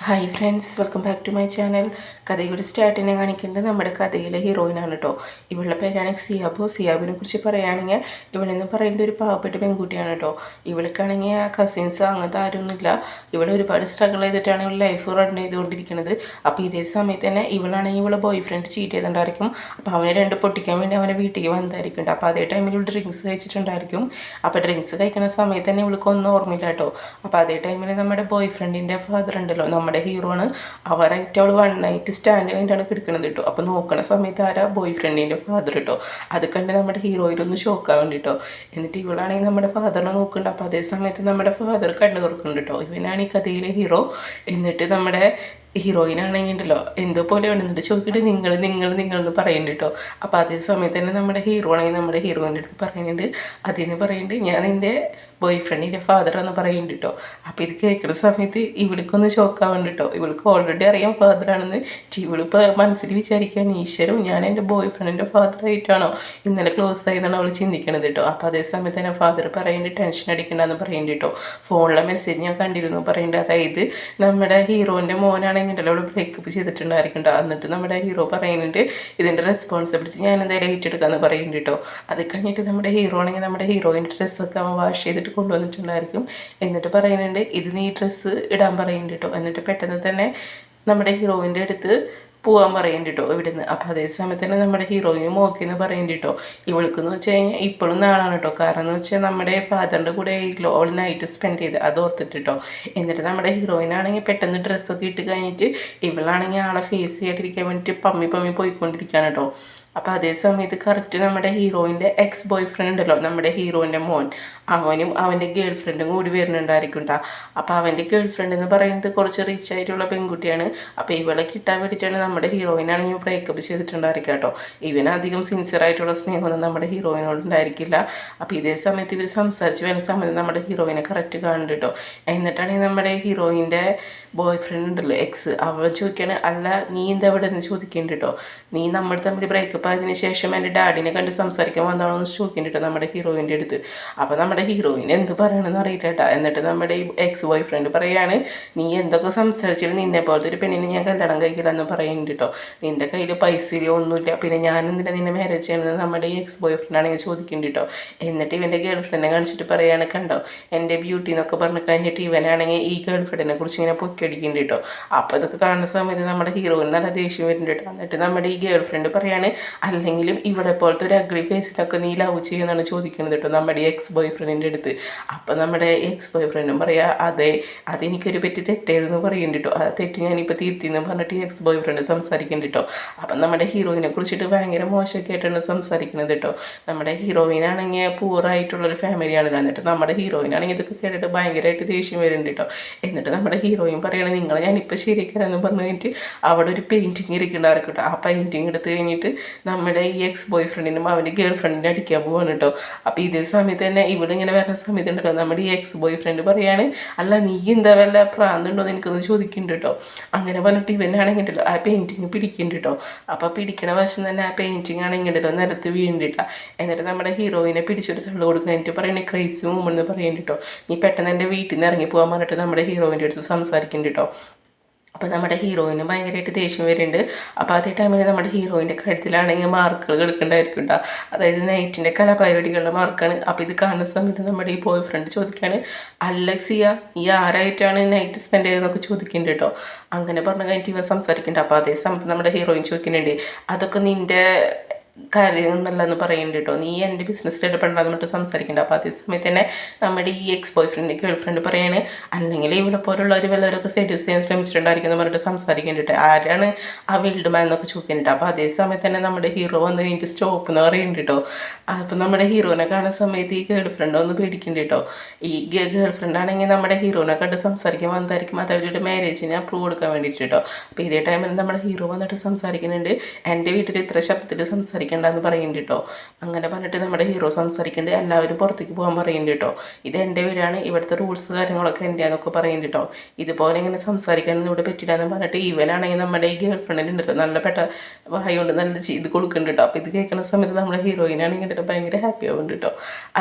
Hi friends, welcome back to my channel. കഥയുടെ സ്റ്റാർട്ടിനെ കാണിക്കുന്നത് നമ്മുടെ കഥയിലെ ഹീറോയിനാണ് കേട്ടോ. ഇവളുടെ പേരാണ് സിയാബു. സിയാബിനെ കുറിച്ച് പറയുകയാണെങ്കിൽ ഇവളെന്ന് പറയുന്നത് ഒരു പാവപ്പെട്ട പെൺകുട്ടിയാണ് കേട്ടോ. ഇവൾക്കാണെങ്കിൽ കസിൻസ് അങ്ങനത്തെ ആരൊന്നുമില്ല. ഇവൾ ഒരുപാട് സ്ട്രഗിൾ ചെയ്തിട്ടാണ് ഇവൾ ലൈഫ് റൺ ചെയ്തുകൊണ്ടിരിക്കുന്നത്. അപ്പോൾ ഇതേ സമയത്ത് തന്നെ ഇവളാണെങ്കിൽ ഇവളെ ബോയ് ഫ്രണ്ട് ചീറ്റ് ചെയ്തിട്ടുണ്ടായിരിക്കും. അപ്പോൾ അവനെ രണ്ട് പൊട്ടിക്കാൻ വേണ്ടി അവനെ വീട്ടിലേക്ക് വന്നതായിരിക്കും. അപ്പോൾ അതേ ടൈമിൽ ഇവൾ ഡ്രിങ്ക്സ് കഴിച്ചിട്ടുണ്ടായിരിക്കും. അപ്പോൾ ഡ്രിങ്ക്സ് കഴിക്കുന്ന സമയത്ത് തന്നെ ഇവൾക്കൊന്നും ഓർമ്മയില്ല കേട്ടോ. അപ്പോൾ അതേ ടൈമിൽ നമ്മുടെ ബോയ് ഫ്രണ്ടിൻ്റെ ഫാദർ ഉണ്ടല്ലോ, നമ്മുടെ ഹീറോ ആണ്, അവരായിട്ട് അവൾ വൺ നൈറ്റ് സ്റ്റാൻഡ് കഴിഞ്ഞിട്ടാണ് കിടക്കുന്നത് കേട്ടോ. അപ്പോൾ നോക്കണ സമയത്ത് ആരാ, ബോയ് ഫ്രണ്ടിൻ്റെ ഫാദർ കേട്ടോ. അത് കണ്ട് നമ്മുടെ ഹീറോയിലൊന്ന് ഷോക്കാൻ വേണ്ടിട്ടോ. എന്നിട്ട് ഇവളാണെങ്കിൽ നമ്മുടെ ഫാദറിനെ നോക്കുന്നുണ്ട്. അപ്പോൾ അതേ സമയത്ത് നമ്മുടെ ഫാദർ കണ്ണു തുറക്കുന്നുണ്ട് കേട്ടോ. ഇവനാണ് ഈ കഥയിലെ ഹീറോ. എന്നിട്ട് നമ്മുടെ ഹീറോയിനാണെങ്കിൽ ഉണ്ടല്ലോ എന്തോ പോലെ വേണമെന്നിട്ട് ചോദിച്ചിട്ട് നിങ്ങളെന്ന് പറയുന്നുണ്ട് കേട്ടോ. അപ്പോൾ അതേ സമയത്ത് തന്നെ നമ്മുടെ ഹീറോ ആണെങ്കിൽ നമ്മുടെ ഹീറോയിൻ്റെ അടുത്ത് പറയുന്നുണ്ട്, അതിന് പറയുന്നുണ്ട് ഞാൻ നിൻ്റെ ബോയ് ഫ്രണ്ടിൻ്റെ ഫാദറാന്ന് പറയുന്നുണ്ട് കേട്ടോ. അപ്പോൾ ഇത് കേൾക്കുന്ന സമയത്ത് ഇവൾക്കൊന്ന് ഷോക്കാവുന്നുണ്ട് കേട്ടോ. ഇവൾക്ക് ഓൾറെഡി അറിയാം ഫാദറാണെന്ന്. ഇവളിപ്പോൾ മനസ്സിൽ വിചാരിക്കുകയാണ്, ഈശ്വരം ഞാൻ എൻ്റെ ബോയ് ഫ്രണ്ടിൻ്റെ ഫാദറായിട്ടാണോ ഇന്നലെ ക്ലോസ് ആയതാണ് അവൾ ചിന്തിക്കണത് കേട്ടോ. അപ്പോൾ അതേ സമയത്ത് തന്നെ ഫാദർ പറയുന്നുണ്ട് ടെൻഷൻ അടിക്കണ്ടെന്ന് പറയുന്നുണ്ട് കേട്ടോ. ഫോണിലെ മെസ്സേജ് ഞാൻ കണ്ടിരുന്നു പറയുന്നുണ്ട്. അതായത് നമ്മുടെ ഹീറോൻ്റെ മോനാണെങ്കിൽ ഉണ്ടല്ലോ അവൾ ബ്രേക്കപ്പ് ചെയ്തിട്ടുണ്ടായിരിക്കണ്ട. എന്നിട്ട് നമ്മുടെ ഹീറോ പറയുന്നുണ്ട് ഇതിൻ്റെ റെസ്പോൺസിബിലിറ്റി ഞാൻ എന്തായാലും ഏറ്റെടുക്കാമെന്ന് പറയുന്നുണ്ട് കേട്ടോ. അത് കഴിഞ്ഞിട്ട് നമ്മുടെ ഹീറോ ആണെങ്കിൽ നമ്മുടെ ഹീറോയിൻ്റെ ഡ്രസ്സൊക്കെ അവൻ വാഷ് ചെയ്തിട്ട് കൊണ്ടുവന്നിട്ടുണ്ടായിരിക്കും. എന്നിട്ട് പറയുന്നുണ്ട് ഇത് നീ ഡ്രസ്സ് ഇടാൻ പറയുന്നുണ്ട് കേട്ടോ. എന്നിട്ട് പെട്ടെന്ന് തന്നെ നമ്മുടെ ഹീറോയിൻ്റെ അടുത്ത് പോകാൻ പറയുന്നുണ്ട് കേട്ടോ ഇവിടുന്ന്. അപ്പോൾ അതേ സമയത്ത് തന്നെ നമ്മുടെ ഹീറോയിനും ഓക്കെ എന്ന് പറയുന്നുണ്ട് കേട്ടോ. ഇവൾക്കെന്ന് വെച്ച് കഴിഞ്ഞാൽ ഇപ്പോഴും നാളാണ് കേട്ടോ. കാരണം എന്ന് വെച്ചാൽ നമ്മുടെ ഫാദറിൻ്റെ കൂടെ ആയിരിക്കുമല്ലോ അവൾ നൈറ്റ് സ്പെൻഡ് ചെയ്ത്, അത് ഓർത്തിട്ട് കേട്ടോ. എന്നിട്ട് നമ്മുടെ ഹീറോയിനാണെങ്കിൽ പെട്ടെന്ന് ഡ്രസ്സൊക്കെ ഇട്ട് കഴിഞ്ഞിട്ട് ഇവളാണെങ്കിൽ ആളെ ഫേസ് ചെയ്യാണ്ടിരിക്കാൻ വേണ്ടിയിട്ട് പമ്മി പോയിക്കൊണ്ടിരിക്കുകയാണ് കേട്ടോ. അപ്പോൾ അതേ സമയത്ത് കറക്റ്റ് നമ്മുടെ ഹീറോയിൻ്റെ എക്സ് ബോയ് ഫ്രണ്ട് ഉണ്ടല്ലോ, നമ്മുടെ ഹീറോയിൻ്റെ മോൻ, അവനും അവൻ്റെ ഗേൾ ഫ്രണ്ടും കൂടി വരുന്നുണ്ടായിരിക്കും കേട്ടോ. അപ്പോൾ അവൻ്റെ ഗേൾ ഫ്രണ്ട് എന്ന് പറയുന്നത് കുറച്ച് റിച്ച് ആയിട്ടുള്ള പെൺകുട്ടിയാണ്. അപ്പോൾ ഇവളെ കിട്ടാൻ വേണ്ടിയിട്ടാണ് നമ്മുടെ ഹീറോയിനാണെങ്കിൽ ബ്രേക്കപ്പ് ചെയ്തിട്ടുണ്ടായിരിക്കുക കേട്ടോ. ഇവനധികം സിൻസിയർ ആയിട്ടുള്ള സ്നേഹമൊന്നും നമ്മുടെ ഹീറോയിനോട് ഉണ്ടായിരിക്കില്ല. അപ്പോൾ ഇതേ സമയത്ത് ഇവർ സംസാരിച്ച് വരുന്ന സമയത്ത് നമ്മുടെ ഹീറോയിനെ കറക്റ്റ് കാണുന്നുണ്ട് കേട്ടോ. എന്നിട്ടാണെങ്കിൽ നമ്മുടെ ഹീറോയിൻ്റെ ബോയ് ഫ്രണ്ട് ഉണ്ടല്ലോ എക്സ്, അവൾ ചോദിക്കുകയാണ്, അല്ല നീ എന്താ ഇവിടെ നിന്ന് ചോദിക്കുന്നുണ്ട് കേട്ടോ. നീ നമ്മൾ തമ്മിൽ ബ്രേക്കപ്പ് ആയതിനു ശേഷം എൻ്റെ ഡാഡിനെ കണ്ട് സംസാരിക്കാൻ വന്നാണോ എന്ന് ചോദിക്കുന്നുണ്ട് കേട്ടോ നമ്മുടെ ഹീറോയിൻ്റെ അടുത്ത്. അപ്പോൾ നമ്മുടെ ഹീറോയിൻ എന്ത് പറയണമെന്ന് അറിയില്ല കേട്ടോ. എന്നിട്ട് നമ്മുടെ ഈ എക്സ് ബോയ് ഫ്രണ്ട് പറയാണ്, നീ എന്തൊക്കെ സംസാരിച്ചാലും നിന്നെ പോലത്തെ ഒരു പെണ്ണിനെ ഞാൻ കല്യാണം കഴിക്കില്ല എന്ന് പറയുന്നുണ്ട് കേട്ടോ. നിൻ്റെ കയ്യിൽ പൈസയിലോ ഒന്നുമില്ല, പിന്നെ ഞാൻ എന്തിനാ നിന്നെ മാരേജ് ചെയ്യണമെന്ന് നമ്മുടെ ഈ എക്സ് ബോയ് ഫ്രണ്ട് ആണെങ്കിൽ ചോദിക്കുന്നുണ്ട് കേട്ടോ. എന്നിട്ട് ഇവൻ്റെ ഗേൾ ഫ്രണ്ടിനെ കാണിച്ചിട്ട് പറയാണ്, കണ്ടോ എൻ്റെ ബ്യൂട്ടി എന്നൊക്കെ പറഞ്ഞ് കഴിഞ്ഞിട്ട് ഇവനാണെങ്കിൽ ഈ ഗേൾ ഫ്രണ്ടിനെ കുറിച്ച് ഇങ്ങനെ പൊക്കിയടിക്കുന്നുണ്ട് കേട്ടോ. അപ്പോൾ ഇതൊക്കെ കാണുന്ന സമയത്ത് നമ്മുടെ ഹീറോയിൻ നല്ല ദേഷ്യം വരുന്നുണ്ട് കേട്ടോ. എന്നിട്ട് നമ്മുടെ ഈ ഗേൾ ഫ്രണ്ട് പറയാണ്, അല്ലെങ്കിലും ഇവിടെ പോലത്തെ ഒരു അഗ്രി ഫേസിനൊക്കെ നീ ലവ് ചെയ്യുന്നതാണ് ചോദിക്കുന്നത് കേട്ടോ നമ്മുടെ എക്സ് ബോയ് ഫ്രണ്ടിൻ്റെ അടുത്ത്. അപ്പോൾ നമ്മുടെ എക്സ് ബോയ് ഫ്രണ്ടും പറയാ, അതെ അതെനിക്കൊരു പറ്റി തെറ്റായിരുന്നു പറയുന്നുണ്ട് കേട്ടോ. ആ തെറ്റ് ഞാനിപ്പോൾ തിരുത്തിന്ന് പറഞ്ഞിട്ട് എക്സ് ബോയ് ഫ്രണ്ട് സംസാരിക്കുന്നുണ്ട് കേട്ടോ. അപ്പം നമ്മുടെ ഹീറോയിനെ കുറിച്ചിട്ട് ഭയങ്കര മോശമൊക്കെ ആയിട്ടാണ് സംസാരിക്കുന്നത് കേട്ടോ. നമ്മുടെ ഹീറോയിനാണെങ്കിൽ പൂറായിട്ടുള്ളൊരു ഫാമിലിയാണല്ലോ. എന്നിട്ട് നമ്മുടെ ഹീറോയിനാണെങ്കിൽ ഇതൊക്കെ കേട്ടിട്ട് ഭയങ്കരമായിട്ട് ദേഷ്യം വരുന്നുണ്ട് കേട്ടോ. എന്നിട്ട് നമ്മുടെ ഹീറോയിൻ പറയണത്, നിങ്ങളെ ഞാനിപ്പോൾ ശരിയാക്കാനെന്ന് പറഞ്ഞു കഴിഞ്ഞിട്ട് അവിടെ ഒരു പെയിൻറ്റിങ് ഇരിക്കുന്നുണ്ടായിരിക്കും കേട്ടോ. ആ പെയിൻറ്റിങ് എടുത്ത് കഴിഞ്ഞിട്ട് നമ്മുടെ ഈ എക്സ് ബോയ് ഫ്രണ്ടിനും അവൻ്റെ ഗേൾ ഫ്രണ്ടിനെ അടിക്കാൻ പോവാണ് കേട്ടോ. അപ്പോൾ ഇതേ സമയത്ത് തന്നെ ഇവിടെ ഇങ്ങനെ വരുന്ന സമയത്ത് ഉണ്ടല്ലോ നമ്മുടെ ഈ എക്സ് ബോയ് ഫ്രണ്ട് പറയാണ്, അല്ല നീ എന്താ വല്ല പ്രാന്തുണ്ടോ എന്ന് എനിക്കൊന്ന് ചോദിക്കുന്നുണ്ട് കേട്ടോ. അങ്ങനെ പറഞ്ഞിട്ട് ഇവനാണെങ്കിലോ ആ പെയിൻറ്റിങ് പിടിക്കുന്നുണ്ട് കേട്ടോ. അപ്പോൾ പിടിക്കണ വശം തന്നെ ആ പെയിൻറ്റിങ് ആണെങ്കിലോ നിലത്ത് വീണിട്ടാ. എന്നിട്ട് നമ്മുടെ ഹീറോയിനെ പിടിച്ചൊരു തള്ളു കൊടുക്കാനായിട്ട് പറയുന്നത് ക്രൈസി മൂമെന്ന് എന്ന് പറയുന്നുണ്ട് കേട്ടോ. നീ പെട്ടെന്ന് എൻ്റെ വീട്ടിൽ നിന്ന് ഇറങ്ങി പോകാൻ പറഞ്ഞിട്ട് നമ്മുടെ ഹീറോയിൻ്റെ അടുത്ത് സംസാരിക്കുന്നുണ്ട് കേട്ടോ. അപ്പോൾ നമ്മുടെ ഹീറോയിന് ഭയങ്കരമായിട്ട് ദേഷ്യം വരുന്നുണ്ട്. അപ്പോൾ അതേ ടൈമിൽ നമ്മുടെ ഹീറോയിൻ്റെ കഴുത്തിലാണെങ്കിൽ മാർക്കുകൾ എടുക്കേണ്ടതായിരിക്കും കേട്ടോ. അതായത് നൈറ്റിൻ്റെ കലാപരിപാടികളുടെ മാർക്കാണ്. അപ്പോൾ ഇത് കാണുന്ന സമയത്ത് നമ്മുടെ ഈ ബോയ് ഫ്രണ്ട് ചോദിക്കുകയാണ്, അലക്സിയ ഈ ആരായിട്ടാണ് നൈറ്റ് സ്പെൻഡ് ചെയ്തതെന്നൊക്കെ ചോദിക്കുന്നുണ്ട് കേട്ടോ. അങ്ങനെ പറഞ്ഞു കഴിഞ്ഞിട്ട് ഇവ സംസാരിക്കുന്നുണ്ട്. അപ്പോൾ അതേ സമയത്ത് നമ്മുടെ ഹീറോയിൻ ചോദിക്കുന്നുണ്ട്, അതൊക്കെ നിൻ്റെ കാര്യം എന്നല്ലെന്ന് പറയുന്നുണ്ട് കേട്ടോ. നീ എൻ്റെ ബിസിനസ്സിൽ ഇടപെടണമെന്ന് പറഞ്ഞിട്ട് സംസാരിക്കുന്നുണ്ട്. അപ്പോൾ അതേ സമയത്ത് തന്നെ നമ്മുടെ ഈ X boy friend girl friend പറയാണ്, അല്ലെങ്കിൽ ഇവിടെ പോലുള്ളവർ വല്ലവരൊക്കെ സെഡ്യൂസ് ചെയ്യാൻ ശ്രമിച്ചിട്ടുണ്ടായിരിക്കും എന്ന് പറഞ്ഞിട്ട് സംസാരിക്കുന്നുണ്ട്. ആരാണ് ആ വിൽഡ് മാൻ എന്നൊക്കെ ചോദിക്കുന്നുണ്ട്. അപ്പോൾ അതേ സമയത്ത് തന്നെ നമ്മുടെ ഹീറോ വന്ന് കഴിഞ്ഞിട്ട് സ്റ്റോപ്പ് എന്ന് പറയുന്നുണ്ട് കേട്ടോ. അപ്പോൾ നമ്മുടെ ഹീറോനെ കാണുന്ന സമയത്ത് ഈ ഗേൾ ഫ്രണ്ട് ഒന്ന് പേടിക്കുന്നുണ്ട് കേട്ടോ. ഈ ഗേൾ ഫ്രണ്ട് ആണെങ്കിൽ നമ്മുടെ ഹീറോനെ കണ്ട് സംസാരിക്കാൻ വന്നതായിരിക്കും, അത് അവരുടെ മാരേജിന് അപ്രൂവ് കൊടുക്കാൻ വേണ്ടിയിട്ട് കേട്ടോ. അപ്പോൾ ഇതേ ടൈമിൽ നമ്മുടെ ഹീറോ വന്നിട്ട് സംസാരിക്കുന്നുണ്ട്, എൻ്റെ വീട്ടിൽ ഇത്ര ശബ്ദത്തിൽ സംസാരിക്കും സംസാരിക്കേണ്ടെന്ന് പറയുന്നുണ്ട് കേട്ടോ. അങ്ങനെ പറഞ്ഞിട്ട് നമ്മുടെ ഹീറോ സംസാരിക്കേണ്ടത് എല്ലാവരും പുറത്തേക്ക് പോകാൻ പറയുന്നുണ്ട് കേട്ടോ. ഇത് എൻ്റെ വീടാണ്, ഇവിടുത്തെ റൂൾസ് കാര്യങ്ങളൊക്കെ എൻ്റെയാന്നൊക്കെ പറയുന്നുണ്ട് കേട്ടോ. ഇതുപോലെ ഇങ്ങനെ സംസാരിക്കാനൊന്നും ഇവിടെ പറ്റില്ല എന്ന് പറഞ്ഞിട്ട് ഇവനാണെങ്കിൽ നമ്മുടെ ഈ ഗേൾ ഫ്രണ്ടിനുണ്ടല്ലോ നല്ല പെട്ട വായ കൊണ്ട് നല്ല ഇത് കൊടുക്കുന്നുണ്ട് കേട്ടോ. അപ്പോൾ ഇത് കേൾക്കുന്ന സമയത്ത് നമ്മുടെ ഹീറോയിനാണെങ്കിൽ ഭയങ്കര ഹാപ്പി ആവുന്നുണ്ട് കേട്ടോ.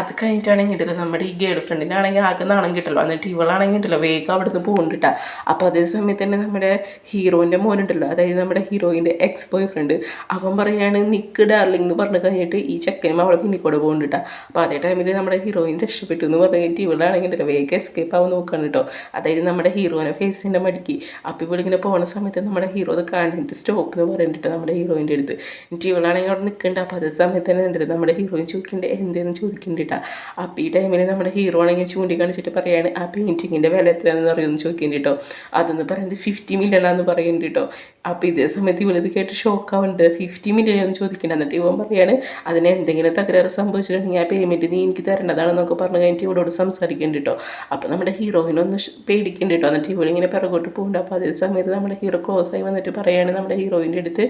അത് കഴിഞ്ഞിട്ടാണെങ്കിൽ നമ്മുടെ ഈ ഗേൾ ഫ്രണ്ടിനാണെങ്കിൽ ആകെ നാണം കിട്ടല്ലോ. എന്നിട്ട് ഇവളാണെങ്കിൽ ഉണ്ടല്ലോ വേഗം അവിടെ നിന്ന് പോകുന്നുണ്ട്. അപ്പോൾ അതേ സമയത്ത് തന്നെ നമ്മുടെ ഹീറോയിൻ്റെ മോനുണ്ടല്ലോ, അതായത് നമ്മുടെ ഹീറോയിൻ്റെ എക്സ് ബോയ് ഫ്രണ്ട്, അവൻ പറയാണ് നിക്ക് ഡാർലിംഗ് എന്ന് പറഞ്ഞു കഴിഞ്ഞിട്ട് ഈ ചെക്കനും അവളെ പിന്നിക്കൂടെ പോകുന്നുണ്ട്. അപ്പോൾ അതേ ടൈമിൽ നമ്മുടെ ഹീറോയിൻ രക്ഷപ്പെട്ടു എന്ന് പറഞ്ഞിട്ട് ഇവളാണെങ്കിൽ വേഗം എസ്കേപ്പ് ആവാൻ നോക്കുകയാണ് കേട്ടോ. അതായത് നമ്മുടെ ഹീറോനെ ഫേസിൻ്റെ മടിക്ക്. അപ്പോൾ ഇവളിങ്ങനെ പോകുന്ന സമയത്ത് നമ്മുടെ ഹീറോ അത് കാണിട്ട് സ്റ്റോപ്പ് എന്ന് പറഞ്ഞിട്ട് നമ്മുടെ ഹീറോയിൻ്റെ അടുത്ത്. എന്നിട്ട് ഇവളാണെങ്കിൽ അവിടെ നിൽക്കുന്നുണ്ട്. അപ്പോൾ അതേ സമയത്ത് തന്നെ ഉണ്ട് നമ്മുടെ ഹീറോയിൻ ചോദിക്കേണ്ടത് എന്തെന്ന് ചോദിക്കുന്നുണ്ടാ. അപ്പോൾ ഈ ടൈമിൽ നമ്മുടെ ഹീറോ ആണെങ്കിൽ ചൂണ്ടിക്കാണിച്ചിട്ട് പറയാണ് ആ പെയിൻറ്റിങ്ങിൻ്റെ വില എത്രയാണെന്ന് അറിയുമെന്ന് ചോദിക്കുന്നുണ്ട് കേട്ടോ. അതെന്ന് പറയുന്നത് 50 മില്യണാന്ന് പറയുന്നുണ്ട് കേട്ടോ. അപ്പോൾ ഇതേ സമയത്ത് ഇവളിത് കേട്ട് ഷോക്കാവുന്നുണ്ട്. 50 മില്യൺ എന്ന് ചോദിക്കേണ്ട. എന്നിട്ട് ഇവൻ പറയാണ് അതിന് എന്തെങ്കിലും തകരാറ് സംഭവിച്ചിട്ടുണ്ടെങ്കിൽ ആ പേയ്മെൻറ്റ് നീ എനിക്ക് തരേണ്ടതാണെന്നൊക്കെ പറഞ്ഞു കഴിഞ്ഞിട്ട് ഇവളോട് സംസാരിക്കുന്നുണ്ട് കേട്ടോ. അപ്പോൾ നമ്മുടെ ഹീറോയിനൊന്ന് പേടിക്കുന്നുണ്ട് കേട്ടോ. എന്നിട്ട് ഇവളിങ്ങനെ പിറകോട്ട് പോകുന്നുണ്ട്. അപ്പോൾ അതേ സമയത്ത് നമ്മുടെ ഹീറോ ക്ലോസായി വന്നിട്ട് പറയാണ് നമ്മുടെ ഹീറോയിൻ്റെ അടുത്ത്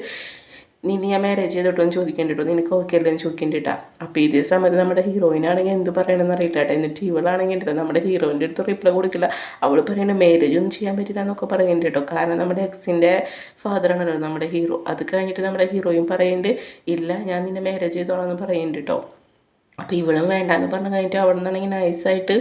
നിന്നെ ഞാൻ മാരേജ് ചെയ്തോട്ടോന്ന് ചോദിക്കേണ്ടിട്ടോ, നിനക്ക് ഓക്കെ അല്ലേന്ന് ചോദിക്കേണ്ടിട്ടാ. അപ്പോൾ ഇതേ സമയത്ത് നമ്മുടെ ഹീറോയിനാണെങ്കിൽ എന്ത് പറയണമെന്ന് അറിയില്ല കേട്ടോ. എന്നിട്ട് ഇവളാണെങ്കിൽ നമ്മുടെ ഹീറോയിൻ്റെ അടുത്ത് റിപ്ലൈ കൊടുക്കില്ല. അവൾ പറയുന്നത് മാരേജ് ഒന്നും ചെയ്യാൻ പറ്റില്ല എന്നൊക്കെ പറയുന്നുണ്ട് കേട്ടോ. കാരണം നമ്മുടെ എക്സിൻ്റെ ഫാദറാണല്ലോ നമ്മുടെ ഹീറോ. അത് കഴിഞ്ഞിട്ട് നമ്മുടെ ഹീറോയും പറയുന്നുണ്ട് ഇല്ല ഞാൻ നിന്നെ മാരേജ് ചെയ്തോളാം എന്ന് പറയുന്നുണ്ട് കേട്ടോ. അപ്പോൾ ഇവളും വേണ്ടാന്ന് പറഞ്ഞു കഴിഞ്ഞിട്ട് അവിടെ നിന്നാണെങ്കിൽ നൈസായിട്ട്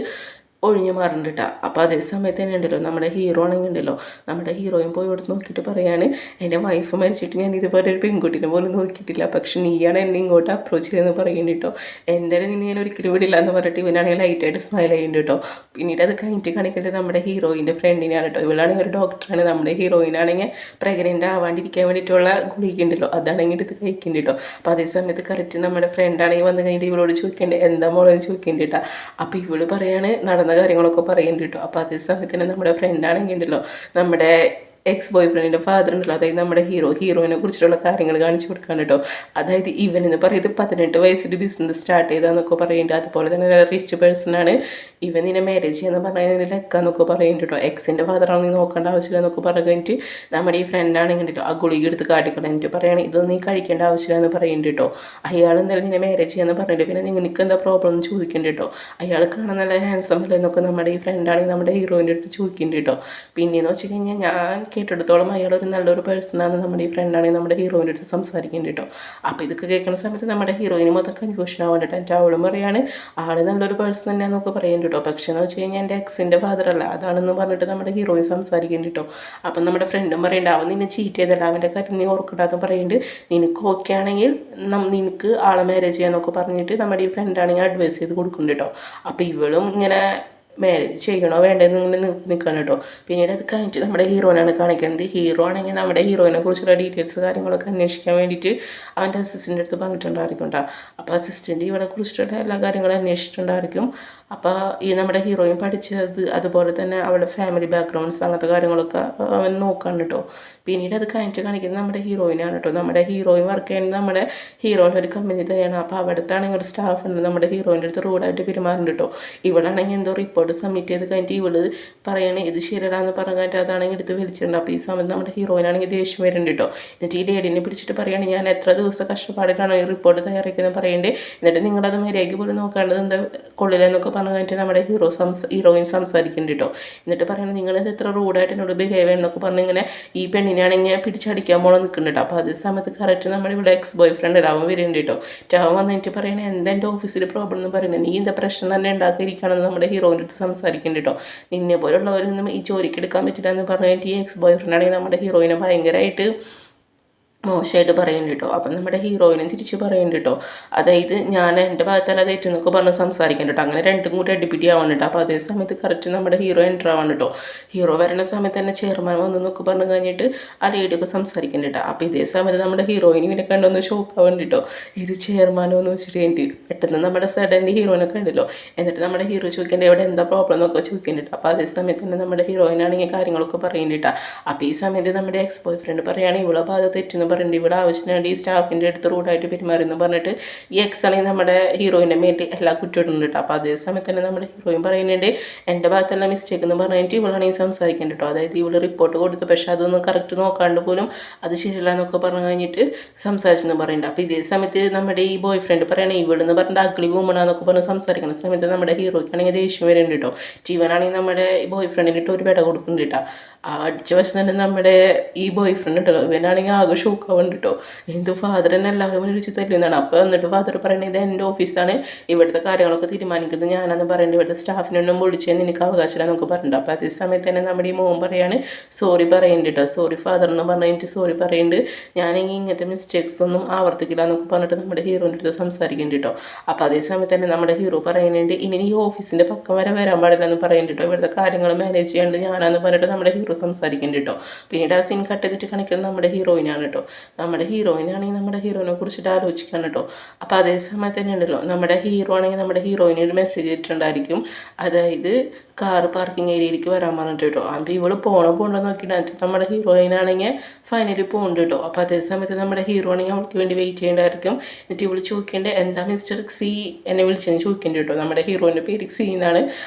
ഒഴിഞ്ഞു മാറുന്നുണ്ട്. അപ്പോൾ അതേ സമയത്ത് തന്നെ ഉണ്ടല്ലോ നമ്മുടെ ഹീറോ ആണെങ്കിൽ ഉണ്ടല്ലോ നമ്മുടെ ഹീറോയും പോയി ഇവിടെ നോക്കിയിട്ട് പറയാണ് എൻ്റെ വൈഫ് മരിച്ചിട്ട് ഞാൻ ഇതുപോലെ ഒരു പെൺകുട്ടീനെ പോലും നോക്കിയിട്ടില്ല, പക്ഷെ നീയാണ് എന്നെ ഇങ്ങോട്ട് അപ്രോച്ച് ചെയ്തെന്ന് പറയുന്നുണ്ട് കേട്ടോ. എന്തായാലും നിന്നെ ഞാൻ ഒരിക്കലും വിടില്ല എന്ന് പറഞ്ഞിട്ട് ഇവനാണെങ്കിൽ ലൈറ്റായിട്ട് സ്മൈൽ ചെയ്യുന്നുണ്ട് കേട്ടോ. പിന്നീട് അത് കഴിഞ്ഞിട്ട് കാണിക്കുന്നത് നമ്മുടെ ഹീറോയിൻ്റെ ഫ്രണ്ടിനാണ് കേട്ടോ. ഇവളാണെങ്കിൽ ഒരു ഡോക്ടറാണ്. നമ്മുടെ ഹീറോയിനാണെങ്കിൽ പ്രഗ്നൻ്റ് ആവാണ്ടിരിക്കാൻ വേണ്ടിയിട്ടുള്ള ഗുളിക ഉണ്ടല്ലോ അതാണെങ്കിൽ ഇത് കഴിക്കുന്നുണ്ട് കേട്ടോ. അപ്പോൾ അതേ സമയത്ത് കറക്റ്റ് നമ്മുടെ ഫ്രണ്ടാണെങ്കിൽ വന്ന് കഴിഞ്ഞിട്ട് ഇവളോട് ചോദിക്കേണ്ടത് എന്താ മോളെന്ന് ചോദിക്കേണ്ടി കേട്ടോ. അപ്പോൾ ഇവള് പറയാണ് നടന്ന കാര്യങ്ങളൊക്കെ പറയുന്നുണ്ട് കേട്ടോ. അപ്പോൾ അതേ സമയത്ത് തന്നെ നമ്മുടെ ഫ്രണ്ടാണെങ്കിൽ ഉണ്ടല്ലോ നമ്മുടെ എക്സ് ബോയ് ഫ്രണ്ടിൻ്റെ ഫാദർ ഉണ്ടല്ലോ, അതായത് നമ്മുടെ ഹീറോയിനെ കുറിച്ചിട്ടുള്ള കാര്യങ്ങൾ കാണിച്ചു കൊടുക്കാൻ കേട്ടോ. അതായത് ഇവനെന്ന് പറയുന്നത് 18 വയസ്സിൽ ബിസിനസ് സ്റ്റാർട്ട് ചെയ്താന്നൊക്കെ പറയുന്നുണ്ട്. അതുപോലെ തന്നെ നല്ല റിച്ച് പേഴ്സണാണ്. ഇവൻ നിന്നെ മാരേജ് ചെയ്യാന്ന് പറഞ്ഞാൽ ലെക്കാന്നൊക്കെ പറയുന്നുണ്ട് കേട്ടോ. എക്സിൻ്റെ ഫാദറാണ് നീ നോക്കേണ്ട ആവശ്യമില്ല എന്നൊക്കെ പറഞ്ഞു കഴിഞ്ഞിട്ട് നമ്മുടെ ഈ ഫ്രണ്ടാണെങ്കിൽ കേട്ടോ ആ ഗുളിക എടുത്ത് കാട്ടിക്കളഞ്ഞിട്ട് പറയുകയാണ് ഇതൊന്നും നീ കഴിക്കേണ്ട ആവശ്യമില്ല എന്ന് പറയുന്നുണ്ട് കേട്ടോ. അയാൾ എന്തായാലും നിന്നെ മാരേജ് ചെയ്യാന്ന് പറഞ്ഞിട്ട് പിന്നെ നിനക്ക് എന്താ പ്രോബ്ലം എന്ന് ചോദിക്കുന്നുണ്ട് കേട്ടോ. അയാൾ കാണാൻ നല്ല ഹാൻസം അല്ലേ എന്നൊക്കെ നമ്മുടെ ഈ ഫ്രണ്ടാണെങ്കിൽ നമ്മുടെ ഹീറോയിൻ്റെ അടുത്ത് ചോദിക്കുന്നുണ്ട് കേട്ടോ. പിന്നെയെന്ന് വെച്ച് കഴിഞ്ഞാൽ ഞാൻ കേട്ടെടുത്തോളം അയാളൊരു നല്ലൊരു പേഴ്സണാണ് നമ്മുടെ ഈ ഫ്രണ്ടാണെങ്കിൽ നമ്മുടെ ഹീറോയിൻ്റെ അടുത്ത് സംസാരിക്കുന്നുണ്ട് കേട്ടോ. അപ്പോൾ ഇതൊക്കെ കേൾക്കുന്ന സമയത്ത് നമ്മുടെ ഹീറോയിന് മൊത്തം കൺഫ്യൂഷൻ ആവാണ്ടിട്ട് എൻ്റെ അവളും പറയാണ് ആള് നല്ലൊരു പേഴ്സൺ തന്നെയാണെന്നൊക്കെ പറയുന്നുണ്ട് കേട്ടോ. പക്ഷേ എന്ന് വെച്ച് കഴിഞ്ഞാൽ എൻ്റെ എക്സിൻ്റെ ഫാദറല്ല അതാണെന്ന് പറഞ്ഞിട്ട് നമ്മുടെ ഹീറോയിൻ സംസാരിക്കുന്നുണ്ട് കേട്ടോ. അപ്പം നമ്മുടെ ഫ്രണ്ടും പറയുന്നുണ്ട് അവൻ നിന്നെ ചീറ്റ് ചെയ്തല്ല അവൻ്റെ കാര്യം നീ ഓർക്കണ്ടെന്ന് പറയുന്നുണ്ട്. നിനക്ക് ഓക്കെ ആണെങ്കിൽ നിനക്ക് ആളെ മാരേജ് ചെയ്യാന്നൊക്കെ പറഞ്ഞിട്ട് നമ്മുടെ ഈ ഫ്രണ്ടാണെങ്കിൽ അഡ്വൈസ് ചെയ്ത് കൊടുക്കുന്നുണ്ട് കേട്ടോ. അപ്പോൾ ഇവളും ഇങ്ങനെ മാരേജ് ചെയ്യണോ വേണ്ടതെന്ന് ഇങ്ങനെ നിൽക്കണം കേട്ടോ. പിന്നീട് അത് കഴിഞ്ഞിട്ട് നമ്മുടെ ഹീറോയിനാണ് കാണിക്കുന്നത്. ഹീറോ ആണെങ്കിൽ നമ്മുടെ ഹീറോയിനെ കുറിച്ചുള്ള ഡീറ്റെയിൽസ് കാര്യങ്ങളൊക്കെ അന്വേഷിക്കാൻ വേണ്ടിയിട്ട് അവൻ്റെ അസിസ്റ്റൻ്റ് അടുത്ത് പറഞ്ഞിട്ടുണ്ടായിരിക്കും കേട്ടോ. അപ്പോൾ അസിസ്റ്റൻ്റ് ഇവിടെ കുറിച്ചിട്ടുള്ള എല്ലാ കാര്യങ്ങളും അന്വേഷിച്ചിട്ടുണ്ടായിരിക്കും. അപ്പോൾ ഈ നമ്മുടെ ഹീറോയിൻ പഠിച്ചത് അതുപോലെ തന്നെ അവളുടെ ഫാമിലി ബാക്ക്ഗ്രൗണ്ട്സ് അങ്ങനത്തെ കാര്യങ്ങളൊക്കെ അവൻ നോക്കാൻ കേട്ടോ. പിന്നീട് അത് കഴിഞ്ഞിട്ട് കാണിക്കുന്നത് നമ്മുടെ ഹീറോയിനാണ് കേട്ടോ. നമ്മുടെ ഹീറോയിൻ വർക്ക് ചെയ്യുന്നത് നമ്മുടെ ഹീറോയിൻ്റെ ഒരു കമ്പനി തന്നെയാണ്. അപ്പോൾ അവിടുത്താണെങ്കിൽ ഒരു സ്റ്റാഫ് ഉണ്ട് നമ്മുടെ ഹീറോയിൻ്റെ അടുത്ത് റൂഡായിട്ട് പെരുമാറുന്നുണ്ട് കേട്ടോ. ഇവളാണെങ്കിൽ എന്തോ റിപ്പോർട്ട് സബ്മിറ്റ് ചെയ്ത് കഴിഞ്ഞിട്ട് ഇവള് പറയണേ ഇത് ശരിയടാന്ന് പറഞ്ഞിട്ട് അതാണെങ്കിൽ എടുത്ത് വലിച്ചിട്ടുണ്ട്. അപ്പോൾ ഈ സമയത്ത് നമ്മുടെ ഹീറോയിനാണെങ്കിൽ ദേഷ്യം വരുന്നുണ്ട് കേട്ടോ. എന്നിട്ട് ഈ ലേഡിനെ പിടിച്ചിട്ട് പറയുകയാണ് ഞാൻ എത്ര ദിവസം കഷ്ടപ്പാടിട്ടാണ് ഈ റിപ്പോർട്ട് തയ്യാറാക്കുന്നത് പറയുന്നുണ്ട്. എന്നിട്ട് നിങ്ങളത് മര്യാദയ്ക്ക് പോലും നോക്കേണ്ടത് എന്താ കൊള്ളില്ലെന്നൊക്കെ പറഞ്ഞു കഴിഞ്ഞിട്ട് നമ്മുടെ ഹീറോയിൻ സംസാരിക്കുന്നുണ്ട് കേട്ടോ. എന്നിട്ട് പറയുന്നത് നിങ്ങളിത് എത്ര റൂഡായിട്ട് എന്നോട് ബിഹേവ് ചെയ്യണമെന്നൊക്കെ പറഞ്ഞ് ഇങ്ങനെ ഈ പെണ്ണിനാണെങ്കിൽ പിടിച്ചടിക്കാൻ പോകാൻ നിൽക്കുന്നുണ്ട് കേട്ടോ. അപ്പോൾ അതേ സമയത്ത് കറക്റ്റ് നമ്മുടെ ഇവിടെ എക്സ് ബോയ് ഫ്രണ്ട് രാവൻ വരുന്നുണ്ട് കേട്ടോ. രാവൻ വന്നിട്ട് പറയണേ എന്താ എൻ്റെ ഓഫീസിൽ പ്രോബ്ലം എന്ന് പറയുന്നത് നീ എന്താ പ്രശ്നം തന്നെ ഉണ്ടാക്കിയിരിക്കുകയാണെന്ന് നമ്മുടെ ഹീറോയിൻ്റെ അടുത്ത് സംസാരിക്കുന്നുണ്ട് കേട്ടോ. നിന്നെ പോലുള്ളവരൊന്നും ഈ ജോലിക്ക് എടുക്കാൻ പറ്റില്ല എന്ന് പറഞ്ഞിട്ട് ഈ എക്സ് ബോയ് ഫ്രണ്ടാണെങ്കിൽ നമ്മുടെ ഹീറോയിനെ ഭയങ്കരമായിട്ട് മോശമായിട്ട് പറയുന്നുണ്ട് കേട്ടോ. അപ്പം നമ്മുടെ ഹീറോയിനും തിരിച്ച് പറയുന്നുണ്ട് കേട്ടോ. അതായത് ഞാൻ എൻ്റെ ഭാഗത്തല്ല തെറ്റെന്നൊക്കെ പറഞ്ഞ് സംസാരിക്കുന്നുണ്ട് കേട്ടോ. അങ്ങനെ രണ്ടും കൂടി അടിപിടി ആവുന്നുണ്ട്. അപ്പോൾ അതേ സമയത്ത് കറക്റ്റ് നമ്മുടെ ഹീറോ എൻ്റർ ആവുന്നുണ്ട് കേട്ടോ. ഹീറോ വരുന്ന സമയത്ത് തന്നെ ചെയർമാൻ വന്നെന്നൊക്കെ പറഞ്ഞു കഴിഞ്ഞിട്ട് ആ ലേഡിയൊക്കെ സംസാരിക്കുന്നുണ്ട് കേട്ടോ. അപ്പോൾ ഇതേ സമയത്ത് നമ്മുടെ ഹീറോയിന് ഇവനെ കണ്ടൊന്ന് ഷോക്ക് ആവുന്നുണ്ട് കേട്ടോ. ഇത് ചെയർമാനോ എന്ന് വെച്ചിട്ട് കഴിഞ്ഞിട്ട് പെട്ടെന്ന് നമ്മുടെ സഡൻലി ഹീറോയിനെ കണ്ടല്ലോ. എന്നിട്ട് നമ്മുടെ ഹീറോ ചോദിക്കേണ്ടത് എവിടെ എന്താ പ്രോബ്ലം എന്നൊക്കെ ചോദിക്കുന്നുണ്ട്. അപ്പോൾ അതേ സമയത്ത് തന്നെ നമ്മുടെ ഹീറോയിനാണെങ്കിൽ കാര്യങ്ങളൊക്കെ പറയുന്നുണ്ട് കേട്ടോ. അപ്പോൾ ഈ സമയത്ത് നമ്മുടെ എക്സ് ബോയ് ഫ്രണ്ട് പറയുകയാണെങ്കിൽ ഇവളെ ഭാഗത്ത് തെറ്റെന്ന് പറയുന്നുണ്ട്. ഇവിടെ ആവശ്യത്തിന് വേണ്ടി ഈ സ്റ്റാഫിൻ്റെ അടുത്ത് റൂഡായിട്ട് പെരുമാറുന്നു പറഞ്ഞിട്ട് ഈ എക്സ് ആണെങ്കിൽ നമ്മുടെ ഹീറോയിൻ്റെ മേലിൽ എല്ലാ കുറ്റമിടുന്നുണ്ട് കേട്ടോ. അപ്പോൾ അതേ സമയത്ത് തന്നെ നമ്മുടെ ഹീറോയിൻ പറയുന്നുണ്ട് എൻ്റെ ഭാഗത്തെല്ലാം മിസ്റ്റേക്ക് എന്ന് പറഞ്ഞിട്ട് ഇവളാണെങ്കിൽ സംസാരിക്കേണ്ട കേട്ടോ. അതായത് ഇവൾ റിപ്പോർട്ട് കൊടുത്തു, പക്ഷേ അതൊന്നും കറക്റ്റ് നോക്കാണ്ട് പോലും അത് ശരിയല്ല എന്നൊക്കെ പറഞ്ഞു കഴിഞ്ഞിട്ട് സംസാരിച്ചെന്ന് പറയുന്നുണ്ട്. അപ്പോൾ ഇതേ സമയത്ത് നമ്മുടെ ഈ ബോയ് ഫ്രണ്ട് പറയണേ ഇവിടുന്ന് പറഞ്ഞിട്ട് അഗ്ലി വുമണാന്നൊക്കെ പറഞ്ഞ് സംസാരിക്കുന്ന സമയത്ത് നമ്മുടെ ഹീറോയ്ക്കാണെങ്കിൽ ദേഷ്യം വരുന്നുണ്ട് കേട്ടോ. ജീവനാണെങ്കിൽ നമ്മുടെ ബോയ് ഫ്രണ്ടിനിട്ട് ഒരു വിട കൊടുക്കുന്നുണ്ട് കേട്ടോ. ആ അടിച്ച വശം തന്നെ നമ്മുടെ ഈ ബോയ് ഫ്രണ്ട് ഉണ്ടല്ലോ, ഇവനാണെങ്കിൽ ആകെ ഷോക്കാവുന്നുണ്ട് കേട്ടോ. എന്ത് ഫാദർ തന്നെ എല്ലാവരും വിളിച്ച് തല്ലുന്നതാണ്. അപ്പോൾ എന്നിട്ട് ഫാദർ പറയുന്നത് ഇത് എൻ്റെ ഓഫീസാണ്, ഇവിടുത്തെ കാര്യങ്ങളൊക്കെ തീരുമാനിക്കുന്നത് ഞാനെന്ന് പറയുന്നത്, ഇവിടുത്തെ സ്റ്റാഫിനൊന്നും വിളിച്ചേ നിനക്ക് അവകാശമില്ലെന്നൊക്കെ പറഞ്ഞിട്ടുണ്ട്. അപ്പോൾ അതേ സമയത്ത് തന്നെ നമ്മുടെ ഈ മോൻ പറയാണ് സോറി പറയുന്നുണ്ട് കേട്ടോ. സോറി ഫാദർ എന്ന് പറഞ്ഞിട്ട് സോറി പറയുന്നുണ്ട്, ഞാനെങ്കിൽ ഇങ്ങനത്തെ മിസ്റ്റേക്സ് ഒന്നും ആവർത്തിക്കില്ല എന്നൊക്കെ പറഞ്ഞിട്ട് നമ്മുടെ ഹീറോൻ്റെ അടുത്ത് സംസാരിക്കുന്നുണ്ട് കേട്ടോ. അപ്പോൾ അതേ സമയത്ത് തന്നെ നമ്മുടെ ഹീറോ പറയുന്നുണ്ട് ഇനി ഈ ഓഫീസിൻ്റെ പക്കം വരെ വരാൻ പാടില്ല എന്ന് പറയുന്നുണ്ട് കേട്ടോ. ഇവിടുത്തെ കാര്യങ്ങൾ മാനേജ് ചെയ്യാണ്ട് ഞാനാന്ന് പറഞ്ഞിട്ട് നമ്മുടെ ഹീറോ സംസാരിക്കുന്നുണ്ട് കേട്ടോ. പിന്നീട് ആ സീൻ കട്ട് ചെയ്തിട്ട് കാണിക്കുന്നത് നമ്മുടെ ഹീറോയിനാണ് കേട്ടോ. നമ്മുടെ ഹീറോയിനാണെങ്കിൽ നമ്മുടെ ഹീറോയിനെ കുറിച്ചിട്ട് ആലോചിക്കണം കേട്ടോ. അപ്പോൾ അതേ സമയത്ത് തന്നെ ഉണ്ടല്ലോ നമ്മുടെ ഹീറോ ആണെങ്കിൽ നമ്മുടെ ഹീറോയിന് ഒരു മെസ്സേജ് ഇട്ടിട്ടുണ്ടായിരിക്കും, അതായത് കാർ പാർക്കിംഗ് ഏരിയയിലേക്ക് വരാൻ പറഞ്ഞിട്ട് കേട്ടോ. അപ്പോൾ ഇവള് പോകണ്ടോ നോക്കിയിട്ട് നമ്മുടെ ഹീറോയിനാണെങ്കിൽ ഫൈനലി പോകുന്നുണ്ട് കേട്ടോ. അപ്പോൾ അതേ സമയത്ത് നമ്മുടെ ഹീറോ ആണെങ്കിൽ അവൾക്ക് വേണ്ടി വെയിറ്റ് ചെയ്യേണ്ടതായിരിക്കും. എന്നിട്ട് ഇവള് ചോദിക്കേണ്ടത് എന്താ മിസ്റ്റർ സി എന്നെ വിളിച്ചെന്ന് ചോദിക്കേണ്ടി കേട്ടോ. നമ്മുടെ ഹീറോയിൻ്റെ പേര് സി എന്നാണ്.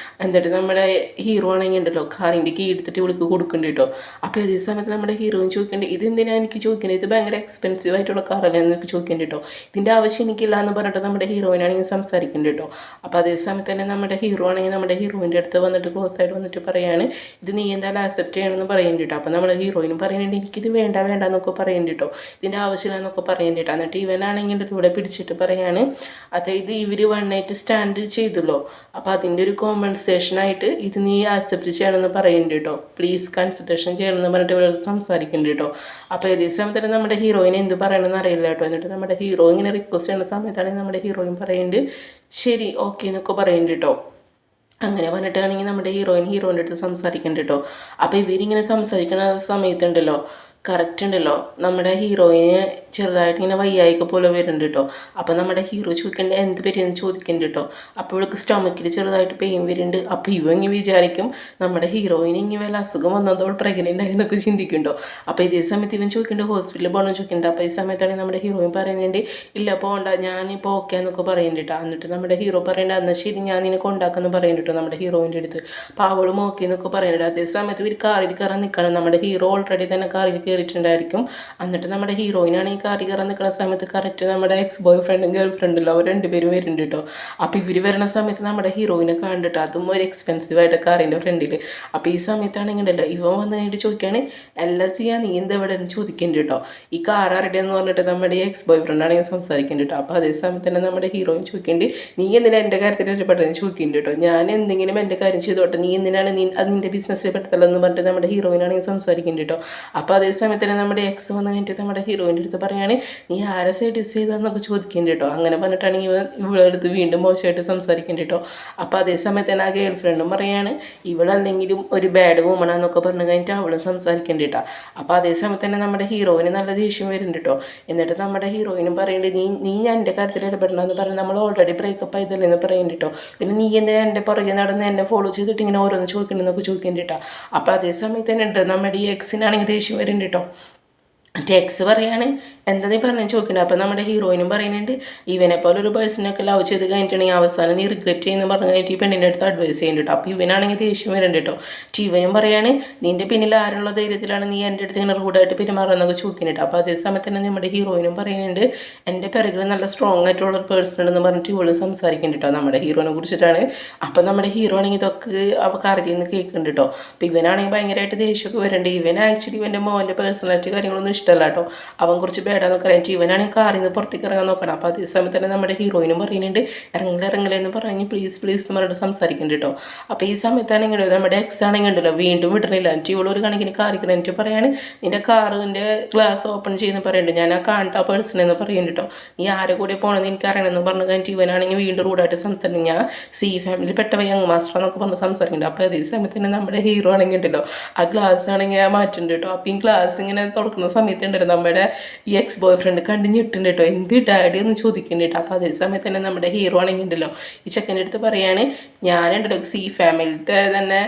എന്നിട്ട് നമ്മുടെ ഹീറോ ആണെങ്കിൽ ഉണ്ടല്ലോ കാറിൻ്റെ കീ എടുത്തിട്ട് ഇവൾക്ക് കൊടുക്കുന്നുണ്ട് കേട്ടോ. അപ്പോൾ അതേ സമയത്ത് നമ്മുടെ ഹീറോയിൻ ചോദിക്കേണ്ടത് ഇതെന്തിനാണ് എനിക്ക് ചോദിക്കേണ്ടത്, ഇത് ഭയങ്കര എക്സ്പെൻസീവ് ആയിട്ടുള്ള കാറല്ലേ എന്നൊക്കെ ചോദിക്കേണ്ടി കേട്ടോ. ഇതിൻ്റെ ആവശ്യം എനിക്കില്ല എന്ന് പറഞ്ഞിട്ട് നമ്മുടെ ഹീറോയിനാണെങ്കിൽ സംസാരിക്കേണ്ടി കേട്ടോ. അപ്പോൾ അതേ സമയത്ത് തന്നെ നമ്മുടെ ഹീറോ ആണെങ്കിൽ നമ്മുടെ ഹീറോയിൻ്റെ അടുത്ത് വന്നിട്ട് ക്ലോസ് ആയിട്ട് വന്നിട്ട് പറയാണ് ഇത് നീ എന്തായാലും ആക്സെപ്റ്റ് ചെയ്യണമെന്ന് പറയുന്നുണ്ട് കേട്ടോ. അപ്പോൾ നമ്മുടെ ഹീറോയിനും പറയുന്നുണ്ട് എനിക്കിത് വേണ്ട എന്നൊക്കെ പറയുന്നുണ്ട് കേട്ടോ, ഇതിൻ്റെ ആവശ്യമില്ല എന്നൊക്കെ പറയുന്നുണ്ട് കേട്ടോ. എന്നിട്ട് ഇവനാണെങ്കിൽ ഇവിടെ പിടിച്ചിട്ട് പറയാണ് അതായത് ഇവർ 1 night സ്റ്റാൻഡ് ചെയ്തല്ലോ, അപ്പോൾ അതിൻ്റെ ഒരു കോമ്പൻസേഷനായിട്ട് ഇത് നീ ആക്സെപ്റ്റ് ചെയ്യണമെന്ന് പറയുന്നുണ്ട് കേട്ടോ, പ്ലീസ് കൺസിഡറേഷൻ ചെയ്യണമെന്ന് പറഞ്ഞിട്ട് ഇവിടെ സംസാരിക്കുന്നുണ്ട് കേട്ടോ. അപ്പോൾ ഏതേ സമയത്ത് നമ്മുടെ ഹീറോയിനെ എന്ത് പറയണമെന്ന് അറിയില്ല കേട്ടോ. എന്നിട്ട് നമ്മുടെ ഹീറോ ഇങ്ങനെ റിക്വസ്റ്റ് ചെയ്യുന്ന സമയത്താണെങ്കിൽ നമ്മുടെ ഹീറോയിൻ പറയുന്നുണ്ട് ശരി ഓക്കെ എന്നൊക്കെ പറയുന്നുണ്ട് കേട്ടോ. അങ്ങനെ പറഞ്ഞിട്ടാണെങ്കിൽ നമ്മുടെ ഹീറോയിൻ്റെ അടുത്ത് സംസാരിക്കുന്നുണ്ട് കേട്ടോ. അപ്പോൾ ഇവരിങ്ങനെ സംസാരിക്കുന്ന സമയത്തുണ്ടല്ലോ കറക്റ്റ് ഉണ്ടല്ലോ നമ്മുടെ ഹീറോയിന് ചെറുതായിട്ട് ഇങ്ങനെ വയ്യായിക പോലെ വരുന്നുണ്ട് കേട്ടോ. അപ്പോൾ നമ്മുടെ ഹീറോ ചോദിക്കേണ്ടത് എന്ത് പറ്റിയെന്ന് ചോദിക്കുന്നുണ്ട് കേട്ടോ. അപ്പോൾ ഇവൾക്ക് സ്റ്റൊമക്കിൽ ചെറുതായിട്ട് പെയിൻ വരുന്നുണ്ട്. അപ്പോൾ ഇവങ്ങി വിചാരിക്കും നമ്മുടെ ഹീറോയിന് ഇങ്ങനെ വല്ല അസുഖം വന്നതോൾ പ്രഗ്നൻ്റ് ആയി എന്നൊക്കെ ചിന്തിക്കുന്നുണ്ടോ. അപ്പോൾ ഇതേ സമയത്ത് ഇവൻ ചോദിക്കേണ്ടത് ഹോസ്പിറ്റലിൽ പോകണമെന്ന് ചോദിക്കുന്നുണ്ട്. അപ്പോൾ ഈ സമയത്താണ് നമ്മുടെ ഹീറോയിൻ പറയുന്നുണ്ട് ഇല്ല പോകണ്ട ഞാനിപ്പോൾ ഓക്കെ എന്നൊക്കെ പറയുന്നുണ്ട് കേട്ടോ. എന്നിട്ട് നമ്മുടെ ഹീറോ പറയേണ്ടത് എന്നാൽ ശരി ഞാൻ നിന്നെ കൊണ്ടാക്കുമെന്ന് പറയുന്നുണ്ട് കേട്ടോ നമ്മുടെ ഹീറോയിൻ്റെ അടുത്ത്. അപ്പോൾ അവളും ഓക്കെ എന്നൊക്കെ പറയുന്നുണ്ട്. അതേ സമയത്ത് ഇവർ കാറിൽ കയറാൻ നിൽക്കണം. നമ്മുടെ ഹീറോ ഓൾറെഡി തന്നെ കാറിൽ കയറിയിട്ടുണ്ടായിരിക്കും. എന്നിട്ട് നമ്മുടെ ഹീറോയിനാണ് ഈ കാറി കയറാൻ നിൽക്കുന്ന സമയത്ത് കറക്റ്റ് നമ്മുടെ എക്സ് ബോയ് ഫ്രണ്ടും ഗേൾ ഫ്രണ്ടും അവർ രണ്ടുപേരും വരുന്നുണ്ട് കേട്ടോ. അപ്പോൾ ഇവർ വരുന്ന സമയത്ത് നമ്മുടെ ഹീറോയിനെ കണ്ടിട്ട് അതും ഒരു എക്സ്പെൻസീവ് ആയിട്ട് കാറിൻ്റെ ഫ്രണ്ടിൽ. അപ്പോൾ ഈ സമയത്താണെങ്കിൽ ഉണ്ടല്ലോ ഇവൻ വന്ന് കഴിഞ്ഞിട്ട് ചോദിക്കുകയാണ് എല്ലാം ചെയ്യാൻ നീ എന്താ ഇവിടെ എന്ന് ചോദിക്കേണ്ടി കേട്ടോ. ഈ കാർ ആരുടെ എന്ന് പറഞ്ഞിട്ട് നമ്മുടെ എക്സ് ബോയ് ഫ്രണ്ടാണെങ്കിൽ സംസാരിക്കേണ്ടി കേട്ടോ. അപ്പോൾ അതേ സമയത്ത് തന്നെ നമ്മുടെ ഹീറോയിൻ ചോദിക്കേണ്ടി നീ എന്തിനാണ് എൻ്റെ കാര്യത്തിൽ ഇടപെട്ടെന്ന് ചോദിക്കേണ്ടി കേട്ടോ. ഞാൻ എന്തെങ്കിലും എൻ്റെ കാര്യം ചെയ്തോട്ടെ, നീ എന്തിനാണ് അത് നിൻ്റെ ബിസിനസ്സിൽ പെട്ടതല്ലോ എന്ന് പറഞ്ഞിട്ട് നമ്മുടെ ഹീറോയിനാണെങ്കിൽ സംസാരിക്കേണ്ടി കേട്ടോ. അപ്പോൾ അതേ സമയത്ത് തന്നെ നമ്മുടെ എക്സ് വന്ന് കഴിഞ്ഞിട്ട് നമ്മുടെ ഹീറോയിൻ്റെ അടുത്ത് പറയുകയാണ് നീ ആരെ സെഡ്യൂസ് ചെയ്താന്നൊക്കെ ചോദിക്കേണ്ടി കേട്ടോ. അങ്ങനെ പറഞ്ഞിട്ടാണെങ്കിൽ ഇവളെടുത്ത് വീണ്ടും മോശമായിട്ട് സംസാരിക്കേണ്ടി കേട്ടോ. അപ്പോൾ അതേ സമയത്ത് തന്നെ ആ ഗേൾ ഫ്രണ്ടും പറയാണ് ഇവളല്ലെങ്കിലും ഒരു ബാഡ് വുമണാന്നൊക്കെ പറഞ്ഞു കഴിഞ്ഞിട്ട് അവളും സംസാരിക്കേണ്ടി കേട്ടോ. അപ്പോൾ അതേ സമയത്ത് തന്നെ നമ്മുടെ ഹീറോയിന് നല്ല ദേഷ്യം വരുന്നുണ്ട് കേട്ടോ. എന്നിട്ട് നമ്മുടെ ഹീറോയിനും പറയേണ്ടത് നീ ഞാൻ എൻ്റെ കാര്യത്തിൽ ഇടപെടണമെന്ന് പറഞ്ഞ് നമ്മൾ ഓൾറെഡി ബ്രേക്കപ്പ് ആയതല്ലേ എന്ന് പറയേണ്ടി കേട്ടോ. പിന്നെ നീ എന്തിനാ എൻ്റെ പുറകെ നടന്ന് എന്നെ ഫോളോ ചെയ്തിട്ട് ഇങ്ങനെ ഓരോന്ന് ചോദിക്കണമെന്നൊക്കെ ചോദിക്കേണ്ടി കേട്ടോ. അപ്പോൾ അതേ സമയത്ത് തന്നെ ഉണ്ട് നമ്മുടെ ഈ എക്സിനാണെങ്കിൽ ദേഷ്യം വരുന്നുണ്ട് കേട്ടോ. എക്സ് പറയാണ് എന്താ നീ പറഞ്ഞു ചോദിക്കണേ. അപ്പോൾ നമ്മുടെ ഹീറോയിനും പറയുന്നുണ്ട് ഇവനെ പോലെ ഒരു പേഴ്സണൊക്കെ ലവ് ചെയ്ത് കഴിഞ്ഞിട്ടുണ്ടെങ്കിൽ അവസാനം നീ റിഗ്രറ്റ് ചെയ്യുന്ന പറഞ്ഞു കഴിഞ്ഞിട്ട് ഈ പെണ്ണിൻ്റെ അടുത്ത് അഡ്വൈസ് ചെയ്യുന്നുണ്ട്. അപ്പോൾ ഇവനാണെങ്കിൽ ദേഷ്യം വരുന്നുണ്ട് കേട്ടോ. ഇവനും പറയാണ് നിൻ്റെ പിന്നിൽ ആരുള്ള ധൈര്യത്തിലാണ് നീ എൻ്റെ അടുത്ത് ഇങ്ങനെ റൂഡായിട്ട് പെരുമാറുന്നതൊക്കെ ചോദിക്കുന്നുണ്ട്. അപ്പോൾ അതേ സമയത്ത് തന്നെ നമ്മുടെ ഹീറോയിനും പറയുന്നുണ്ട് എൻ്റെ പിറകിൽ നല്ല സ്ട്രോങ് ആയിട്ടുള്ള ഒരു പേഴ്സൺ ഉണ്ടെന്ന് പറഞ്ഞിട്ട് ഇവളും സംസാരിക്കുന്നുണ്ട് കേട്ടോ നമ്മുടെ ഹീറോയിനെ കുറിച്ചിട്ടാണ്. അപ്പോൾ നമ്മുടെ ഹീറോ ആണെങ്കിൽ ഇതൊക്കെ അവ കാറിൽ നിന്ന് കേൾക്കുന്നുണ്ട് കേട്ടോ. അപ്പോൾ ഇവനാണെങ്കിൽ ഭയങ്കരമായിട്ട് ദേഷ്യമൊക്കെ വരുന്നുണ്ട്. ഇവൻ ആക്ച്വലി ഇവൻ്റെ മോൻ്റെ പേഴ്സണാലിറ്റി കാര്യങ്ങളൊന്നും ഇഷ്ടമല്ല കേട്ടോ. അവൻ കുറച്ച് ബേഡാന്നൊക്കെ അറിയാൻ ഇവനാണെങ്കിൽ കാറിൽ നിന്ന് പുറത്തേക്ക് ഇറങ്ങാൻ നോക്കണം. അപ്പോൾ അതേ സമയത്ത് തന്നെ നമ്മുടെ ഹീറോയിനും പറയുന്നുണ്ട് ഇറങ്ങില്ലെന്ന് പറഞ്ഞ് പ്ലീസ് എന്ന് പറഞ്ഞിട്ട് സംസാരിക്കുന്നുണ്ട് കേട്ടോ. അപ്പോൾ ഈ സമയത്താണെങ്കിൽ നമ്മുടെ എക്സ് ആണെങ്കിൽ ഉണ്ടല്ലോ വീണ്ടും വിടണില്ല. എന്നിട്ട് ഇവളൊരു കണക്കിന് കാറിക്കണം. എന്നിട്ട് പറയാണ് നിൻ്റെ കാറിൻ്റെ ഗ്ലാസ് ഓപ്പൺ ചെയ്യുന്ന പറയുന്നുണ്ട് ഞാൻ ആ കാണാ പേഴ്സൺ എന്ന് പറയുന്നുണ്ട് കേട്ടോ. നീ ആരെ കൂടെ പോകണമെന്ന് എനിക്ക് അറിയണമെന്ന് പറഞ്ഞു കഴിഞ്ഞിട്ട് ഇവനാണെങ്കിൽ വീണ്ടും റൂഡായിട്ട് സംസാരിക്കും. ഞാൻ സി ഫാമിലി പെട്ട യങ് മാസ്റ്റർ എന്നൊക്കെ പറഞ്ഞ് സംസാരിക്കുന്നുണ്ട്. അപ്പോൾ അതേ സമയത്ത് തന്നെ നമ്മുടെ ഹീറോ ആണെങ്കിൽ ഉണ്ടല്ലോ ആ ഗ്ലാസ് ആണെങ്കിൽ മാറ്റുന്നുണ്ട് കേട്ടോ. അപ്പോൾ ഈ ഗ്ലാസ് ഇങ്ങനെ തുറക്കുന്ന സമയത്തുണ്ടല്ലോ നമ്മുടെ ഈ എക്സ് ബോയ് ഫ്രണ്ട് കണ്ടിഞ്ഞിട്ടുണ്ട് കേട്ടോ. എന്ത് ഡാഡി എന്ന് ചോദിക്കുന്നുണ്ട് കേട്ടോ. അപ്പോൾ അതേ സമയത്ത് തന്നെ നമ്മുടെ ഹീറോ ആണെങ്കിൽ ഉണ്ടല്ലോ ഈ ചെക്കൻ്റെ അടുത്ത് പറയാണ് ഞാനുണ്ടല്ലോ സി ഫാമിലിത്തെ തന്നെ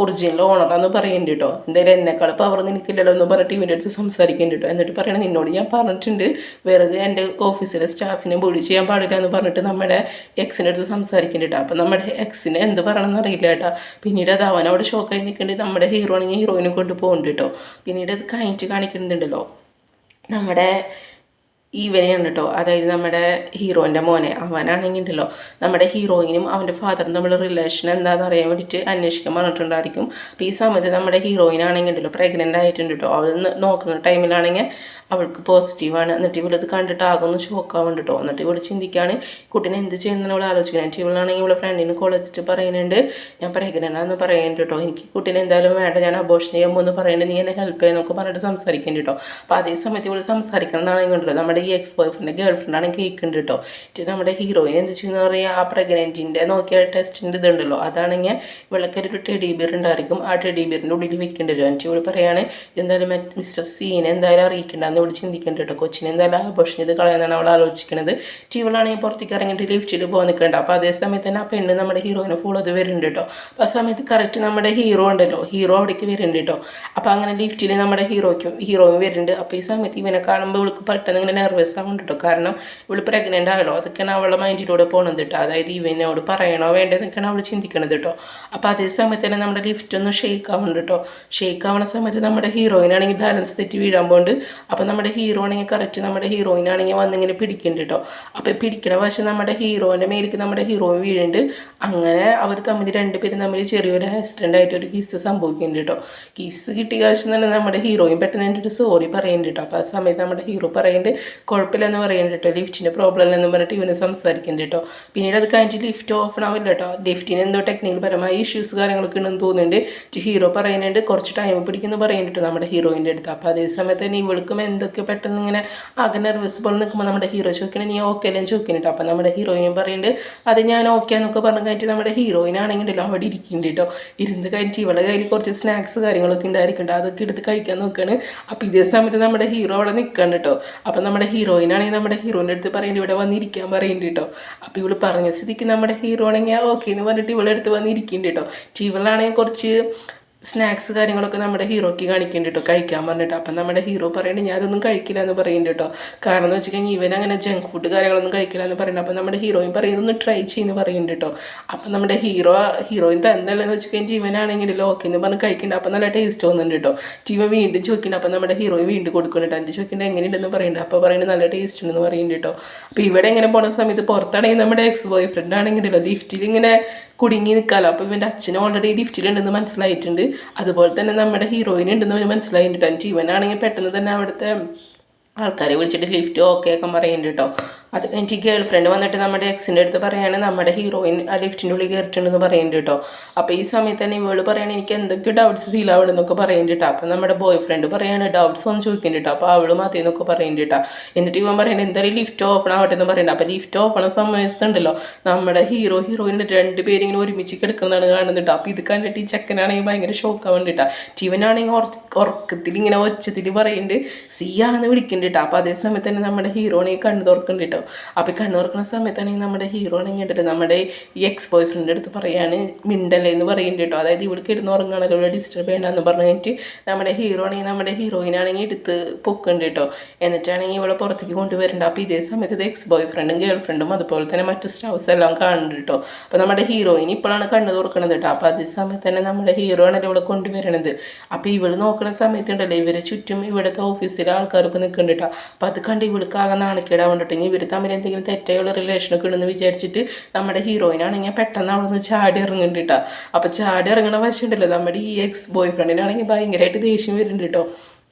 ഒറിജിനൽ ഓണറാന്ന് പറയുന്നുണ്ട് കേട്ടോ. എന്തായാലും എന്നെക്കാൾ പവർ നിനക്കില്ലല്ലോ എന്ന് പറഞ്ഞിട്ട് ഇവൻ്റെ അടുത്ത് സംസാരിക്കുന്നുണ്ട് കേട്ടോ. എന്നിട്ട് പറയണത് നിന്നോട് ഞാൻ പറഞ്ഞിട്ടുണ്ട് വെറുതെ എൻ്റെ ഓഫീസിലെ സ്റ്റാഫിനെ ബുള്ളി ചെയ്യാൻ പാടില്ല എന്ന് പറഞ്ഞിട്ട് നമ്മുടെ എക്സിൻ്റെ അടുത്ത് സംസാരിക്കുന്നുണ്ട് കേട്ടോ. അപ്പം നമ്മുടെ എക്സിനെ എന്ത് പറയണമെന്ന് അറിയില്ല കേട്ടോ. പിന്നീട് അത് അവനവിടെ ഷോക്കായി നിൽക്കുന്നുണ്ട്. നമ്മുടെ ഹീറോ ആണെങ്കിൽ ഹീറോയിനെ കൊണ്ട് പോകുന്നുണ്ട് കേട്ടോ. പിന്നീട് അത് കഴിഞ്ഞിട്ട് കാണിക്കുന്നുണ്ടല്ലോ നമ്മുടെ ഇവനെയാണ് കേട്ടോ, അതായത് നമ്മുടെ ഹീറോൻ്റെ മോനെ. അവനാണെങ്കിൽ ഉണ്ടല്ലോ നമ്മുടെ ഹീറോയിനും അവൻ്റെ ഫാദറും തമ്മിലുള്ള റിലേഷൻ എന്താണെന്ന് അറിയാൻ വേണ്ടിയിട്ട് അന്വേഷിക്കാൻ പറഞ്ഞിട്ടുണ്ടായിരിക്കും. അപ്പോൾ ഈ സമയത്ത് നമ്മുടെ ഹീറോയിനാണെങ്കിൽ ഉണ്ടല്ലോ പ്രഗ്നൻ്റ് ആയിട്ടുണ്ട് കേട്ടോ. അവൾ നോക്കുന്ന ടൈമിലാണെങ്കിൽ അവൾക്ക് പോസിറ്റീവാണ്. എന്നിട്ട് ഇവളത് കണ്ടിട്ട് ആകൊന്ന് ഷോക്കാവുന്നുണ്ട് കേട്ടോ. എന്നിട്ട് ഇവൾ ചിന്തിക്കുകയാണ് കുട്ടീനെ എന്ത് ചെയ്യുന്നതെന്ന് അവൾ ആലോചിക്കുന്നത്. ഇവളാണെങ്കിൽ ഇവളെ ഫ്രണ്ടിന് കോൾ ചെയ്തിട്ട് പറയുന്നുണ്ട് ഞാൻ പ്രഗ്നൻ്റാന്ന് പറയുന്നുണ്ട് കേട്ടോ, എനിക്ക് കുട്ടീനെ എന്തായാലും വേണ്ട, ഞാൻ അബോർഷൻ ചെയ്യുമ്പോൾ എന്ന് പറയുന്നുണ്ട്, നീ എന്നെ ഹെൽപ്പ് ചെയ്യുന്നൊക്കെ പറഞ്ഞിട്ട് സംസാരിക്കുന്നുണ്ട് കേട്ടോ. അപ്പോൾ അതേ സമയത്ത് ഇവൾ സംസാരിക്കണം എന്നാണെങ്കിൽ ഉണ്ടല്ലോ നമ്മുടെ ഈ എക്സ് ബോയ് ഫ്രണ്ട് ഗേൾ ഫ്രണ്ടാണ് കേൾക്കുന്നുണ്ട് കേട്ടോ. ഇത് നമ്മുടെ ഹീറോയിൻ എന്ത് ചെയ്യുന്ന പറയുക ആ പ്രഗ്നൻറ്റിൻ്റെ നോക്കിയ ടെസ്റ്റിൻ്റെ ഇതുണ്ടല്ലോ അതാണെങ്കിൽ ഇവളൊക്കെ ഒരു ടെഡി ബിയർ ഉണ്ടായിരിക്കും. ആ ടെഡി ബിയറിൻ്റെ ഉള്ളിൽ വെക്കേണ്ടി വരും. എന്നിട്ട് ഇവൾ പറയുകയാണ് എന്തായാലും മിസ്റ്റർ സീനെ എന്തായാലും അറിയിക്കേണ്ടതെന്ന് ഇവിടെ ചിന്തിക്കുന്നുണ്ട് കേട്ടോ. കൊച്ചിനെ എന്തായാലും ആഘോഷം ചെയ്ത് കളയാനാണ് അവൾ ആലോചിക്കുന്നത്. ഇവളാണെങ്കിൽ പുറത്തേക്ക് ഇറങ്ങിയിട്ട് ലിഫ്റ്റിൽ പോകാൻ നിൽക്കുന്നുണ്ട്. അപ്പോൾ അതേ സമയത്ത് തന്നെ ആ പെണ്ണ് നമ്മുടെ ഹീറോയിനെ ഫോളോ ചെയ്ത് വരുന്നുണ്ട് കേട്ടോ. അപ്പോൾ ആ സമയത്ത് കറക്റ്റ് നമ്മുടെ ഹീറോ ഉണ്ടല്ലോ ഹീറോ അവിടേക്ക് വരുന്നുണ്ട് കേട്ടോ. അപ്പോൾ അങ്ങനെ ലിഫ്റ്റിൽ നമ്മുടെ ഹീറോയും വരുന്നുണ്ട്. അപ്പോൾ ഈ സമയത്ത് ഇവനെ കാണുമ്പോൾ ഇവൾക്ക് പെട്ടെന്ന് ഇങ്ങനെ നെർവസ് ആവുന്നുണ്ട് കേട്ടോ. കാരണം ഇവൾ പ്രഗ്നൻ്റ് ആയല്ലോ, അതൊക്കെയാണ് അവളുടെ മൈൻഡിലൂടെ പോകുന്നത് കേട്ടോ. അതായത് ഇവനോട് പറയണോ വേണ്ടതെന്നൊക്കെയാണ് അവൾ ചിന്തിക്കണത് കേട്ടോ. അപ്പോൾ അതേ സമയത്ത് തന്നെ നമ്മുടെ ലിഫ്റ്റ് ഒന്ന് ഷെയ്ക്ക് ആവുന്നുണ്ട് കേട്ടോ. ഷെയ്ക്ക് ആവുന്ന സമയത്ത് നമ്മുടെ ഹീറോയിനാണെങ്കിൽ ബാലൻസ് തെറ്റി വീഴാൻ പോകുന്നുണ്ട്. അപ്പോൾ നമ്മുടെ ഹീറോ ആണെങ്കിൽ കറക്റ്റ് നമ്മുടെ ഹീറോയിനാണെങ്കിൽ വന്നിങ്ങനെ പിടിക്കുന്നുണ്ട് കേട്ടോ. അപ്പോൾ പിടിക്കണ വശം നമ്മുടെ ഹീറോൻ്റെ മേലേക്ക് നമ്മുടെ ഹീറോയിൻ വീഴുന്നുണ്ട്. അങ്ങനെ അവർ തമ്മിൽ രണ്ടുപേരും തമ്മിൽ ചെറിയൊരു ആക്സിഡൻ്റ് ആയിട്ട് ഒരു കിസ് സംഭവിക്കുന്നുണ്ട് കേട്ടോ. കിസ് കിട്ടിയ കാശം തന്നെ നമ്മുടെ ഹീറോയിൻ പെട്ടെന്ന് എൻ്റെ ഒരു സോറി പറയുന്നുണ്ട് കേട്ടോ. അപ്പോൾ ആ സമയത്ത് നമ്മുടെ ഹീറോ പറയുന്നുണ്ട് കുഴപ്പമില്ലെന്ന് പറയുന്നുണ്ട് കേട്ടോ, ലിഫ്റ്റിൻ്റെ പ്രോബ്ലം എന്ന് പറഞ്ഞിട്ട് ഇവന് സംസാരിക്കുന്നുണ്ട് കേട്ടോ. പിന്നീട് അത് കഴിഞ്ഞിട്ട് ലിഫ്റ്റ് ഓപ്പൺ ആവില്ല കേട്ടോ. ലിഫ്റ്റിന് എന്തോ ടെക്നിക്കൽ പരമായ ഇഷ്യൂസ് കാര്യങ്ങളൊക്കെ ഉണ്ടെന്ന് തോന്നുന്നുണ്ട്. ഹീറോ പറയുന്നുണ്ട് കുറച്ച് ടൈം പിടിക്കുന്നു പറയുന്നുണ്ട് നമ്മുടെ ഹീറോയിൻ്റെ അടുത്ത്. അപ്പോൾ അതേ സമയത്ത് തന്നെ ഇവൾക്കും എന്തൊക്കെ പെട്ടെന്ന് ഇങ്ങനെ ആകെ നെർവസ് പോലെ നിൽക്കുമ്പോൾ നമ്മുടെ ഹീറോ ചോദിക്കണേ നീ ഓക്കെ അല്ലേ ചോദിക്കുന്നുണ്ട്. അപ്പോൾ നമ്മുടെ ഹീറോയിൻ പറയുന്നുണ്ട് അത് ഞാൻ ഓക്കെ എന്നൊക്കെ പറഞ്ഞു കഴിഞ്ഞിട്ട് നമ്മുടെ ഹീറോയിൻ ആണെങ്കിലോ അവിടെ ഇരിക്കുന്നുണ്ട് കേട്ടോ. ഇരുന്ന് കഴിഞ്ഞിട്ട് ഇവളുടെ കയ്യിൽ കുറച്ച് സ്നാക്സ് കാര്യങ്ങളൊക്കെ ഉണ്ടായിരിക്കുന്നുണ്ട്, അതൊക്കെ എടുത്ത് കഴിക്കാൻ നോക്കുകയാണ്. അപ്പോൾ ഇതേ സമയത്ത് നമ്മുടെ ഹീറോ അവിടെ നിൽക്കണം കേട്ടോ. അപ്പോൾ നമ്മുടെ ഹീറോയിനാണെങ്കിൽ നമ്മുടെ ഹീറോയിൻ്റെ അടുത്ത് പറയുന്നുണ്ട് ഇവിടെ വന്നിരിക്കാൻ പറയുന്നുണ്ട് കേട്ടോ. അപ്പോൾ ഇവൾ പറഞ്ഞ സ്ഥിതിക്ക് നമ്മുടെ ഹീറോ ആണെങ്കിൽ ഓക്കെ എന്ന് പറഞ്ഞിട്ട് ഇവളുടെ അടുത്ത് വന്നിരിക്കുന്നുണ്ട് കേട്ടോ. ഇവളാണെങ്കിൽ കുറച്ച് സ്നാക്സ് കാര്യങ്ങളൊക്കെ നമ്മുടെ ഹീറോയ്ക്ക് കാണിക്കുന്നുണ്ട് കേട്ടോ കഴിക്കാൻ പറഞ്ഞിട്ട്. അപ്പം നമ്മുടെ ഹീറോ പറയുന്നുണ്ട് ഞാനതൊന്നും കഴിക്കില്ല എന്ന് പറയുന്നുണ്ട് കേട്ടോ. കാരണം എന്ന് വെച്ച് കഴിഞ്ഞാൽ ഇവൻ അങ്ങനെ ജങ്ക് ഫുഡ് കാര്യങ്ങളൊന്നും കഴിക്കില്ല എന്ന് പറയുന്നുണ്ട്. അപ്പം നമ്മുടെ ഹീറോയിൻ പറയുന്നതൊന്ന് ട്രൈ ചെയ്യുന്നു പറയുന്നുണ്ട് കേട്ടോ. അപ്പം നമ്മുടെ ഹീറോയിൻ തന്നല്ലെന്ന് വെച്ച് കഴിഞ്ഞാൽ ഇവനാണെങ്കിലും ഓക്കെ എന്ന് പറഞ്ഞ് കഴിക്കുന്നുണ്ട്. അപ്പം നല്ല ടേസ്റ്റ് തോന്നുന്നുണ്ട് കേട്ടോ. ഇവൻ വീണ്ടും ചോദിക്കുന്നുണ്ട്. അപ്പം നമ്മുടെ ഹീറോയിൻ വീണ്ടും കൊടുക്കുന്നുണ്ട്. എൻ്റെ ചോദിക്കേണ്ടത് എങ്ങനെയുണ്ടെന്ന് പറയുന്നുണ്ട്. അപ്പോൾ പറയുന്നത് നല്ല ടേസ്റ്റ് ഉണ്ടെന്ന് പറയുന്നുണ്ട് കേട്ടോ. അപ്പോൾ ഇവിടെ എങ്ങനെ പോകുന്ന സമയത്ത് പുറത്താണെങ്കിൽ നമ്മുടെ എക്സ് ബോയ് ഫ്രണ്ട് ആണെങ്കിലോ ലിഫ്റ്റിൽ ഇങ്ങനെ കുടുങ്ങി നിൽക്കാമല്ലോ. അപ്പോൾ ഇവൻ്റെ അച്ഛനും ഓൾറെഡി ലിഫ്റ്റിലുണ്ടെന്ന് മനസ്സിലായിട്ടുണ്ട്. അതുപോലെ തന്നെ നമ്മുടെ ഹീറോയിൻ ഉണ്ടെന്ന് മനസ്സിലായിട്ടുണ്ട്. ഇവനാണെങ്കിൽ പെട്ടെന്ന് തന്നെ അവിടുത്തെ ആൾക്കാരെ വിളിച്ചിട്ട് ലിഫ്റ്റ് ഓക്കെ ആക്കാൻ പറയുന്നുണ്ട് കേട്ടോ. അത് കഴിഞ്ഞിട്ട് ഗേൾ ഫ്രണ്ട് വന്നിട്ട് നമ്മുടെ എക്സിൻ്റെ അടുത്ത് പറയാണ് നമ്മുടെ ഹീറോയിൻ ആ ലിഫ്റ്റിൻ്റെ ഉള്ളിൽ കയറിയിട്ടുണ്ടെന്ന് പറയുന്നുണ്ട് കേട്ടോ. അപ്പോൾ ഈ സമയത്ത് തന്നെ ഇവള് പറയണേ എനിക്ക് എന്തൊക്കെ ഡൗട്ട്സ് ഫീൽ ആവണമെന്നൊക്കെ പറയുന്നുണ്ട് കേട്ടോ. അപ്പോൾ നമ്മുടെ ബോയ് ഫ്രണ്ട് പറയാണ് ഡൗട്ട്സ് ഒന്നും ചോദിക്കുന്നുണ്ട് കേട്ടോ. അപ്പോൾ അവൾ മതി എന്നൊക്കെ പറയുന്നുണ്ട് കേട്ടോ. എന്നിട്ട് ഇവൻ പറയുന്നത് എന്തായാലും ലിഫ്റ്റ് ഓപ്പൺ ആവട്ടെ എന്ന് പറയുന്നുണ്ട്. അപ്പോൾ ലിഫ്റ്റ് ഓപ്പൺ സമയത്തുണ്ടല്ലോ നമ്മുടെ ഹീറോയിൻ്റെ രണ്ടുപേരിങ്ങനെ ഒരുമിച്ച് കിടക്കുന്നതാണ് കാണുന്നത് കേട്ടോ. അപ്പോൾ ഇത് കണ്ടിട്ട് ഈ ചെക്കനാണെങ്കിൽ ഭയങ്കര ഷോക്ക് ആവുന്നുണ്ട് കേട്ടോ. ഇവനാണെങ്കിൽ ഉറക്കത്തിൽ ഇങ്ങനെ ഒച്ചത്തിൽ പറയുന്നുണ്ട് സിയാന്ന് വിളിക്കുന്നുണ്ട് കേട്ടോ. അപ്പോൾ അതേ സമയത്ത് തന്നെ നമ്മുടെ ഹീറോണെങ്കിൽ കണ്ണ് തുറക്കുന്നുണ്ട് കേട്ടോ. അപ്പോൾ കണ്ണ് തുറക്കുന്ന സമയത്താണെങ്കിൽ നമ്മുടെ ഹീറോണെങ്കിൽ ഉണ്ടല്ലോ നമ്മുടെ ഈ എക്സ് ബോയ് ഫ്രണ്ടിൻ്റെ അടുത്ത് പറയാണ് മിണ്ടല്ലേ എന്ന് പറയുന്നുണ്ട് കേട്ടോ. അതായത് ഇവൾക്ക് ഇരുന്ന് ഉറങ്ങാണല്ലോ ഇവിടെ ഡിസ്റ്റർബ് ചെയ്യണമെന്ന് പറഞ്ഞു കഴിഞ്ഞിട്ട് നമ്മുടെ നമ്മുടെ ഹീറോയിനാണെങ്കിൽ എടുത്ത് പൊക്കുന്നുണ്ട് കേട്ടോ. എന്നിട്ടാണെങ്കിൽ ഇവളെ പുറത്തേക്ക് കൊണ്ടുവരുന്നുണ്ട്. അപ്പോൾ ഇതേ സമയത്ത് എക്സ് ബോയ് ഫ്രണ്ടും ഗേൾ ഫ്രണ്ടും അതുപോലെ തന്നെ മറ്റു സ്റ്റാഫ്സ് എല്ലാം കാണുന്നുണ്ട് കേട്ടോ. അപ്പോൾ നമ്മുടെ ഹീറോയിൻ ഇപ്പോഴാണ് കണ്ണ് തുറക്കണത് കേട്ടോ. അപ്പോൾ അതേ സമയത്ത് തന്നെ നമ്മുടെ ഹീറോ ആണല്ലോ ഇവിടെ കൊണ്ടുവരണത്. അപ്പോൾ ഇവൾ നോക്കുന്ന സമയത്തുണ്ടല്ലോ ഇവരെ ചുറ്റും ഇവിടുത്തെ ഓഫീസിലെ ആൾക്കാരൊക്കെ നിൽക്കുന്നുണ്ട് കേട്ടോ. അപ്പോൾ അത് കണ്ട് ഇവൾക്ക് ആകെ നാണക്കേടാവുന്നുണ്ടെങ്കിൽ ഇവർ തമ്മിൽ എന്തെങ്കിലും തെറ്റായുള്ള റിലേഷനൊക്കെ ഉണ്ടെന്ന് വിചാരിച്ചിട്ട് നമ്മുടെ ഹീറോയിനാണെങ്കിൽ പെട്ടെന്ന് അവിടെ നിന്ന് ചാടി ഇറങ്ങുന്നുണ്ട് കേട്ടോ. അപ്പോൾ ചാടി ഇറങ്ങണ വശമുണ്ടല്ലോ നമ്മുടെ ഈ എക്സ് ബോയ് ഫ്രണ്ടിനാണെങ്കിൽ ഭയങ്കരമായിട്ട് ദേഷ്യം വരുന്നുണ്ട് കേട്ടോ.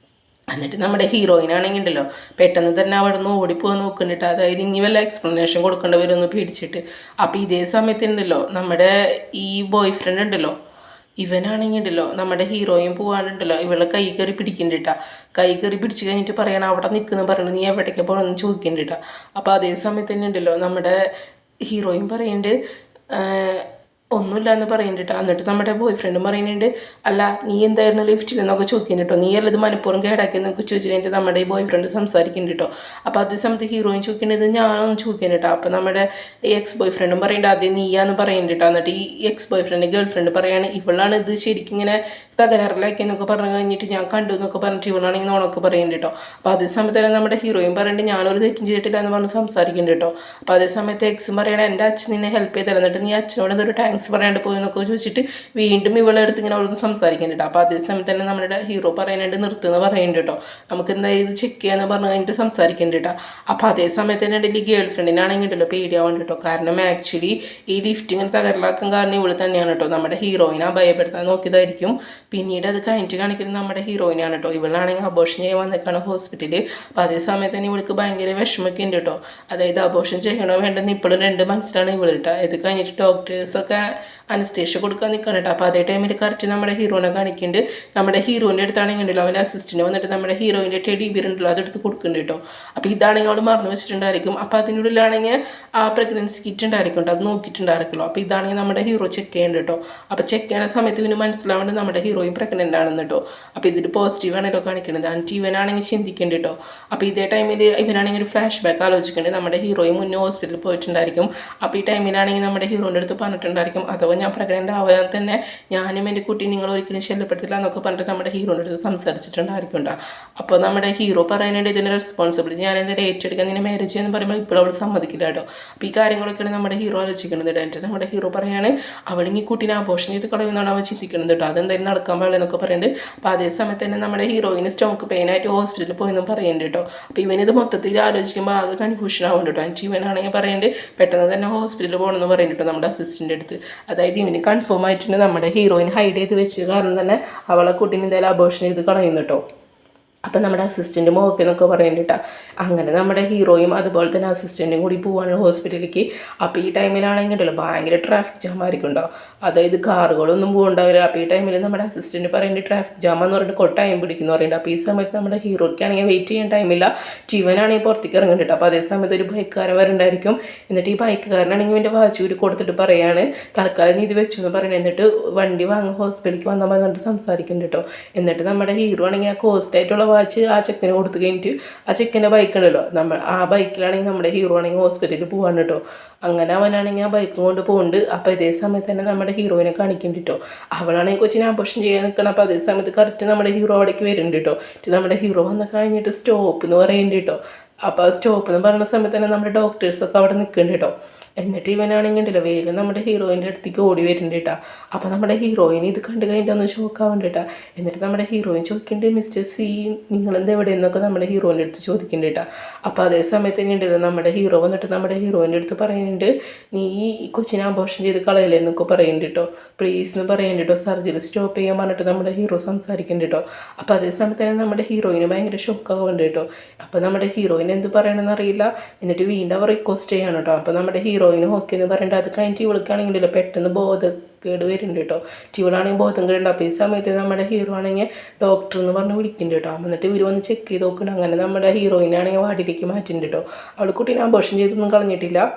എന്നിട്ട് നമ്മുടെ ഹീറോയിനാണെങ്കിൽ ഉണ്ടല്ലോ പെട്ടെന്ന് തന്നെ അവിടെ നിന്ന് ഓടിപ്പോകാൻ നോക്കുന്നുണ്ട്. അതായത് ഇനി വല്ല എക്സ്പ്ലനേഷൻ കൊടുക്കേണ്ടി വരുമെന്ന് പേടിച്ചിട്ട്. അപ്പോൾ ഇതേ സമയത്തുണ്ടല്ലോ നമ്മുടെ ഈ ബോയ് ഫ്രണ്ട് ഉണ്ടല്ലോ ഇവനാണെങ്കിൽ ഉണ്ടല്ലോ നമ്മുടെ ഹീറോയും പോകാനുണ്ടല്ലോ ഇവളെ കൈ കയറി പിടിക്കുന്നുണ്ട്. കൈ കയറി പിടിച്ച് കഴിഞ്ഞിട്ട് പറയണം അവിടെ നിൽക്കുന്നു പറയണത് നീ എവിടേക്ക് പോകണമെന്ന് ചോദിക്കുന്നുണ്ട്. അപ്പോൾ അതേ സമയത്ത് തന്നെ ഉണ്ടല്ലോ നമ്മുടെ ഹീറോയും പറയുന്നുണ്ട് ഒന്നുമില്ല എന്ന് പറയുന്നുണ്ട്. എന്നിട്ട് നമ്മുടെ ബോയ് ഫ്രണ്ടും പറയുന്നുണ്ട്, അല്ല നീ എന്തായിരുന്നു ലിഫ്റ്റിൽ എന്നൊക്കെ ചോദിക്കുന്നുണ്ട് കേട്ടോ, നീ അല്ലത് മനഃപൂർവ്വം കേടാക്കി എന്നൊക്കെ ചോദിച്ചു കഴിഞ്ഞിട്ട് നമ്മുടെ ഈ ബോയ് ഫ്രണ്ട് സംസാരിക്കുന്നുണ്ട് കേട്ടോ. അപ്പോൾ അതേ സമയത്ത് ഹീറോയിൻ ചോദിക്കേണ്ടത് ഞാനൊന്നും ചോദിക്കുന്നുണ്ട് കേട്ടോ. അപ്പോൾ നമ്മുടെ എക്സ് ബോയ് ഫ്രണ്ടും പറയുന്നുണ്ട് ആദ്യം നീയാന്ന് പറയുന്നുണ്ട് കേട്ടോ. എന്നിട്ട് ഈ X boy friend girl friend പറയാണ് ഇവളാണ് ഇത് ശരിക്കും ഇങ്ങനെ തകരാറിലാക്കി എന്നൊക്കെ പറഞ്ഞു കഴിഞ്ഞിട്ട് ഞാൻ കണ്ടു എന്നൊക്കെ പറഞ്ഞിട്ട് ഇവളാണെങ്കിൽ നോണൊക്കെ പറയുന്നുണ്ട് കേട്ടോ. അപ്പോൾ അതേ സമയത്ത് തന്നെ നമ്മുടെ ഹീറോയിൻ പറയുന്നുണ്ട് ഞാനൊരു തെറ്റും ചെയ്തിട്ടില്ല എന്ന് പറഞ്ഞ് സംസാരിക്കുന്നുണ്ട് കേട്ടോ. അപ്പോൾ അതേ സമയത്ത് എക്സും പറയണേ എൻ്റെ അച്ഛൻ നിന്നെ ഹെൽപ്പ് ചെയ്തല്ല, എന്നിട്ട് നീ അച്ഛനോട് എന്തൊരു താങ്ക്സ് പറയാണ്ട് പോയി എന്നൊക്കെ ചോദിച്ചിട്ട് വീണ്ടും ഇവളെ അടുത്ത് ഇങ്ങനെ അവൾക്ക് സംസാരിക്കുന്നുണ്ട്. അപ്പോൾ അതേ സമയത്ത് തന്നെ നമ്മുടെ ഹീറോ പറയുന്നുണ്ട് നിർത്തുമെന്ന് പറയുന്നുണ്ട് കേട്ടോ. നമുക്ക് എന്തായാലും ഇത് ചെക്ക് ചെയ്യാന്ന് പറഞ്ഞു കഴിഞ്ഞിട്ട് സംസാരിക്കുന്നുണ്ട് കേട്ടോ. അപ്പോൾ അതേ സമയത്ത് തന്നെ എൻ്റെ ഗേൾ ഫ്രണ്ടിനാണെങ്കിൽ ഉണ്ടല്ലോ പേടിയാവുന്നുണ്ട് കേട്ടോ. കാരണം ആക്ച്വലി ഈ ലിഫ്റ്റ് ഇങ്ങനെ തകരലാക്കാൻ കാരണം ഇവള് തന്നെയാണ് കേട്ടോ. നമ്മുടെ ഹീറോയിനെ ഭയപ്പെടുത്താൻ നോക്കിയതായിരിക്കും. പിന്നീട് അത് കഴിഞ്ഞിട്ട് കാണിക്കുന്നത് നമ്മുടെ ഹീറോയിനാണ് കേട്ടോ. ഇവളാണെങ്കിൽ അബോർഷൻ ചെയ്യാൻ വന്നേക്കാണ് ഹോസ്പിറ്റലിൽ. അപ്പോൾ അതേ സമയത്ത് തന്നെ ഇവൾക്ക് ഭയങ്കര വിഷമൊക്കെ ഉണ്ട് കേട്ടോ. അതായത് അബോർഷൻ ചെയ്യണോ വേണ്ടെന്ന് ഇപ്പോഴും രണ്ട് മനസ്സിലാണ് ഇവൾ കേട്ടോ. ഇത് കഴിഞ്ഞിട്ട് ഡോക്ടേഴ്സൊക്കെ അനസ്തേഷ്യ കൊടുക്കാൻ നിൽക്കണം കേട്ടോ. അപ്പോൾ അതേ ടൈമിൽ കറക്റ്റ് നമ്മുടെ ഹീറോനെ കാണിക്കുന്നുണ്ട്. നമ്മുടെ ഹീറോയിൻ്റെ അടുത്താണെങ്കിൽ ഉണ്ടല്ലോ അവൻ്റെ അസിസ്റ്റൻറ്റ് വന്നിട്ട് നമ്മുടെ ഹീറോയിൻ്റെ ടെഡി ബിയർ ഉണ്ടല്ലോ അതെടുത്ത് കൊടുക്കുന്നുണ്ട് കേട്ടോ. അപ്പോൾ ഇതാണെങ്കിൽ അവൾ മറന്നു വെച്ചിട്ടുണ്ടായിരിക്കും. അപ്പോൾ അതിനുള്ളിലാണെങ്കിൽ ആ പ്രഗ്നൻസി കിറ്റ് ഉണ്ടായിരിക്കും കേട്ടോ, അത് നോക്കിയിട്ടുണ്ടായിരിക്കുമല്ലോ. അപ്പോൾ ഇതാണെങ്കിൽ നമ്മുടെ ഹീറോ ചെക്ക് ചെയ്യേണ്ടത് കേട്ടോ. അപ്പോൾ ചെക്ക് ചെയ്യുന്ന സമയത്ത് ഇവന് മനസ്സിലാവേണ്ടത് നമ്മുടെ ഹീറോയും പ്രഗ്നൻ്റ് ആണെന്ന് കേട്ടോ. അപ്പോൾ ഇതിൽ പോസിറ്റീവ് ആണല്ലോ കാണിക്കുന്നത്. എന്നിട്ട് ഇവനാണെങ്കിൽ ചിന്തിക്കേണ്ടത് കേട്ടോ. അപ്പോൾ ഇതേ ടൈമിൽ ഇവനാണെങ്കിൽ ഒരു ഫ്ലാഷ് ബാക്ക് ആലോചിക്കേണ്ടത് നമ്മുടെ ഹീറോയും മുന്നേ ഹോസ്പിറ്റലിൽ പോയിട്ടുണ്ടായിരിക്കും. അപ്പോൾ ഈ ടൈമിലാണെങ്കിൽ നമ്മുടെ ഹീറോൻ്റെ അടുത്ത് പറഞ്ഞിട്ടുണ്ടായിരിക്കും അഥവാ ഞാൻ പ്രഗ്നൻ്റ് ആവാൻ തന്നെ ഞാനും എൻ്റെ കുട്ടി നിങ്ങൾ ഒരിക്കലും ശല്യപ്പെടുത്തില്ല എന്നൊക്കെ പറഞ്ഞിട്ട് നമ്മുടെ ഹീറോൻ്റെ അടുത്ത് സംസാരിച്ചിട്ടുണ്ടായിരിക്കും കേട്ടോ. അപ്പോൾ നമ്മുടെ ഹീറോ പറയാനായിട്ട് ഇതിൻ്റെ റെസ്പോൺസിബിലിറ്റി ഞാൻ എന്തായാലും ഏറ്റെടുക്കാൻ നിന്നെ മാരേജ് എന്ന് പറയുമ്പോൾ ഇപ്പോൾ അവൾ സമ്മതിക്കില്ല കേട്ടോ. അപ്പോൾ ഈ കാര്യങ്ങളൊക്കെയാണ് നമ്മുടെ ഹീറോ ആലോചിക്കുന്നത് കേട്ടോ. എന്നിട്ട് നമ്മുടെ ഹീറോ പറയാണ് അവളിങ്ങി കുട്ടീനെ ആഘോഷം ചെയ്ത് കളയുന്നതാണ് അവൻ ചിന്തിക്കുന്നത് കേട്ടോ. അതെന്തായാലും നടക്കാൻ പാടില്ല എന്നൊക്കെ പറയുന്നുണ്ട്. അപ്പോൾ അതേ സമയത്ത് തന്നെ നമ്മുടെ ഹീറോയിന് സ്റ്റോക്ക് പെയിനായിട്ട് ഹോസ്പിറ്റലിൽ പോയെന്നും പറയുന്നുണ്ട് കേട്ടോ. അപ്പോൾ ഇവനിത് മൊത്തത്തിൽ ആലോചിക്കുമ്പോൾ ആകെ കൺഫ്യൂഷൻ ആവുന്നുണ്ട് കേട്ടോ. എന്നിട്ട് ഇവനാണെങ്കിൽ പറയുന്നുണ്ട് പെട്ടെന്ന് തന്നെ ഹോസ്പിറ്റലിൽ പോകണമെന്ന് പറയുന്നുണ്ട് കേട്ടോ നമ്മുടെ അസിസ്റ്റൻ്റ് അടുത്ത്. അതായത് ഇവന് കൺഫേം ആയിട്ടുണ്ട് നമ്മുടെ ഹീറോയിൻ ഹൈഡ് ചെയ്ത് വെച്ച് കാരണം തന്നെ അവളെ കുട്ടീനെ എന്തായാലും അബോർഷൻ ചെയ്ത് കളയുന്നു കേട്ടോ. അപ്പം നമ്മുടെ അസിസ്റ്റൻറ്റ് മോക്കെ എന്നൊക്കെ പറയുന്നുണ്ട്. അങ്ങനെ നമ്മുടെ ഹീറോയും അതുപോലെ തന്നെ അസിസ്റ്റൻറ്റും കൂടി പോവാണ് ഹോസ്പിറ്റലിലേക്ക്. അപ്പോൾ ഈ ടൈമിലാണെങ്കിൽ ഉണ്ടല്ലോ ഭയങ്കര ട്രാഫിക് ജാം ആയിരിക്കും ഉണ്ടാവും. അതായത് കാറുകളൊന്നും പോകുന്നുണ്ടാവില്ല. അപ്പോൾ ഈ ടൈമിൽ നമ്മുടെ അസിസ്റ്റൻറ്റ് പറയുന്നുണ്ട് ട്രാഫിക് ജാം എന്ന് പറഞ്ഞിട്ട് ടൈം പിടിക്കുന്നു പറയുന്നുണ്ട്. അപ്പോൾ ഈ സമയത്ത് നമ്മുടെ ഹീറോയ്ക്കാണെങ്കിൽ വെയിറ്റ് ചെയ്യാൻ ടൈമില്ല. ജീവനാണെങ്കിൽ പുറത്തേക്ക് ഇറങ്ങുന്നുണ്ട്. അപ്പോൾ അതേ സമയത്ത് ഒരു ബൈക്കുകാരൻ വരുന്നുണ്ടായിരിക്കും. എന്നിട്ട് ഈ ബൈക്കുകാരനാണെങ്കിൽ എൻ്റെ വാച്ചൂര് കൊടുത്തിട്ട് പറയാണ് തൽക്കാലം നീ ഇത് വെച്ചു എന്ന് പറയുന്നത്. എന്നിട്ട് വണ്ടി വാങ്ങി ഹോസ്പിറ്റലിലേക്ക് വന്നാൽ പറഞ്ഞിട്ട് സംസാരിക്കുന്നുണ്ട് കേട്ടോ. എന്നിട്ട് നമ്മുടെ ഹീറോ ആണെങ്കിൽ ആ കോസ്റ്റായിട്ടുള്ള വാച്ച് ആ ചെക്കന് കൊടുത്തു കഴിഞ്ഞിട്ട് ആ ചെക്കൻ്റെ ബൈക്കുണ്ടല്ലോ ആ ബൈക്കിലാണെങ്കിൽ നമ്മുടെ ഹീറോ ആണെങ്കിൽ ഹോസ്പിറ്റലിൽ പോകാൻ കേട്ടോ. അങ്ങനെ അവനാണെങ്കിൽ ആ ബൈക്കും കൊണ്ട് പോകുന്നുണ്ട്. അപ്പോൾ ഇതേ സമയത്ത് തന്നെ നമ്മുടെ ഹീറോയിനെ കാണിക്കുന്നുണ്ട് കേട്ടോ. അവളാണെങ്കിൽ കൊച്ചിനെ ആഘോഷം ചെയ്യാൻ നിൽക്കണം. അപ്പോൾ അതേ സമയത്ത് കറക്റ്റ് നമ്മുടെ ഹീറോ അവിടേക്ക് വരുന്നുണ്ട് കേട്ടോ. നമ്മുടെ ഹീറോ വന്ന് കഴിഞ്ഞിട്ട് സ്റ്റോപ്പ് എന്ന് പറയുന്നുണ്ട് കേട്ടോ. അപ്പോൾ സ്റ്റോപ്പ് എന്ന് പറയുന്ന സമയത്ത് തന്നെ നമ്മുടെ ഡോക്ടേഴ്സൊക്കെ അവിടെ നിൽക്കുന്നുണ്ട് കേട്ടോ. എന്നിട്ട് ഇവനാണെങ്കിൽ ഉണ്ടല്ലോ വേഗം നമ്മുടെ ഹീറോയിൻ്റെ അടുത്തേക്ക് ഓടി വരുന്നുണ്ട് കേട്ടോ. അപ്പോൾ നമ്മുടെ ഹീറോയിൻ ഇത് കണ്ടു കഴിഞ്ഞിട്ട് ഒന്ന് ഷോക്കാവുന്നുണ്ട് കേട്ടോ. എന്നിട്ട് നമ്മുടെ ഹീറോയിൻ ചോദിക്കുന്നുണ്ട് മിസ്റ്റർ സി നിങ്ങളെന്താ എവിടെ എന്നൊക്കെ നമ്മുടെ ഹീറോയിൻ്റെ അടുത്ത് ചോദിക്കുന്നുണ്ട് കേട്ടോ. അപ്പോൾ അതേ സമയത്ത് തന്നെ ഉണ്ടല്ലോ നമ്മുടെ ഹീറോ വന്നിട്ട് നമ്മുടെ ഹീറോയിൻ്റെ അടുത്ത് പറയുന്നുണ്ട് നീ ഈ കൊച്ചിനെ അബോർഷൻ ചെയ്ത് കളയല്ലേ എന്നൊക്കെ പറയുന്നുണ്ട് കേട്ടോ. പ്ലീസ് എന്ന് പറയുന്നുണ്ട് കേട്ടോ. സർജറി സ്റ്റോപ്പ് ചെയ്യാൻ പറഞ്ഞിട്ട് നമ്മുടെ ഹീറോ സംസാരിക്കുന്നുണ്ട് കേട്ടോ. അപ്പോൾ അതേ സമയത്ത് തന്നെ നമ്മുടെ ഹീറോയിന് ഭയങ്കര ഷോക്കാവുന്നുണ്ട് കേട്ടോ. അപ്പോൾ നമ്മുടെ ഹീറോയിൻ എന്ത് പറയണമെന്ന് അറിയില്ല. എന്നിട്ട് വീണ്ടും അവർ റിക്വസ്റ്റ് ചെയ്യണം കേട്ടോ. അപ്പോൾ നമ്മുടെ ഹീറോയിന് ഓക്കെ എന്ന് പറഞ്ഞിട്ട് അത് കഴിഞ്ഞിട്ട് ഇവൾക്കാണെങ്കിലോ പെട്ടെന്ന് ബോധക്കേട് വരുന്നുണ്ട് കേട്ടോ. ഇവളാണെങ്കിൽ ബോധം കേടുണ്ട്. അപ്പോൾ ഈ സമയത്ത് നമ്മുടെ ഹീറോ ആണെങ്കിൽ ഡോക്ടർ എന്ന് പറഞ്ഞ് വിളിക്കുന്നുണ്ട് കേട്ടോ. എന്നിട്ട് ഇവർ വന്ന് ചെക്ക് ചെയ്ത് നോക്കണം. അങ്ങനെ നമ്മുടെ ഹീറോയിനാണെങ്കിൽ വാർഡിലേക്ക് മാറ്റുന്നുണ്ട് കേട്ടോ. അവൾ കുട്ടീനെ അബോർഷൻ ചെയ്തൊന്നും കളഞ്ഞിട്ടില്ല.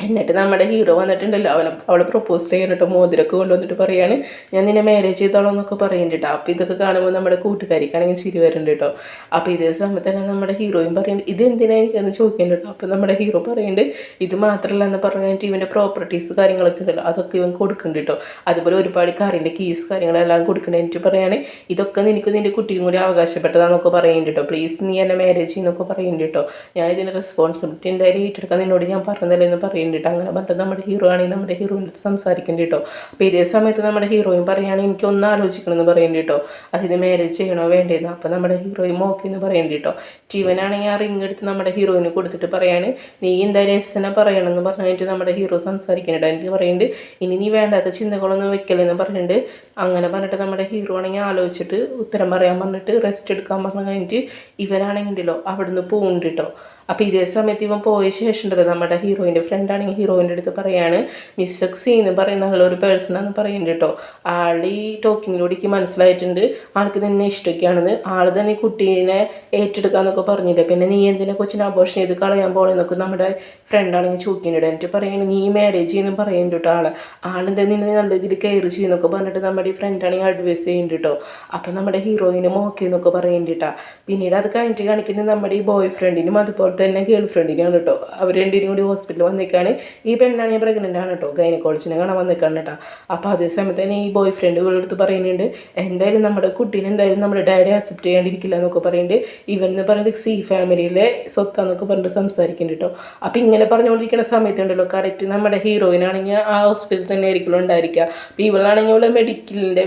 എന്നിട്ട് നമ്മുടെ ഹീറോ വന്നിട്ടുണ്ടല്ലോ അവളെ പ്രൊപ്പോസ് ചെയ്യാനിട്ടോ മോതിരൊക്കെ കൊണ്ടുവന്നിട്ട് പറയാണ് ഞാൻ നിന്നെ മാരേജ് ചെയ്തോളൂ എന്നൊക്കെ പറയുന്നുണ്ട് കേട്ടോ. അപ്പോൾ ഇതൊക്കെ കാണുമ്പോൾ നമ്മുടെ കൂട്ടുകാരിക്കാണെങ്കിൽ ചിരി വരുന്നുണ്ട് കേട്ടോ. അപ്പോൾ ഇതേ സമയത്ത് തന്നെ നമ്മുടെ ഹീറോയും പറയുന്നുണ്ട് ഇത് എന്തിനാ എനിക്കെന്ന് ചോദിക്കുന്നുണ്ട് കേട്ടോ. അപ്പോൾ നമ്മുടെ ഹീറോ പറയുന്നുണ്ട് ഇത് മാത്രമല്ല എന്ന് പറഞ്ഞിട്ട് ഇവൻ്റെ പ്രോപ്പർട്ടീസ് കാര്യങ്ങളൊക്കെ ഉണ്ടല്ലോ അതൊക്കെ ഇവൻ കൊടുക്കുന്നുണ്ട് കേട്ടോ. അതുപോലെ ഒരുപാട് കാറിൻ്റെ കീസ് കാര്യങ്ങളെല്ലാം കൊടുക്കണമെന്നിട്ട് പറയാണ് ഇതൊക്കെ നിനക്ക് നിൻ്റെ കുട്ടിയും കൂടി അവകാശപ്പെട്ടതാണെന്നൊക്കെ പറയുന്നുണ്ട് കേട്ടോ. പ്ലീസ് നീ എന്നെ മാരേജ് ചെയ്യുന്നൊക്കെ പറയുന്നുണ്ട് കേട്ടോ. ഞാൻ ഇതിൻ്റെ റെസ്പോൺസിബിലിറ്റി എന്തായാലും ഏറ്റെടുക്കാൻ നിന്നോട് ഞാൻ പറഞ്ഞതല്ലേ എന്ന് പറയുന്നുണ്ട്. അങ്ങനെ പറഞ്ഞിട്ട് നമ്മുടെ ഹീറോ ആണെങ്കിൽ നമ്മുടെ ഹീറോയിൻ്റെ അടുത്ത് സംസാരിക്കേണ്ടി കേട്ടോ. അപ്പോൾ ഇതേ സമയത്ത് നമ്മുടെ ഹീറോയും പറയുകയാണെങ്കിൽ എനിക്ക് ഒന്ന് ആലോചിക്കണം എന്ന് പറയേണ്ടി കേട്ടോ. അതിന് മാരേജ് ചെയ്യണോ വേണ്ടേന്ന്. അപ്പോൾ നമ്മുടെ ഹീറോയും ഓക്കെ എന്ന് പറയേണ്ടി കേട്ടോ. ജീവനാണെങ്കിൽ ആ റിങ് എടുത്ത് നമ്മുടെ ഹീറോയിന് കൊടുത്തിട്ട് പറയാണ് നീ എന്തായാലും എസ്സിനെ പറയണമെന്ന് പറഞ്ഞിട്ട് നമ്മുടെ ഹീറോ സംസാരിക്കുന്നുണ്ട്. എനിക്ക് പറയുന്നുണ്ട് ഇനി നീ വേണ്ടാത്ത ചിന്തകളൊന്നും വെക്കലെന്ന് പറഞ്ഞിട്ട് അങ്ങനെ പറഞ്ഞിട്ട് നമ്മുടെ ഹീറോ ആണെങ്കിൽ ആലോചിച്ചിട്ട് ഉത്തരം പറയാൻ പറഞ്ഞിട്ട് റെസ്റ്റ് എടുക്കാൻ പറഞ്ഞു കഴിഞ്ഞിട്ട് ഇവനാണെങ്കിലോ അവിടുന്ന് പോകുന്നുണ്ട് കേട്ടോ. അപ്പോൾ ഇതേ സമയത്ത് ഇവൻ പോയ ശേഷം ഉണ്ടല്ലോ നമ്മുടെ ഹീറോയിൻ്റെ ഫ്രണ്ടാണെങ്കിൽ ഹീറോയിൻ്റെ അടുത്ത് പറയാണ് മിസ്റ്റർ സി എന്ന് പറയുന്ന ആളൊരു പേഴ്സണാന്ന് പറയുന്നുണ്ട് കേട്ടോ. ആൾ ഈ ടോക്കിങ്ങിലൂടെക്ക് മനസ്സിലായിട്ടുണ്ട് ആൾക്ക് നിന്നെ ഇഷ്ടമൊക്കെയാണെന്ന്. ആൾ തന്നെ ഈ കുട്ടീനെ ഏറ്റെടുക്കാന്നൊക്കെ പറഞ്ഞില്ലേ, പിന്നെ നീ എന്തിനെ കൊച്ചിനെ അബോർഷൻ ചെയ്ത് കളയാൻ പോകണമെന്നൊക്കെ നമ്മുടെ ഫ്രണ്ടാണെങ്കിൽ ചോദിക്കുന്നുണ്ട്. എന്നിട്ട് പറയുന്നത് നീ മാരേജ് ചെയ്യുന്നു പറയുന്നുണ്ട് കേട്ടോ. ആളെന്താ നിന്നെ നല്ല രീതിയിൽ കെയർ ചെയ്യുന്നൊക്കെ പറഞ്ഞിട്ട് നമ്മുടെ ഈ ഫ്രണ്ടാണെങ്കിൽ അഡ്വൈസ് ചെയ്യുന്നുണ്ട് കേട്ടോ. അപ്പം നമ്മുടെ ഹീറോയിനും ഓക്കെ എന്നൊക്കെ പറയുന്നുണ്ട്. പിന്നീട് അത് കഴിഞ്ഞിട്ട് കാണിക്കുന്നത് നമ്മുടെ ഈ ബോയ് ഫ്രണ്ടിനും അതുപോലെ തന്നെ ഗേൾ ഫ്രണ്ടിനാണ് കേട്ടോ. അവർ രണ്ടിനും കൂടി ഹോസ്പിറ്റലിൽ വന്നേക്കാണ്. ഈ പെണ്ണാണെങ്കിൽ പ്രഗ്നൻ്റ് ആണ് കേട്ടോ, ഗൈനക്കോളജിനെ കാണാൻ വന്നേക്കാണ് കേട്ടോ. അപ്പോൾ അതേ സമയത്ത് തന്നെ ഈ ബോയ് ഫ്രണ്ട് ഇവളെടുത്ത് പറയുന്നുണ്ട് എന്തായാലും നമ്മുടെ കുട്ടീനെ എന്തായാലും നമ്മുടെ ഡാഡി അക്സെപ്റ്റ് ചെയ്യാണ്ടിരിക്കില്ല എന്നൊക്കെ പറയുന്നുണ്ട്. ഇവൻ എന്ന് പറയുന്നത് സി ഫാമിലിയിലെ സ്വത്താന്നൊക്കെ പറഞ്ഞിട്ട് സംസാരിക്കുന്നുണ്ട് കേട്ടോ. അപ്പോൾ ഇങ്ങനെ പറഞ്ഞുകൊണ്ടിരിക്കുന്ന സമയത്തുണ്ടല്ലോ കറക്റ്റ് നമ്മുടെ ഹീറോയിനാണെങ്കിൽ ആ ഹോസ്പിറ്റലിൽ തന്നെ ആയിരിക്കും ഉണ്ടായിരിക്കുക. അപ്പോൾ ഇവളാണെങ്കിൽ ഇവിടെ മെഡിക്കലിൻ്റെ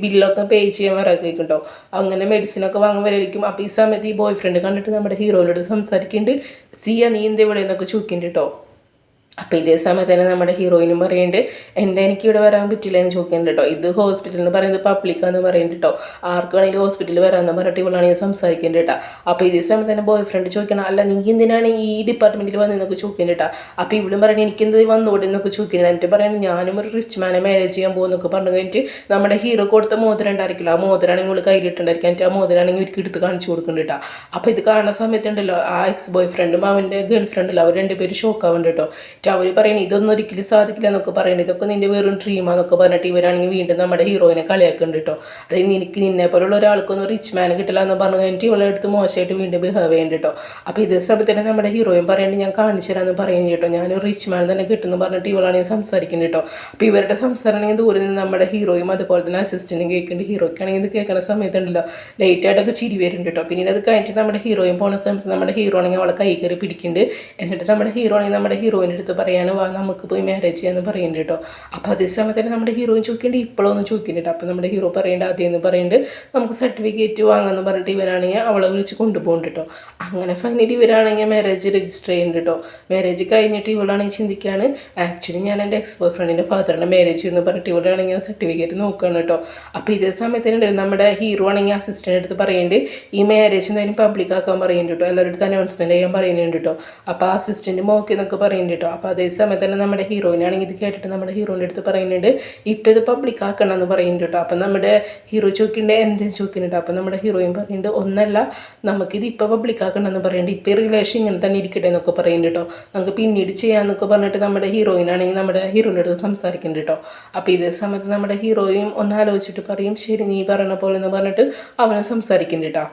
ബില്ലൊക്കെ പേ ചെയ്യാൻ വരാക്കിയിട്ടുണ്ടോ, അങ്ങനെ മെഡിസിനൊക്കെ വാങ്ങാൻ വരായിരിക്കും. അപ്പോൾ ഈ സമയത്ത് ഈ ബോയ് ഫ്രണ്ട് കണ്ടിട്ട് നമ്മുടെ ഹീറോയിനോട് സംസാരിക്കുന്നുണ്ട്. സിയ നീ എന്ത് ഇവിടെ എന്നൊക്കെ ചോദിക്കുന്നുണ്ട് കേട്ടോ. അപ്പോൾ ഇതേ സമയത്ത് തന്നെ നമ്മുടെ ഹീറോയിനും പറയുന്നുണ്ട് എന്താ എനിക്ക് ഇവിടെ വരാൻ പറ്റില്ല എന്ന് ചോദിക്കുന്നുണ്ട് കേട്ടോ. ഇത് ഹോസ്പിറ്റൽ എന്ന് പറയുന്നത് പബ്ലിക്കാന്ന് പറയുന്നുണ്ട് കേട്ടോ. ആർക്ക് വേണമെങ്കിൽ ഹോസ്പിറ്റലിൽ വരാമെന്ന് പറഞ്ഞിട്ട് ഇവളാണെങ്കിൽ സംസാരിക്കുന്നുണ്ട് കേട്ടോ. അപ്പോൾ ഇതേ സമയത്ത് തന്നെ ബോയ് ഫ്രണ്ട് ചോദിക്കണം അല്ല നീ എന്തിനാണ് ഈ ഡിപ്പാർട്ട്മെൻറ്റിൽ വന്നതെന്നൊക്കെ ചോദിക്കുന്നുണ്ട് കേട്ടോ. അപ്പോൾ ഇവളും പറയുന്നത് എനിക്കെന്ത് വന്നോടെ എന്നൊക്കെ ചോദിക്കുന്നുണ്ട്. എന്നിട്ട് പറയുന്നത് ഞാനും ഒരു റിച്ച് മാനെ മാരേജ് ചെയ്യാൻ പോകുന്നൊക്കെ പറഞ്ഞു കഴിഞ്ഞിട്ട് നമ്മുടെ ഹീറോ കൊടുത്ത മോതിരം ഉണ്ടായിരിക്കില്ല, ആ മോതിരാണെങ്കിൽ ഇവൾ കയ്യിലിട്ടുണ്ടായിരിക്കും. എന്നിട്ട് ആ മോതിരാണെങ്കിൽ ഇവർക്ക് എടുത്ത് കാണിച്ചു കൊടുക്കുന്നുണ്ട് കേട്ടോ. അപ്പോൾ ഇത് കാണുന്ന സമയത്തുണ്ടല്ലോ ആ എക്സ് ബോയ് ഫ്രണ്ടും അവൻ്റെ ഗേൾ ഫ്രണ്ടല്ലോ അവർ രണ്ടുപേരും ഷോക്കാവുന്നുണ്ട് കേട്ടോ. അവർ പറയുന്നത് ഇതൊന്നും ഒരിക്കലും സാധിക്കില്ല എന്നൊക്കെ പറയുന്നത്, ഇതൊക്കെ നിൻ്റെ വെറും ഡ്രീമാന്നൊക്കെ പറഞ്ഞിട്ട് ഇവരാണെങ്കിൽ വീണ്ടും നമ്മുടെ ഹീറോയിനെ കളിയാക്കുന്നുണ്ട് കേട്ടോ. അതായത് എനിക്ക് നിന്നെ പോലുള്ള ഒരാൾക്കൊന്നും റിച്ച് മാൻ കിട്ടില്ല എന്ന് പറഞ്ഞു കഴിഞ്ഞിട്ട് ഇവളെ അടുത്ത് മോശമായിട്ട് വീണ്ടും ബിഹേവ് ചെയ്യുന്നുണ്ട് കേട്ടോ. അപ്പോൾ ഇതേ സമയത്ത് തന്നെ നമ്മുടെ ഹീറോയും പറയുന്നത് ഞാൻ കാണിച്ചു തരാമെന്ന് പറയുന്നത് കേട്ടോ, ഞാനൊരു റിച്ച് മാൻ തന്നെ കിട്ടുമെന്ന് പറഞ്ഞിട്ട് ഇവളാണെങ്കിൽ സംസാരിക്കുന്നത് കേട്ടോ. അപ്പോൾ ഇവരുടെ സംസാരമാണെങ്കിൽ ദൂരെ നിന്ന് നമ്മുടെ ഹീറോയും അതുപോലെ തന്നെ അസിസ്റ്റൻറ്റും കേൾക്കുന്നുണ്ട്. ഹീറോയ്ക്കാണെങ്കിൽ ഇത് കേൾക്കുന്ന സമയത്തുണ്ടല്ലോ ലേറ്റായിട്ടൊക്കെ ചിരി വരുന്നുണ്ട് കേട്ടോ. പിന്നീട് അത് കഴിഞ്ഞിട്ട് നമ്മുടെ ഹീറോയും പോകുന്ന സമയത്ത് നമ്മുടെ ഹീറോ ആണെങ്കിൽ അവളെ കൈ കയറി പിടിക്കുന്നുണ്ട്. എന്നിട്ട് നമ്മുടെ ഹീറോ ആണെങ്കിൽ നമ്മുടെ ഹീറോയിൻ്റെ അടുത്ത് പറയാണ് വാ നമുക്ക് പോയി മാരേജ് ചെയ്യാമെന്ന് പറയുന്നുണ്ട് കേട്ടോ. അപ്പോൾ അതേ സമയത്ത് തന്നെ നമ്മുടെ ഹീറോയിൻ ചോദിക്കേണ്ടത് ഇപ്പോഴൊന്നും ചോദിക്കുന്നുണ്ട്. അപ്പോൾ നമ്മുടെ ഹീറോ പറയേണ്ടത് ആദ്യം എന്ന് പറയുന്നുണ്ട് നമുക്ക് സർട്ടിഫിക്കറ്റ് വാങ്ങാമെന്ന് പറഞ്ഞിട്ട് ഇവരാണെങ്കിൽ അവളെ വിളിച്ച് കൊണ്ടുപോകുന്നുണ്ട് കേട്ടോ. അങ്ങനെ ഫൈനലി ഇവരാണെങ്കിൽ മാരേജ് രജിസ്റ്റർ ചെയ്യുന്നുണ്ട് കേട്ടോ. മാരേജ് കഴിഞ്ഞിട്ട് ഇവളാണെങ്കിൽ ചിന്തിക്കുകയാണ് ആക്ച്വലി ഞാൻ എൻ്റെ എക്സ് ബോയ് ഫ്രണ്ടിൻ്റെ ഫാദറിൻ്റെ മാരേജ് എന്ന് പറഞ്ഞിട്ട് ഇവളാണെങ്കിൽ സർട്ടിഫിക്കറ്റ് നോക്കുകയാണ് കേട്ടോ. അപ്പോൾ ഇതേ സമയത്തിന് നമ്മുടെ ഹീറോ ആണെങ്കിൽ അസിസ്റ്റൻ്റ് അടുത്ത് പറയുന്നുണ്ട് ഈ മാരേജ് എന്തായാലും പബ്ലിക് ആക്കാൻ പറയുന്നുണ്ട് കേട്ടോ, എല്ലാവരുടെ അടുത്ത് അനൗൺസ്മെൻറ്റ് ചെയ്യാൻ പറയുന്നുണ്ട് കേട്ടോ. അപ്പോൾ അസിസ്റ്റൻറ്റ് മോക്കി എന്നൊക്കെ പറയുന്നുണ്ട് കേട്ടോ. അപ്പോൾ അതേ സമയത്ത് തന്നെ നമ്മുടെ ഹീറോയിനാണെങ്കിൽ ഇത് കേട്ടിട്ട് നമ്മുടെ ഹീറോയിൻ്റെ അടുത്ത് പറയുന്നുണ്ട് ഇപ്പോൾ ഇത് പബ്ലിക് ആക്കണം എന്ന് പറയുന്നുണ്ട് കേട്ടോ. അപ്പം നമ്മുടെ ഹീറോ ചോദിക്കേണ്ടത് എന്തെന്ന് ചോദിക്കുന്നുണ്ട്. അപ്പം നമ്മുടെ ഹീറോയിൻ പറയുന്നുണ്ട് ഒന്നല്ല നമുക്കിത് ഇപ്പോൾ പബ്ലിക് ആക്കണം എന്ന് പറയുന്നുണ്ട്, ഇപ്പോൾ ഈ റിലേഷൻ ഇങ്ങനെ തന്നെ ഇരിക്കട്ടെ എന്നൊക്കെ പറയുന്നുണ്ട് കേട്ടോ, നമുക്ക് പിന്നീട് ചെയ്യാമെന്നൊക്കെ പറഞ്ഞിട്ട് നമ്മുടെ ഹീറോയിനാണെങ്കിൽ നമ്മുടെ ഹീറോയിൻ്റെ അടുത്ത് സംസാരിക്കുന്നുണ്ട് കേട്ടോ. അപ്പോൾ ഇതേ സമയത്ത് നമ്മുടെ ഹീറോയും ഒന്ന് ആലോചിച്ചിട്ട് പറയും ശരി നീ പറയണ പോലെ എന്ന് പറഞ്ഞിട്ട് അവനെ സംസാരിക്കുന്നുണ്ട് കേട്ടോ.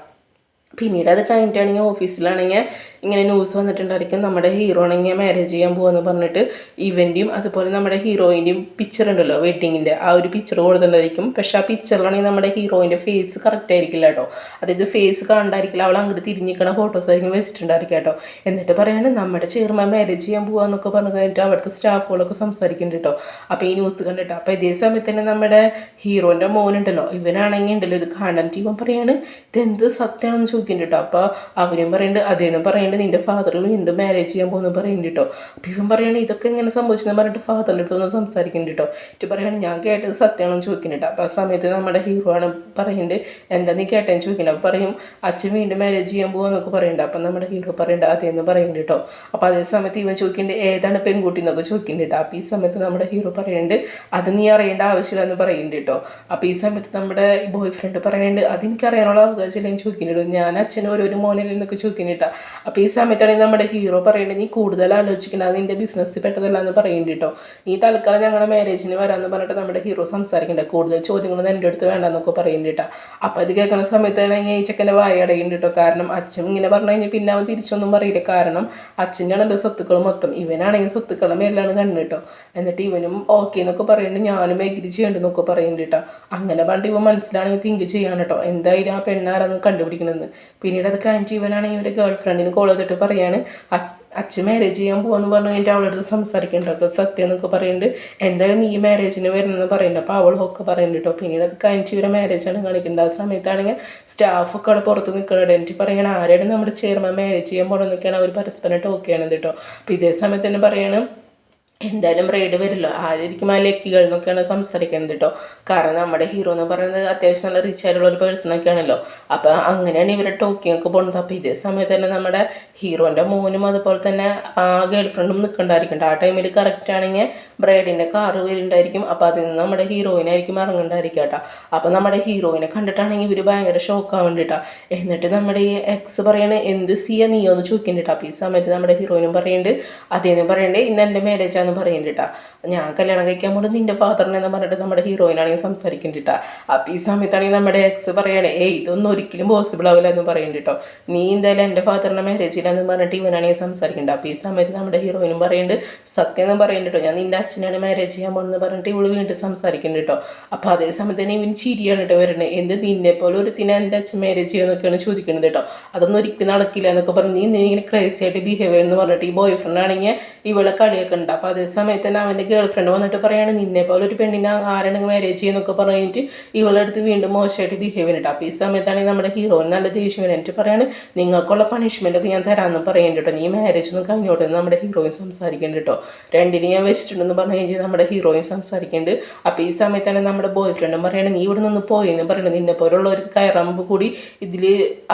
പിന്നീട് അത് കഴിഞ്ഞിട്ടാണെങ്കിൽ ഓഫീസിലാണെങ്കിൽ ഇങ്ങനെ ന്യൂസ് വന്നിട്ടുണ്ടായിരിക്കും നമ്മുടെ ഹീറോ ആണെങ്കിൽ മാരേജ് ചെയ്യാൻ പോകുമെന്ന് പറഞ്ഞിട്ട് ഇവൻ്റെയും അതുപോലെ നമ്മുടെ ഹീറോയിൻ്റെയും പിക്ചർ ഉണ്ടല്ലോ വെഡ്ഡിങ്ങിൻ്റെ ആ ഒരു പിക്ചർ കൊടുത്തിട്ടുണ്ടായിരിക്കും. പക്ഷേ ആ പിക്ചറിലാണെങ്കിൽ നമ്മുടെ ഹീറോയിൻ്റെ ഫേസ് കറക്റ്റ് ആയിരിക്കില്ല കേട്ടോ, അതായത് ഫേസ് കണ്ടായിരിക്കില്ല, അവൾ അങ്ങോട്ട് തിരിഞ്ഞിരിക്കണ ഫോട്ടോസ് ആയിരിക്കും വെച്ചിട്ടുണ്ടായിരിക്കും കേട്ടോ. എന്നിട്ട് പറയാണ് നമ്മുടെ ചെയർമാൻ മാരേജ് ചെയ്യാൻ പോകാമെന്നൊക്കെ പറഞ്ഞു കഴിഞ്ഞിട്ട് അവിടുത്തെ സ്റ്റാഫുകളൊക്കെ സംസാരിക്കുന്നുണ്ട് കേട്ടോ. അപ്പോൾ ഈ ന്യൂസ് കണ്ടിട്ട് അപ്പോൾ ഇതേ സമയത്ത് തന്നെ നമ്മുടെ ഹീറോൻ്റെ മോനുണ്ടല്ലോ ഇവനാണെങ്കിൽ ഉണ്ടല്ലോ ഇത് കാണാൻ ഇവൻ പറയാണ് ഇതെന്ത് സത്യമാണെന്ന് ചോദിക്കുന്നുണ്ട് കേട്ടോ. അപ്പോൾ അവരും പറയുന്നുണ്ട് അതേന്ന് പറയുന്നുണ്ട് നിൻ്റെ ഫാദർ വീണ്ടും മാരേജ് ചെയ്യാൻ പോകുന്നു പറയുന്നുണ്ട് കേട്ടോ. അപ്പോൾ ഇവൻ പറയുകയാണ് ഇതൊക്കെ എങ്ങനെ സംഭവിച്ചെന്ന് പറഞ്ഞിട്ട് ഫാദറിൻ്റെ അടുത്തൊന്ന് സംസാരിക്കുന്നുണ്ട് കേട്ടോ. എന്നിട്ട് പറയുകയാണ് ഞാൻ കേട്ടത് സത്യമാണെന്ന് ചോദിക്കുന്നുണ്ട്. അപ്പോൾ ആ സമയത്ത് നമ്മുടെ ഹീറോ ആണ് പറയുന്നുണ്ട് എന്താ നീ കേട്ടതെന്ന് ചോദിക്കുന്നുണ്ട്. അപ്പോൾ പറയും അച്ഛൻ വീണ്ടും മാരേജ് ചെയ്യാൻ പോകുമെന്നൊക്കെ പറയുന്നുണ്ട്. അപ്പം നമ്മുടെ ഹീറോ പറയേണ്ടത് അതേന്ന് പറയുന്നുണ്ട് കേട്ടോ. അപ്പോൾ അതേ സമയത്ത് ഇവൻ ചോദിക്കുന്നുണ്ട് ഏതാണ് പെൺകുട്ടി എന്നൊക്കെ ചോദിക്കുന്നുണ്ട് കേട്ടോ. അപ്പോൾ ഈ സമയത്ത് നമ്മുടെ ഹീറോ പറയുന്നുണ്ട് അത് നീ അറിയേണ്ട ആവശ്യമില്ലെന്ന് പറയുന്നുണ്ട് കേട്ടോ. അപ്പോൾ ഈ സമയത്ത് നമ്മുടെ ബോയ് ഫ്രണ്ട് പറയുന്നുണ്ട് അതെനിക്കറിയാനുള്ള അവകാശമില്ലെന്ന് ചോദിക്കുന്നുണ്ട്, ഞാൻ അച്ഛനും ഓരോരു മോനിൽ എന്നൊക്കെ ചോദിക്കുന്നുണ്ട്. അപ്പോൾ ഈ സമയത്താണെങ്കിൽ നമ്മുടെ ഹീറോ പറയുന്നത് നീ കൂടുതൽ ആലോചിക്കണം, അത് നിൻ്റെ ബിസിനസ്സിൽ പെട്ടതല്ല എന്ന് പറയുന്നുണ്ട് കേട്ടോ. നീ തൽക്കാലം ഞങ്ങളുടെ മാരേജിന് വരാമെന്ന് പറഞ്ഞിട്ട് നമ്മുടെ ഹീറോ സംസാരിക്കുന്നുണ്ട്, കൂടുതൽ ചോദ്യങ്ങളൊന്നും എൻ്റെ അടുത്ത് വേണ്ടെന്നൊക്കെ പറയുന്നുണ്ട് കേട്ടോ. അപ്പോൾ അത് കേൾക്കുന്ന സമയത്താണെങ്കിൽ ഈ ചെക്കൻ്റെ വായ അടയുന്നുണ്ട് കേട്ടോ. കാരണം അച്ഛൻ ഇങ്ങനെ പറഞ്ഞു കഴിഞ്ഞാൽ പിന്നെ അവൻ തിരിച്ചൊന്നും പറയില്ല, കാരണം അച്ഛൻ്റെ ആണല്ലോ സ്വത്തുക്കൾ മൊത്തം, ഇവനാണെങ്കിൽ സ്വത്തുക്കളുടെ മേലാണ് കണ്ണു കേട്ടോ. എന്നിട്ട് ഇവനും ഓക്കെ എന്നൊക്കെ പറയുന്നുണ്ട്, ഞാനും എഗ്രി ചെയ്യേണ്ടെന്നൊക്കെ പറയുന്നുണ്ട് കേട്ടോ. അങ്ങനെ പണ്ട് ഇവൻ മനസ്സിലാണെങ്കിൽ തിങ്ക് ചെയ്യാണ് കേട്ടോ എന്തായാലും ആ പെണ്ണാരെന്ന് കണ്ടുപിടിക്കണമെന്ന്. പിന്നീട് അത് കഴിഞ്ഞ് ഇവനാണെങ്കിൽ ഇവൻ്റെ ഗേൾ ഫ്രണ്ടിന് കോൾ ചെയ്തിട്ട് പറയാണ് അച്ഛൻ മാരേജ് ചെയ്യാൻ പോകുമെന്ന് പറഞ്ഞു കഴിഞ്ഞിട്ട് അവളുടെ അടുത്ത് സംസാരിക്കുന്നുണ്ടോ സത്യം എന്നൊക്കെ പറയുന്നുണ്ട്. എന്തായാലും നീ മാരേജിന് വരുന്നെന്ന് പറയുന്നുണ്ട്. അപ്പോൾ അവളൊക്കെ പറയുന്നുണ്ട് കേട്ടോ. പിന്നീട് അത് കഴിഞ്ഞിട്ട് ഇവരെ മാരേജാണ് കാണിക്കുന്നത്. ആ സമയത്താണെങ്കിൽ സ്റ്റാഫൊക്കെ അവിടെ പുറത്ത് നിൽക്കുന്നുണ്ട്. എനിക്ക് പറയണം ആരെയാണ് നമ്മുടെ ചെയർമാൻ മാരേജ് ചെയ്യാൻ പോകണമെന്നൊക്കെയാണ് അവർ പരസ്പരം ടോക്ക് ചെയ്യണത് കേട്ടോ. അപ്പോൾ ഇതേ സമയത്ത് തന്നെ പറയണം എന്തായാലും ബ്രൈഡ് വരില്ലോ ആയിരിക്കും ആ ലക്കികൾ എന്നൊക്കെയാണ് സംസാരിക്കുന്നത് കേട്ടോ. കാരണം നമ്മുടെ ഹീറോ എന്ന് പറയുന്നത് അത്യാവശ്യം നല്ല റിച്ച് ആയിട്ടുള്ള ഒരു പേഴ്സണൊക്കെ ആണല്ലോ. അപ്പം അങ്ങനെയാണ് ഇവരെ ടോക്കിംഗ് ഒക്കെ പോകുന്നത്. അപ്പോൾ ഇതേ സമയത്ത് തന്നെ നമ്മുടെ ഹീറോൻ്റെ മോനും അതുപോലെ തന്നെ ആ ഗേൾ ഫ്രണ്ടും നിൽക്കണ്ടായിരിക്കും. ആ ടൈമിൽ കറക്റ്റ് ആണെങ്കിൽ ബ്രൈഡിൻ്റെ കാറ് വരുന്നുണ്ടായിരിക്കും. അപ്പോൾ അതിൽ നിന്ന് നമ്മുടെ ഹീറോയിനായിരിക്കും ഇറങ്ങണ്ടായിരിക്കും കേട്ടോ. അപ്പോൾ നമ്മുടെ ഹീറോയിനെ കണ്ടിട്ടാണെങ്കിൽ ഇവർ ഭയങ്കര ഷോക്ക് ആവേണ്ടിട്ടാ. എന്നിട്ട് നമ്മുടെ ഈ എക്സ് പറയണേ എന്ത് സിയ നീയോ എന്ന് ചോദിക്കുന്നുണ്ട്. അപ്പോൾ ഈ സമയത്ത് നമ്മുടെ ഹീറോയിനും പറയുന്നുണ്ട് അതേന്ന് പറയണ്ടേ ഇന്ന് എൻ്റെ മാരേജ് എന്ന് പറയുന്നുണ്ട്. ഞാൻ കല്യാണം കഴിക്കാൻ പോകുന്നത് നിന്റെ ഫാദറിനെന്ന് പറഞ്ഞിട്ട് നമ്മുടെ ഹീറോയിനാണെങ്കിൽ സംസാരിക്കുന്നുണ്ട്. അപ്പോൾ ഈ സമയത്താണെങ്കിൽ നമ്മുടെ എക്സ് പറയണേ ഇതൊന്നും ഒരിക്കലും പോസിബിൾ ആവില്ല എന്ന് പറയുന്നുണ്ട്. നീ എന്തായാലും എൻ്റെ ഫാദറിനെ മാരേജ് ഇല്ല എന്ന് പറഞ്ഞിട്ട് ഇവനാണെങ്കിൽ സംസാരിക്കുന്നുണ്ട്. അപ്പോൾ ഈ സമയത്ത് നമ്മുടെ ഹീറോയിനും പറയുന്നുണ്ട് സത്യം എന്ന് പറയുന്നുണ്ട് ഞാൻ നിൻ്റെ അച്ഛനാണ് മാരേജ് ചെയ്യാൻ പോകുന്നത് പറഞ്ഞിട്ട് ഇവള് വീണ്ടും സംസാരിക്കുന്നുണ്ട്. അപ്പോൾ അതേ സമയത്ത് തന്നെ ഇവൻ ചിരിയാണ് വരുന്നത്. എന്ത് നിന്നെ പോലെ ഒരുത്തിനെ എൻ്റെ അച്ഛൻ മാരേജ് ചെയ്യുന്നൊക്കെയാണ് ചോദിക്കുന്നത് അതൊന്നും ഒരിക്കലും നടക്കില്ല എന്നൊക്കെ പറഞ്ഞ് നീ ഇങ്ങനെ ക്രേസി ആയിട്ട് ബിഹേവ് എന്ന് പറഞ്ഞിട്ട് ഈ ബോയ് ഫ്രണ്ട് ആണെങ്കിൽ ഇവളെ കളിയൊക്കെ ഉണ്ട്. അപ്പോൾ അതേ സമയത്ത് തന്നെ അവൻ്റെ ഗേൾ ഫ്രണ്ട് വന്നിട്ട് പറയുകയാണ് നിന്നെ പോലെ ഒരു പെണ്ണിനെ ആരാണെങ്കിൽ മാരേജ് ചെയ്യുന്നൊക്കെ പറഞ്ഞിട്ട് ഇവളെടുത്ത് വീണ്ടും മോശമായിട്ട് ബിഹേവ് ചെയ്യുന്നുണ്ട്. അപ്പോൾ ഈ സമയത്താണെങ്കിൽ നമ്മുടെ ഹീറോയിന് നല്ല ദേഷ്യം എന്നിട്ട് പറയാണ് നിങ്ങൾക്കുള്ള പണിഷ്മെൻറ്റൊക്കെ ഞാൻ തരാമെന്ന് പറയുന്നുണ്ട് നീ മാരേജ് ഒന്നും കഴിഞ്ഞോട്ടെ നമ്മുടെ ഹീറോയിൻ സംസാരിക്കുന്നുണ്ട് രണ്ടിന് ഞാൻ വെച്ചിട്ടുണ്ടെന്ന് പറഞ്ഞു കഴിഞ്ഞാൽ നമ്മുടെ ഹീറോയിൻ സംസാരിക്കുന്നുണ്ട്. അപ്പോൾ ഈ സമയത്ത് തന്നെ നമ്മുടെ ബോയ് ഫ്രണ്ടും പറയണത് നീ ഇവിടെ നിന്ന് പോയെന്ന് പറയുന്നത് നിന്നെ പോലുള്ള ഒരു കയറമ്പ് കൂടി ഇതിൽ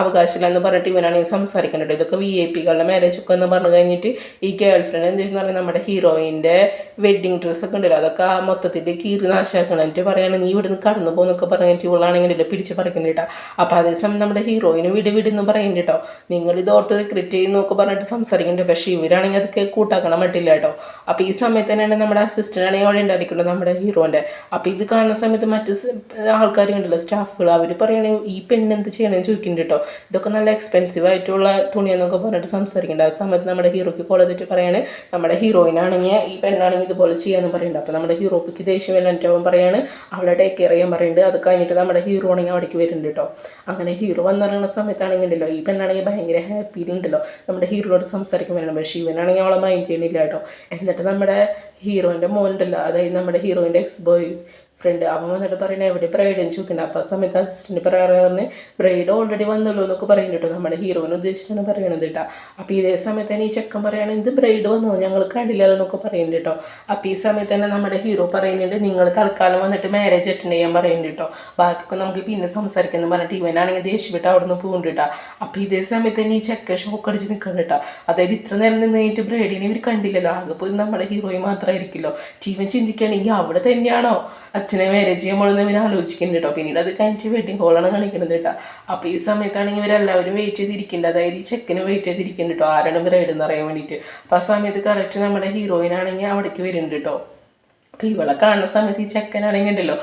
അവകാശമില്ല എന്ന് പറഞ്ഞിട്ട് ഇവനാണെങ്കിൽ സംസാരിക്കുന്നുണ്ട്. ഇതൊക്കെ VIP കളുടെ മാരേജ് ഒക്കെ എന്ന് പറഞ്ഞു കഴിഞ്ഞിട്ട് ഈ ഗേൾ ഫ്രണ്ട് എന്താണെന്ന് പറഞ്ഞാൽ നമ്മുടെ ഹീറോയിൻ്റെ വെഡ്ഡിങ് ഡ്രസ്സൊക്കെ ഉണ്ടല്ലോ അതൊക്കെ മൊത്തത്തിൽ കീറി നാശാക്കണം. എന്നിട്ട് പറയാണ് നീ ഇവിടുന്ന് കടന്നു പോകുന്നൊക്കെ പറഞ്ഞിട്ട് ഇവളാണെങ്കിലല്ലോ പിടിച്ച് പറിക്കുന്നുണ്ട്. അപ്പോൾ അതേസമയം നമ്മുടെ ഹീറോയിന് വിടുന്ന് പറയുന്നുണ്ട് നിങ്ങൾ ഇത് ഓർത്ത് ക്രിറ്റ് ചെയ്യുന്നൊക്കെ പറഞ്ഞിട്ട് സംസാരിക്കുന്നുണ്ട്. പക്ഷേ ഇവരാണെങ്കിൽ അതൊക്കെ കൂട്ടാക്കണം പറ്റില്ല അപ്പോൾ ഈ സമയത്ത് തന്നെയാണ് നമ്മുടെ അസിസ്റ്റൻ്റ് ആണെങ്കിൽ അവിടെ ഉണ്ടായിരിക്കുന്നത് നമ്മുടെ ഹീറോൻ്റെ. അപ്പോൾ ഇത് കാണുന്ന സമയത്ത് മറ്റ് ആൾക്കാരുണ്ടല്ലോ സ്റ്റാഫുകൾ അവർ പറയുകയാണെങ്കിൽ ഈ പെണ്ണ് എന്ത് ചെയ്യണമെന്ന് ചോദിക്കുന്നുണ്ട് ഇതൊക്കെ നല്ല എക്സ്പെൻസീവ് ആയിട്ടുള്ള തുണിയെന്നൊക്കെ പറഞ്ഞിട്ട് സംസാരിക്കുന്നുണ്ട്. ആ സമയത്ത് നമ്മുടെ ഹീറോയ്ക്ക് കോൾ ചെയ്തിട്ട് പറയാണ് നമ്മുടെ ഹീറോയിനാണെങ്കിൽ ഈ പെണ്ണാണെങ്കിൽ ഇതുപോലെ ചെയ്യാമെന്ന് പറയുന്നുണ്ട്. അപ്പോൾ നമ്മുടെ ഹീറോയ്ക്ക് ദേഷ്യം വന്നിട്ട് അവൻ പറയാണ് അവളെ ടേക്ക് കെയർ ചെയ്യാൻ പറയുന്നുണ്ട്. അത് കഴിഞ്ഞിട്ട് നമ്മുടെ ഹീറോ ആണെങ്കിൽ അവിടേക്ക് വരുന്നുണ്ട് അങ്ങനെ ഹീറോ വന്നിറങ്ങുന്ന സമയത്താണെങ്കിൽ ഉണ്ടല്ലോ ഈ പെണ്ണാണെങ്കിൽ ഭയങ്കര ഹാപ്പിയിലുണ്ടല്ലോ നമ്മുടെ ഹീറോയോട് സംസാരിക്കാൻ വരണം. പക്ഷേ ഇവനാണെങ്കിൽ അവളെ മൈൻഡ് ചെയ്യണില്ല എന്നിട്ട് നമ്മുടെ ഹീറോയിൻ്റെ മോനുണ്ടല്ലോ അതായത് നമ്മുടെ ഹീറോയിൻ്റെ എക്സ് ബോയ് ഫ്രണ്ട് അവൻ വന്നിട്ട് പറയുന്നത് എവിടെ ബ്രൈഡെന്ന് ചോദിക്കുന്നുണ്ട്. അപ്പോൾ ആ സമയത്ത് അസിസ്റ്റൻറ്റ് പറയാറ് ബ്രൈഡ് ഓൾറെഡി വന്നല്ലോ എന്നൊക്കെ പറയുന്നുണ്ട് നമ്മുടെ ഹീറോയിനെ ഉദ്ദേശിച്ചാണ് പറയണത് അപ്പോൾ ഇതേ സമയത്ത് തന്നെ ഈ ചെക്കൻ പറയുകയാണ് ഇത് ബ്രൈഡ് വന്നോ ഞങ്ങൾ കണ്ടില്ലല്ലോ എന്നൊക്കെ പറയുന്നുണ്ട് അപ്പോൾ ഈ സമയത്ത് തന്നെ നമ്മുടെ ഹീറോ പറയുന്നുണ്ട് നിങ്ങൾ തൽക്കാലം വന്നിട്ട് മാരേജ് അറ്റൻഡ് ചെയ്യാൻ പറയുന്നുണ്ട് ബാക്കിയൊക്കെ നമുക്ക് പിന്നെ സംസാരിക്കുന്നു പറഞ്ഞിട്ട് ഇവനാണെങ്കിൽ ദേഷ്യപ്പെട്ട് അവിടെ നിന്ന് പോകുന്നുണ്ട് അപ്പോൾ ഇതേ സമയത്ത് തന്നെ ഈ ചെക്കൻ ഷോക്ക് അടിച്ച് നിൽക്കുന്നുണ്ട് അതായത് ഇത്ര നേരം നിന്നിട്ട് ബ്രൈഡിനെ ഇവർ കണ്ടില്ലല്ലോ ആകെ പോയി നമ്മുടെ ഹീറോയും മാത്രമായിരിക്കുമല്ലോ ജീവൻ ചിന്തിക്കുകയാണെങ്കിൽ അവിടെ തന്നെയാണോ അച്ഛനെ മാരേജ് ചെയ്യുമ്പോഴൊന്നും ഇവർ ആലോചിക്കുന്നുണ്ട് പിന്നീട് അത് കഴിഞ്ഞിട്ട് വെഡിങ് ഹോളാണ് കാണിക്കുന്നത് അപ്പോൾ ഈ സമയത്താണെങ്കിൽ ഇവരെല്ലാവരും വെയിറ്റ് ചെയ്തിരിക്കുന്നുണ്ട് അതായത് ഈ ചെക്കന് വെയിറ്റ് ചെയ്തിരിക്കുന്നുണ്ട് ആരാണ് ബ്രൈഡ് എന്ന് അറിയാൻ വേണ്ടിയിട്ട്. അപ്പോൾ ആ സമയത്ത് കറക്റ്റ് നമ്മുടെ ഹീറോയിനാണെങ്കിൽ അവിടേക്ക് വരുന്നുണ്ട് അപ്പോൾ ഇവളെ കാണുന്ന സമയത്ത് ഈ ചെക്കനാണെങ്കിൽ ഉണ്ടല്ലോ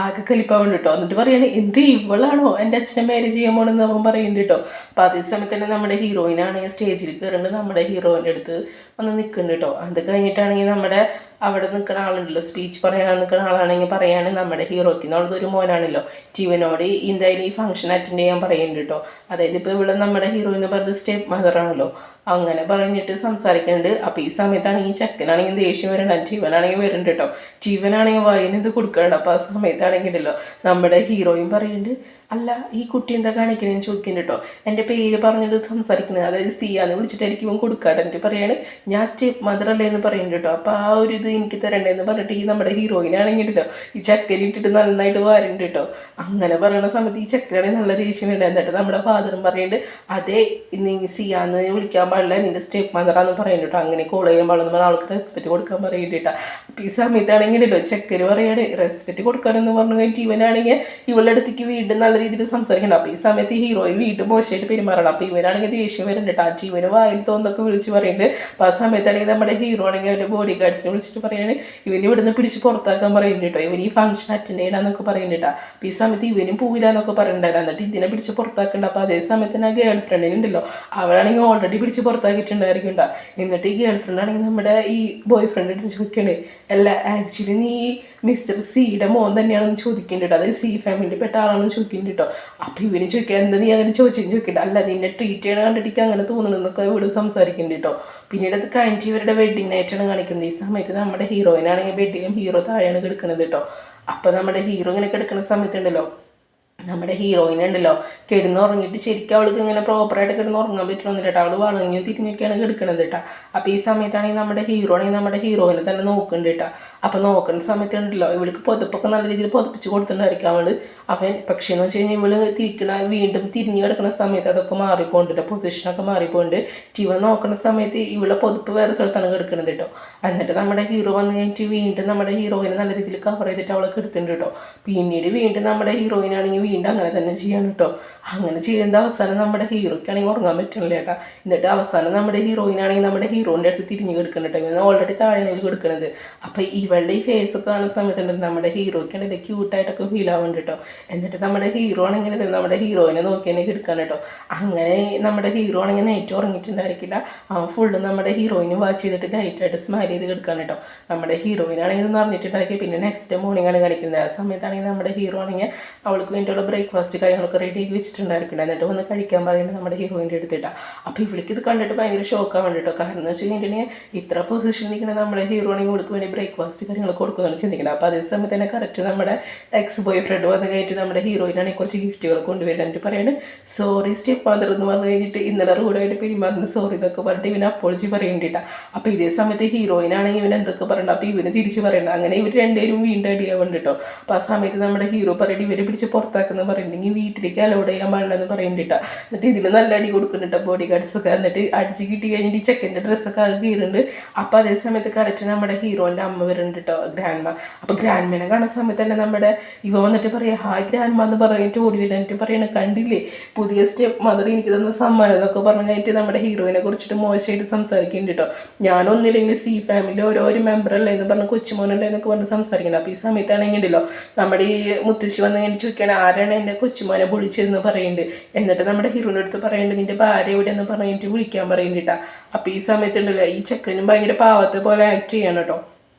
ആകെ കലിപ്പാവുണ്ട് എന്നിട്ട് പറയുകയാണ് എന്ത് ഇവളാണോ എൻ്റെ അച്ഛനെ മാരേജ് ചെയ്യാൻ പോകണമെന്ന് അവൻ പറയുന്നുണ്ട് അപ്പോൾ അതേ സമയത്ത് തന്നെ നമ്മുടെ ഹീറോയിനാണെങ്കിൽ സ്റ്റേജിൽ കയറുന്നുണ്ട് നമ്മുടെ ഹീറോയിൻ്റെ അടുത്ത് വന്ന് നിൽക്കുന്നുണ്ട് അത് കഴിഞ്ഞിട്ടാണെങ്കിൽ നമ്മുടെ അവിടെ നിൽക്കുന്ന ആളുണ്ടല്ലോ സ്പീച്ച് പറയാൻ നിൽക്കുന്ന ആളാണെങ്കിൽ പറയാണ് നമ്മുടെ ഹീറോയ്ക്ക് എന്നുള്ളതൊരു മോനാണല്ലോ ജീവനോട് എന്തായാലും ഈ ഫംഗ്ഷൻ അറ്റൻഡ് ചെയ്യാൻ പറയുന്നുണ്ട് അതായത് ഇപ്പോൾ ഇവിടെ നമ്മുടെ ഹീറോ എന്ന് പറയുന്നത് സ്റ്റെപ്പ് മദറാണല്ലോ അങ്ങനെ പറഞ്ഞിട്ട് സംസാരിക്കുന്നുണ്ട്. അപ്പോൾ ഈ സമയത്താണ് ഈ ചെക്കനാണെങ്കിൽ ദേഷ്യം വരണം ജീവനാണെങ്കിൽ വരുന്നുണ്ട് ജീവനാണെങ്കിൽ വായനത് കൊടുക്കുന്നുണ്ട്. അപ്പോൾ ആ സമയത്താണെങ്കിലല്ലോ നമ്മുടെ ഹീറോയും പറയുന്നുണ്ട് അല്ല ഈ കുട്ടി എന്താ കാണിക്കണേന്ന് ചോദിക്കുന്നുണ്ട് എൻ്റെ പേര് പറഞ്ഞിട്ട് സംസാരിക്കുന്നത് അതായത് സിയാന്ന് വിളിച്ചിട്ടായിരിക്കും ഇവൻ കൊടുക്കാറ്. എന്നിട്ട് പറയാണ് ഞാൻ സ്റ്റെപ്പ് മദർ അല്ലേ എന്ന് പറയുന്നുണ്ട് അപ്പോൾ ആ ഒരു ഇത് എനിക്ക് തരണ്ടേന്ന് പറഞ്ഞിട്ട് ഈ നമ്മുടെ ഹീറോയിനാണെങ്കിലോ ഈ ചക്കനിട്ടിട്ട് നന്നായിട്ട് വാരുന്നുണ്ട് അങ്ങനെ പറയുന്ന സമയത്ത് ഈ ചക്കനാണെങ്കിൽ നല്ല ദേഷ്യം വേണ്ട. എന്നിട്ട് നമ്മുടെ ഫാദറും പറയുന്നുണ്ട് അതേ നീ സിയാന്ന് വിളിക്കാൻ പാടില്ല നിൻ്റെ സ്റ്റെപ്പ് മദറാന്ന് പറയുന്നുണ്ട് അങ്ങനെ കോൾ ചെയ്യാൻ പാടില്ല ആൾക്ക് റെസ്പെക്റ്റ് കൊടുക്കാൻ പറയുന്നുണ്ട്. അപ്പോൾ ഈ സമയത്താണെങ്കിലോ ചെക്കന് പറയാണ് റെസ്പെക്റ്റ് കൊടുക്കാനെന്ന് പറഞ്ഞു കഴിഞ്ഞിട്ട് ഇവനാണെങ്കിൽ ഇവളുടെ അടുത്തേക്ക് വീണ്ടും നല്ല രീതിയിൽ സംസാരിക്കണം. അപ്പോൾ ഈ സമയത്ത് ഹീറോയി വീണ്ടും മോശമായിട്ട് പെരുമാറണം. അപ്പോൾ ഇവനാണെങ്കിൽ ദേഷ്യം വരുന്നുണ്ട് ആ ജീവന് വായിൽ തോന്നൊക്കെ വിളിച്ച് പറയുന്നുണ്ട്. അപ്പോൾ ആ സമയത്താണെങ്കിൽ നമ്മുടെ ഹീറോ ആണെങ്കിൽ അവൻ്റെ ബോഡി ഗാർഡ്സിനെ വിളിച്ചിട്ട് പറയുന്നത് ഇവന് ഇവിടുന്ന് പിടിച്ച് പുറത്താക്കാൻ പറയുന്നുണ്ട് ഇവൻ ഈ ഫംഗ്ഷൻ അറ്റൻഡ് ചെയ്യണമെന്നൊക്കെ പറയുന്നുണ്ട്. അപ്പോൾ ഈ സമയത്ത് ഇവനും പോവില്ല എന്നൊക്കെ പറയുന്നുണ്ടായിരുന്നു എന്നിട്ട് ഇതിനെ പിടിച്ച് പുറത്താക്കണ്ട. അപ്പോൾ അതേ സമയത്ത് തന്നെ ഗേൾ ഫ്രണ്ടിനുണ്ടല്ലോ അവളാണെങ്കിൽ ഓൾറെഡി പിടിച്ച് പുറത്താക്കിയിട്ടുണ്ടായിരിക്കും എന്നിട്ട് ഈ ഗേൾ ഫ്രണ്ട് ആണെങ്കിൽ നമ്മുടെ ഈ ബോയ് ഫ്രണ്ട് എടുത്ത് ചോദിക്കണേ അല്ല ആക്ച്വലി നീ മിസ്റ്റർ സിയുടെ മോൻ തന്നെയാണെന്ന് ചോദിക്കുന്നുണ്ട് അതായത് സി ഫാമിലിയിൽ പെട്ട ആളാണെന്ന് ചോദിക്കുന്നുണ്ട് അപ്പോൾ ഇവന് ചോദിക്കുക എന്താ നീ അങ്ങനെ ചോദിക്കുന്നുണ്ട് അല്ല നിന്നെ ട്രീറ്റ് ചെയ്യണം കണ്ടിട്ട് അങ്ങനെ തോന്നണമെന്നൊക്കെ ഇവിടെ സംസാരിക്കുന്നുണ്ട് പിന്നീട് അത് കഴിഞ്ഞിട്ട് ഇവരുടെ വെഡിങ് നൈറ്റാണ് കാണിക്കുന്നത്. ഈ സമയത്ത് നമ്മുടെ ഹീറോയിനാണെങ്കിൽ ബെഡിലും ഹീറോ താഴെയാണ് കിടക്കുന്നത് അപ്പോൾ നമ്മുടെ ഹീറോ ഇങ്ങനെ കിടക്കുന്ന സമയത്തുണ്ടല്ലോ നമ്മുടെ ഹീറോയിൻ ഉണ്ടല്ലോ കിടന്നുറങ്ങിയിട്ട് ശരിക്കും അവൾക്ക് ഇങ്ങനെ പ്രോപ്പറായിട്ട് കിടന്നുറങ്ങാൻ പറ്റണമെന്നില്ല കേട്ടോ. അവൾ വളഞ്ഞു തിരിഞ്ഞൊക്കെയാണ് കിടക്കണത് കേട്ടോ. അപ്പോൾ ഈ സമയത്താണെങ്കിൽ നമ്മുടെ ഹീറോ ആണെങ്കിൽ നമ്മുടെ ഹീറോയിനെ തന്നെ നോക്കുന്നുണ്ട് കേട്ടോ. അപ്പോൾ നോക്കുന്ന സമയത്തുണ്ടല്ലോ ഇവൾക്ക് പുതപ്പൊക്കെ നല്ല രീതിയിൽ പുതപ്പിച്ച് കൊടുത്തിട്ടുണ്ടായിരിക്കും അവൾ. പക്ഷേ എന്ന് വെച്ച് കഴിഞ്ഞാൽ ഇവള് വീണ്ടും തിരിഞ്ഞ് കിടക്കുന്ന സമയത്ത് അതൊക്കെ മാറിപ്പോണ്ട്, പൊസിഷനൊക്കെ മാറിപ്പോണ്ട്. ഇവ നോക്കുന്ന സമയത്ത് ഇവളെ പുതപ്പ് വേറെ സ്ഥലത്താണ് കിടക്കുന്നത് കേട്ടോ. എന്നിട്ട് നമ്മുടെ ഹീറോ വന്ന് കഴിഞ്ഞിട്ട് വീണ്ടും നമ്മുടെ ഹീറോയിനെ നല്ല രീതിയിൽ കവർ ചെയ്തിട്ട് അവളെ കിടത്തുന്നുണ്ട് കേട്ടോ. പിന്നീട് വീണ്ടും നമ്മുടെ ഹീറോയിനാണെങ്കിൽ വീണ്ടും അങ്ങനെ തന്നെ ചെയ്യണം കേട്ടോ. അങ്ങനെ ചെയ്യുന്ന അവസാനം നമ്മുടെ ഹീറോയ്ക്കാണെങ്കിൽ ഉറങ്ങാൻ പറ്റണില്ല കേട്ടോ. എന്നിട്ട് അവസാനം നമ്മുടെ ഹീറോയിനാണെങ്കിൽ നമ്മുടെ ഹീറോയിൻ്റെ അടുത്ത് തിരിഞ്ഞ് കിടക്കുന്നുണ്ട്. ഇങ്ങനെ ഓൾറെഡി താഴെയാണ് കിടക്കുന്നത്. അപ്പോൾ ഇവളുടെ ഈ ഫേസൊക്കെ കാണുന്ന സമയത്തുണ്ട് നമ്മുടെ ഹീറോയ്ക്കാണെങ്കിൽ ക്യൂട്ടായിട്ടൊക്കെ ഫീൽ ആവുന്നുണ്ട് കേട്ടോ. എന്നിട്ട് നമ്മുടെ ഹീറോ ആണെങ്കിൽ നമ്മുടെ ഹീറോയിനെ നോക്കി തന്നെ കിടക്കാൻ കേട്ടോ. അങ്ങനെ നമ്മുടെ ഹീറോ ആണെങ്കിൽ നൈറ്റ് ഉറങ്ങിയിട്ടുണ്ടായിരിക്കില്ല. ഫുള്ള് നമ്മുടെ ഹീറോയിന് വാച്ച് ചെയ്തിട്ട് ലൈറ്റായിട്ട് സ്മൈൽ ചെയ്ത് കിടക്കാൻ കേട്ടോ. നമ്മുടെ ഹീറോയിനാണെങ്കിൽ ഇത് പറഞ്ഞിട്ടുണ്ടായിരിക്കും. പിന്നെ നെക്സ്റ്റ് മോർണിംഗ് ആണ് കാണിക്കുന്നത്. ആ സമയത്താണെങ്കിൽ നമ്മുടെ ഹീറോ ആണെങ്കിൽ അവൾക്ക് വേണ്ടിയുള്ള ബ്രേക്ക്ഫാസ്റ്റ് കാര്യങ്ങളൊക്കെ റെഡി ആക്കി വെച്ചിട്ടുണ്ടായിരിക്കണം. എന്നിട്ട് വന്ന് കഴിക്കാൻ പറയുന്നത് നമ്മുടെ ഹീറോയിൻ്റെ എടുത്തിട്ടാണ്. അപ്പോൾ ഇവിടേക്ക് ഇത് കണ്ടിട്ട് ഭയങ്കര ഷോക്കാവാൻ കേട്ടോ. കാരണം എന്ന് വെച്ച് കഴിഞ്ഞിട്ടുണ്ടെങ്കിൽ ഇത്ര പൊസിഷനിൽ നിൽക്കുന്ന നമ്മുടെ ഹീറോ ആണെങ്കിൽ അവൾക്ക് വേണ്ടി ബ്രേക്ക്ഫാസ്റ്റ് കാര്യങ്ങൾ കൊടുക്കുന്നതാണ് ചിന്തിക്കുന്നത്. അപ്പോൾ അതേ സമയത്ത് തന്നെ കറക്റ്റ് നമ്മുടെ എക്സ് ബോയ് ഫ്രണ്ട് വന്ന് കഴിഞ്ഞിട്ട് നമ്മുടെ ഹീറോയിനാണെങ്കിൽ കുറച്ച് ഗിഫ്റ്റുകൾ കൊണ്ടുവരാൻ എന്നിട്ട് പറയുന്നത് സോറി സ്റ്റെപ്പ് മദർ എന്ന് പറഞ്ഞു കഴിഞ്ഞിട്ട് ഇന്നലെ റൂഡായിട്ട് പെരുമാറുന്ന സോറി എന്നൊക്കെ പറഞ്ഞിട്ട് ഇവന് അപ്പോളജി പറയേണ്ടിട്ടാ. അപ്പോൾ ഇതേ സമയത്ത് ഹീറോയിനാണെങ്കിൽ ഇവൻ എന്തൊക്കെ പറയണം. അപ്പോൾ ഇവന് തിരിച്ച് പറയണം. അങ്ങനെ ഇവർ രണ്ടുപേരും വീണ്ടും അടിയാവുന്നുണ്ട് കേട്ടോ. അപ്പോൾ ആ സമയത്ത് നമ്മുടെ ഹീറോ പറയട്ടെ ഇവരെ പിടിച്ച് പുറത്താക്കുന്ന പറയുന്നുണ്ടെങ്കിൽ വീട്ടിലേക്ക് അലൗഡ് ചെയ്യാൻ പാടില്ലെന്ന് പറയുന്നുണ്ടിട്ടാ. എന്നിട്ട് ഇതിന് നല്ല അടി കൊടുക്കുന്നുണ്ട് ബോഡി ഗാർഡ്സൊക്കെ. എന്നിട്ട് അടിച്ച് കിട്ടി കഴിഞ്ഞിട്ട് ഈ ചെക്കൻ്റെ ഡ്രസ്സൊക്കെ അത് കീറുന്നുണ്ട്. അപ്പോൾ അതേ സമയത്ത് കറക്റ്റ് നമ്മുടെ ഹീറോൻ്റെ അമ്മ വരുന്നുണ്ട് കേട്ടോ, ഗ്രാൻഡ്മ. അപ്പോൾ ഗ്രാൻഡ്മേനെ കാണുന്ന സമയത്ത് തന്നെ നമ്മുടെ ഇവ വന്നിട്ട് പറയുക ഹായ് ഗ്രാൻഡ്മ എന്ന് പറഞ്ഞിട്ട് ഓടി വരും. എന്നിട്ട് പറയണ കണ്ടില്ലേ പുതിയ സ്റ്റെപ്പ് മദർ എനിക്ക് തന്ന സമ്മാനം എന്നൊക്കെ പറഞ്ഞു കഴിഞ്ഞിട്ട് നമ്മുടെ ഹീറോയിനെ കുറിച്ചിട്ട് മോശമായിട്ട് സംസാരിക്കുന്നുണ്ട് കേട്ടോ. ഞാനൊന്നില്ലെങ്കിൽ സി ഫാമിലി ഓരോ മെമ്പറല്ലേ എന്ന് പറഞ്ഞ് കൊച്ചുമോനല്ലേ എന്നൊക്കെ പറഞ്ഞ് സംസാരിക്കുന്നത്. അപ്പോൾ ഈ സമയത്താണെങ്കിൽ ഉണ്ടല്ലോ നമ്മുടെ ഈ മുത്തശ്ശി വന്ന് കഴിഞ്ഞ് ചോദിക്കുകയാണ് ആരാണ് എൻ്റെ കൊച്ചുമോനെ വിളിച്ചതെന്ന് പറയുന്നുണ്ട്. എന്നിട്ട് നമ്മുടെ ഹീറോയിൻ്റെ അടുത്ത് പറയുന്നുണ്ട് നിൻ്റെ ഭാര്യ എവിടെ എന്ന് പറഞ്ഞിട്ട് വിളിക്കാൻ പറയുന്നുണ്ടാ. അപ്പോൾ ഈ സമയത്തുണ്ടല്ലോ ഈ ചെക്കനും ഭയങ്കര പാവത്തെ പോലെ ആക്ട് ചെയ്യണം കേട്ടോ.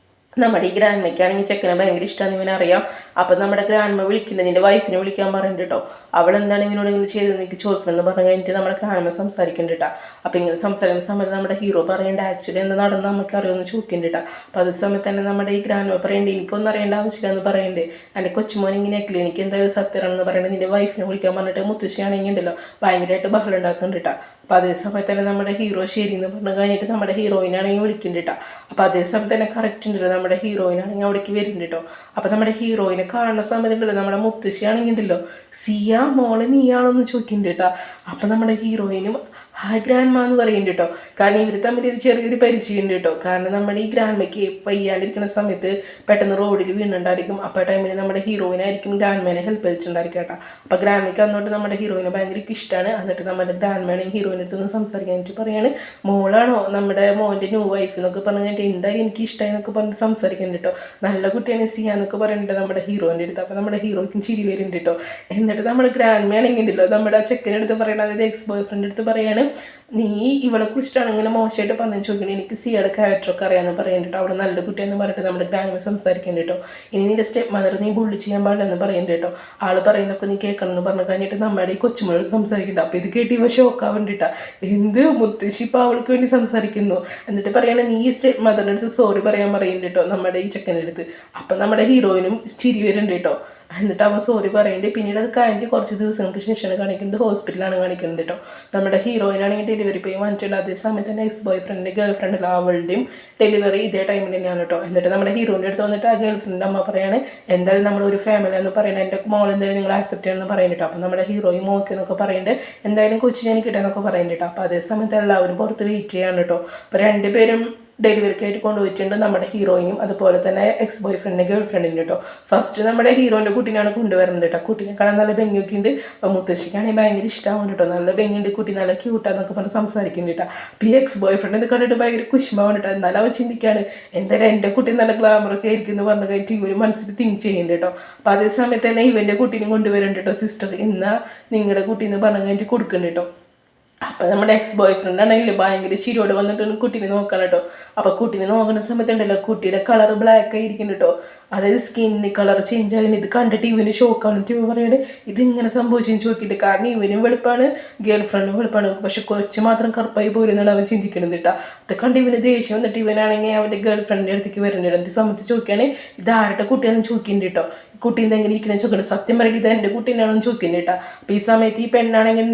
നമ്മുടെ ഈ ഗ്രാൻഡ്മയ്ക്കാണെങ്കിൽ ചെക്കനെ ഭയങ്കര ഇഷ്ടമാണെന്ന് ഇവനറിയാം. അപ്പം നമ്മുടെ ഗ്രാൻഡ്മ വിളിക്കുന്നുണ്ട് നിൻ്റെ വൈഫിനെ വിളിക്കാൻ പറയുന്നുണ്ട് കേട്ടോ. അവൾ എന്താണ് ഇവനോട് ഇങ്ങനെ ചെയ്തെന്ന് എനിക്ക് ചോദിക്കണമെന്ന് പറഞ്ഞു കഴിഞ്ഞിട്ട് നമ്മുടെ ഗ്രാൻഡ്മ സംസാരിക്കുന്നുണ്ട് കേട്ടോ. അപ്പോൾ ഇങ്ങനെ സംസാരിക്കുന്ന സമയത്ത് നമ്മുടെ ഹീറോ പറയുന്നുണ്ട് ആക്ച്വലി എന്താ നടന്ന് നമുക്ക് അറിയുമെന്ന് ചോദിക്കുന്നുണ്ട് കേട്ടോ. അപ്പോൾ അതേ സമയത്ത് തന്നെ നമ്മുടെ ഈ ഗ്രാൻഡ്മ പറയുന്നുണ്ട് എനിക്കൊന്നും അറിയേണ്ട ആവശ്യമില്ല എന്ന് പറയുന്നുണ്ട്. എൻ്റെ കൊച്ചുമോൻ ഇങ്ങനെയൊക്കെ എനിക്ക് എന്തായാലും സത്യമാണെന്ന് പറയുന്നത് നിൻ്റെ വൈഫിനെ വിളിക്കാൻ പറഞ്ഞിട്ട് മുത്തശ്ശിയാണെങ്കിൽ ഉണ്ടല്ലോ ഭയങ്കരമായിട്ട് ബഹളം ഉണ്ടാക്കുന്നുണ്ട് കേട്ടോ. അപ്പോൾ അതേ സമയത്ത് തന്നെ നമ്മുടെ ഹീറോ ശരി എന്ന് പറഞ്ഞു കഴിഞ്ഞിട്ട് നമ്മുടെ ഹീറോയിനാണെങ്കിൽ വിളിക്കുന്നുണ്ട് കേട്ടോ. അപ്പോൾ അതേ സമയത്ത് തന്നെ കറക്റ്റ് ഉണ്ടല്ലോ നമ്മുടെ ഹീറോയിനാണെങ്കിൽ അവിടേക്ക് വരുന്നുണ്ട് കേട്ടോ. അപ്പോൾ നമ്മുടെ ഹീറോയിനെ കാണുന്ന സമയത്തുണ്ടല്ലോ നമ്മുടെ മുത്തശ്ശിയാണെങ്കിൽ ഉണ്ടല്ലോ സിയ മോളെ നീയാണോന്ന് ചോദിക്കുന്നുണ്ട് കേട്ടോ. അപ്പോൾ നമ്മുടെ ഹീറോയിനും ഹായ് ഗ്രാൻഡ്മ എന്ന് പറയുന്നുണ്ട് കേട്ടോ. കാരണം ഇവർ തമ്മിൽ ഒരു ചെറിയൊരു പരിചയമുണ്ട് കേട്ടോ. കാരണം നമ്മുടെ ഈ ഗ്രാൻഡ്മയ്ക്ക് വയ്യാണ്ടിരിക്കുന്ന സമയത്ത് പെട്ടെന്ന് റോഡിൽ വീണുണ്ടായിരിക്കും. അപ്പോൾ ടൈമിൽ നമ്മുടെ ഹീറോയിനായിരിക്കും ഗ്രാൻഡ്മേനെ ഹെൽപ്പ് ചെയ്തിട്ടുണ്ടായിരിക്കും കേട്ടോ. അപ്പോൾ ഗ്രാൻഡ്മയ്ക്ക് അന്നോട്ട് നമ്മുടെ ഹീറോയിനെ ഭയങ്കര ഇഷ്ടമാണ്. എന്നിട്ട് നമ്മുടെ ഗ്രാൻഡ്മേനെയും ഹീറോയിൻ്റെ അടുത്തൊന്ന് സംസാരിക്കാനായിട്ട് പറയാണ് മോളാണോ നമ്മുടെ മോൻ്റെ ന്യൂ വൈഫ് എന്നൊക്കെ പറഞ്ഞിട്ട് എന്തായാലും എനിക്ക് ഇഷ്ടമായി എന്നൊക്കെ പറഞ്ഞിട്ട് സംസാരിക്കുന്നുണ്ട് കേട്ടോ. നല്ല കുട്ടിയാണ് സിയാന്നൊക്കെ പറയുന്നുണ്ട് നമ്മുടെ ഹീറോയിൻ്റെ അടുത്ത്. അപ്പോൾ നമ്മുടെ ഹീറോയ്ക്കും ചിരി വരുന്നുണ്ട് കേട്ടോ. എന്നിട്ട് നമ്മുടെ ഗ്രാൻഡ്മയാണെങ്കിൽ ഉണ്ടല്ലോ നമ്മുടെ ചെക്കൻ്റെ അടുത്ത് പറയണം, അതായത് എക്സ് ബോയ് ഫ്രണ്ടിൻ്റെ അടുത്ത് പറയാണ് നീ ഇവളെ കുറിച്ചിട്ടാണ് ഇങ്ങനെ മോശമായിട്ട് പറഞ്ഞു ചോദിക്കണേ എനിക്ക് സിയുടെ ക്യാരക്ടറൊക്കെ അറിയാമെന്ന് പറയുന്നുണ്ട്. അവിടെ നല്ല കുട്ടിയെന്ന് പറഞ്ഞിട്ട് നമ്മുടെ ഗ്രാൻഡ്മ സംസാരിക്കുന്നുണ്ട് കേട്ടോ. ഇനി നിൻ്റെ സ്റ്റെപ്പ് മദർ നീ ബുള്ളി ചെയ്യാൻ പാടില്ലെന്ന് പറയുന്നുണ്ട് കേട്ടോ. ആൾ പറയുന്നതൊക്കെ നീ കേൾക്കണം എന്ന് പറഞ്ഞു കഴിഞ്ഞിട്ട് നമ്മുടെ ഈ കൊച്ചുമോളോട് സംസാരിക്കുന്നുണ്ട്. അപ്പോൾ ഇത് കേട്ട് ഇവ ഷോക്കാവേണ്ടിട്ടാ എന്ത് മുത്തശ്ശി ഇപ്പോൾ അവൾക്ക് വേണ്ടി സംസാരിക്കുന്നു. എന്നിട്ട് പറയണേ നീ ഈ സ്റ്റെപ്പ് മദറിൻ്റെ അടുത്ത് സോറി പറയാൻ പറയുന്നുണ്ട് കേട്ടോ നമ്മുടെ ഈ ചെക്കൻ്റെ അടുത്ത്. അപ്പം നമ്മുടെ ഹീറോയിനും ചിരി വരുന്നുണ്ട് കേട്ടോ. എന്നിട്ട് അവൻ സോറി പറയുന്നുണ്ട്. പിന്നീട് അത് കഴിഞ്ഞ് കുറച്ച് ദിവസങ്ങൾക്ക് ശേഷമാണ് കാണിക്കുന്നത് ഹോസ്പിറ്റലാണ് കാണിക്കുന്നത് കേട്ടോ. നമ്മുടെ ഹീറോയിനാണെങ്കിൽ ഡെലിവറി പെയിൻ വന്നിട്ടുണ്ട്. അതേ സമയത്ത് തന്നെ എക്സ് ബോയ് ഫ്രണ്ടിൻ്റെ ഗേൾ ഫ്രണ്ടിൽ അവളുടെയും ഡെലിവറി ഇതേ ടൈമിൽ തന്നെയാണ് കേട്ടോ. എന്നിട്ട് നമ്മുടെ ഹീറോയിൻ്റെ അടുത്ത് വന്നിട്ട് ആ ഗേൾ ഫ്രണ്ടിൻ്റെ അമ്മ പറയാണ് എന്തായാലും നമ്മളൊരു ഫാമിലി എന്ന് പറയുന്നത് എൻ്റെ മോൾ എന്തായാലും നിങ്ങൾ ആക്സെപ്റ്റ് ചെയ്യണമെന്ന് പറയുന്നുണ്ട്. അപ്പോൾ നമ്മുടെ ഹീറോയും ഓക്കെ എന്നൊക്കെ പറയുന്നുണ്ട്. എന്തായാലും കൊച്ചിനെ എനിക്ക് കിട്ടാനൊക്കെ പറയുന്നുണ്ട്. അപ്പോൾ അതേ സമയത്ത് എല്ലാവരും പുറത്ത് വെയിറ്റ് ചെയ്യാണ് കേട്ടോ. അപ്പോൾ രണ്ടുപേരും ഡെലിവറിക്കായിട്ട് കൊണ്ടുപോയിട്ടുണ്ട് നമ്മുടെ ഹീറോയിനും അതുപോലെ തന്നെ എക്സ് ബോയ് ഫ്രണ്ടിൻ്റെ ഗേൾ ഫ്രണ്ടിനും കേട്ടോ. ഫസ്റ്റ് നമ്മുടെ ഹീറോൻ്റെ കുട്ടീനാണ് കൊണ്ടുവരുന്നത് കേട്ടോ. കുട്ടീനെ കാണാൻ നല്ല ഭംഗിയൊക്കെ ഉണ്ട്. അപ്പോൾ മുത്തശ്ശിക്കാണെങ്കിൽ ഭയങ്കര ഇഷ്ടമാവുന്നു കേട്ടോ. നല്ല ഭംഗിയുണ്ട് കുട്ടി, നല്ല ക്യൂട്ടാന്നൊക്കെ പറഞ്ഞ് സംസാരിക്കുന്നുണ്ട് കേട്ടോ. അപ്പോൾ ഈ എക്സ് ബോയ് ഫ്രണ്ട് ഇത് കണ്ടിട്ട് ഭയങ്കര കുശുമാവുന്നു കേട്ടോ. എന്നാലും അവൻ ചിന്തിക്കുകയാണ് എന്തായാലും എൻ്റെ കുട്ടി നല്ല ഗ്ലാമറൊക്കെ ആയിരിക്കും എന്ന് പറഞ്ഞു കഴിഞ്ഞിട്ട് ഇവർ മനസ്സിൽ തിങ്ക് ചെയ്യുന്നുണ്ട് കേട്ടോ. അപ്പോൾ അതേ സമയത്ത് തന്നെ ഇവൻ്റെ കുട്ടീനും കൊണ്ടുവരുന്നുണ്ട് കേട്ടോ. സിസ്റ്റർ ഇന്നാ നിങ്ങളുടെ കുട്ടീന്ന് പറഞ്ഞു കഴിഞ്ഞിട്ട് കൊടുക്കുന്നുണ്ട് കേട്ടോ. അപ്പോൾ നമ്മുടെ എക്സ് ബോയ് ഫ്രണ്ട് ആണെങ്കിൽ ഭയങ്കര ചിരിയോട് വന്നിട്ട് കുട്ടീനെ നോക്കണം കേട്ടോ. അപ്പോൾ കുട്ടീനെ നോക്കുന്ന സമയത്തുണ്ടല്ലോ കുട്ടിയുടെ കളർ ബ്ലാക്ക് ആയിരിക്കും കേട്ടോ. അതായത് സ്കിന്ന് കളർ ചേഞ്ച് ആകുന്നത്. ഇത് കണ്ടിട്ട് ഇവന് ഷോക്കാണ്. ഇവൻ പറയാണ് ഇതിങ്ങനെ സംഭവിച്ചെന്ന് ചോദിക്കിട്ട്. കാരണം ഇവനും വെളുപ്പാണ്, ഗേൾ ഫ്രണ്ടും വെളുപ്പാണ്, പക്ഷെ കൊച്ചു മാത്രം കറുപ്പായി പോരുന്നാണ് അവൻ ചിന്തിക്കുന്നത് കേട്ടോ. അത് കണ്ട് ഇവന് ദേഷ്യം വന്നിട്ട് ഇവനാണെങ്കിൽ അവൻ്റെ ഗേൾ ഫ്രണ്ടിൻ്റെ അടുത്തേക്ക് വരുന്നുണ്ട്. എന്നിട്ട് സംബന്ധിച്ച് ചോദിക്കുകയാണ് ഇത് ആരുടെ കുട്ടിയാണെന്ന് ചോദിക്കുന്നുണ്ട് കേട്ടോ. കുട്ടീൻ്റെ എങ്ങനെ ഇരിക്കണമെന്ന് ചോദിക്കണം. സത്യം പറയുന്നത് ഇത് എൻ്റെ കുട്ടീനാണെന്ന് ചോദിക്കുന്നുണ്ട് കേട്ടോ. അപ്പോൾ ഈ സമയത്ത് ഈ പെണ്ണാണെങ്കിൽ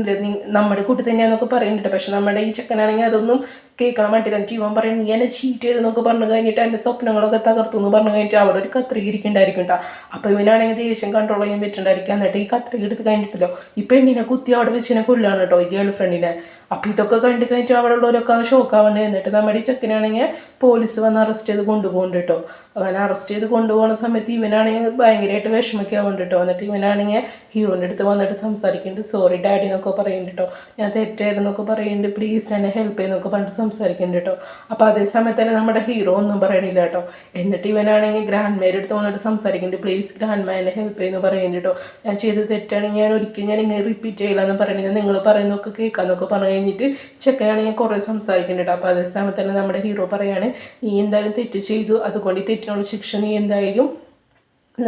നമ്മുടെ കുട്ടി തന്നെയാണെന്നൊക്കെ പറയുന്നുണ്ട്. പക്ഷെ നമ്മുടെ ഈ ചെക്കനാണെങ്കിൽ അതൊന്നും കേൾക്കണം വേണ്ടില്ല. ജീവൻ പറയും നീ എന്നെ ചീറ്റ് ചെയ്തെന്നൊക്കെ പറഞ്ഞു കഴിഞ്ഞിട്ട് എൻ്റെ സ്വപ്നങ്ങളൊക്കെ തകർത്തു എന്ന് പറഞ്ഞു കഴിഞ്ഞിട്ട് അവിടെ ഒരു കത്രിക ഇരിക്കണ്ടായിരിക്കും കേട്ടോ. അപ്പോൾ ഇവനാണെങ്കിൽ ദേഷ്യം കൺട്രോൾ ചെയ്യാൻ പറ്റുന്നുണ്ടായിരിക്കും. എന്നിട്ട് ഈ കത്രിക എടുത്ത് കഴിഞ്ഞിട്ടല്ലോ ഈ പെണ്ണിനെ കുത്തി അവിടെ വെച്ചിനെ കൊല്ലാണ് കേട്ടോ, ഈ ഗേൾ ഫ്രണ്ടിനെ. അപ്പോൾ ഇതൊക്കെ കണ്ടു കഴിഞ്ഞിട്ട് അവിടെ ഉള്ളവരൊക്കെ ഷോക്കാവുന്നത്. എന്നിട്ട് നമ്മുടെ ഈ ചെക്കനാണെങ്കിൽ പോലീസ് വന്ന് അറസ്റ്റ് ചെയ്ത് കൊണ്ടുപോകുന്നുണ്ട് കേട്ടോ. അങ്ങനെ അറസ്റ്റ് ചെയ്ത് കൊണ്ടുപോകുന്ന സമയത്ത് ഇവനാണെങ്കിൽ ഭയങ്കരമായിട്ട് വിഷമൊക്കെ ആവുന്നുണ്ട് കേട്ടോ. എന്നിട്ട് ഇവനാണെങ്കിൽ ഹീറോൻ്റെ അടുത്ത് വന്നിട്ട് സംസാരിക്കുന്നുണ്ട്. സോറി ഡാഡി എന്നൊക്കെ പറയുന്നുണ്ട് കേട്ടോ, ഞാൻ തെറ്റായിരുന്നൊക്കെ പറയുന്നുണ്ട്, പ്ലീസ് എന്നെ ഹെൽപ്പ് ചെയ്യുന്നൊക്കെ പറഞ്ഞിട്ട് സംസാരിക്കുന്നുണ്ട് കേട്ടോ. അപ്പോൾ അതേ സമയത്ത് തന്നെ നമ്മുടെ ഹീറോ ഒന്നും പറയണില്ല കേട്ടോ. എന്നിട്ട് ഇവനാണെങ്കിൽ ഗ്രാൻഡ് മേയുടെ അടുത്ത് വന്നിട്ട് സംസാരിക്കുന്നുണ്ട്. പ്ലീസ് ഗ്രാൻഡ് മേ എന്നെ ഹെൽപ്പ് ചെയ്യുന്നു പറയുന്നുണ്ട് കേട്ടോ. ഞാൻ ചെയ്തത് തെറ്റാണെങ്കിൽ ഞാൻ ഒരിക്കലും ഞാൻ ഇങ്ങനെ റിപ്പീറ്റ് ചെയ്യില്ല എന്ന് പറയുന്നത്, നിങ്ങൾ പറയുന്നതൊക്കെ കേൾക്കാമെന്നൊക്കെ പറഞ്ഞു കഴിഞ്ഞിട്ട് ചെക്കനാണെങ്കിൽ കുറേ സംസാരിക്കുന്നുണ്ട് കേട്ടോ. അപ്പോൾ അതേ സമയത്ത് തന്നെ നമ്മുടെ ഹീറോ പറയാണ് നീ എന്തായാലും തെറ്റ് ചെയ്തു, അതുകൊണ്ട് ഈ തെറ്റിനുള്ള ശിക്ഷ നീ എന്തായാലും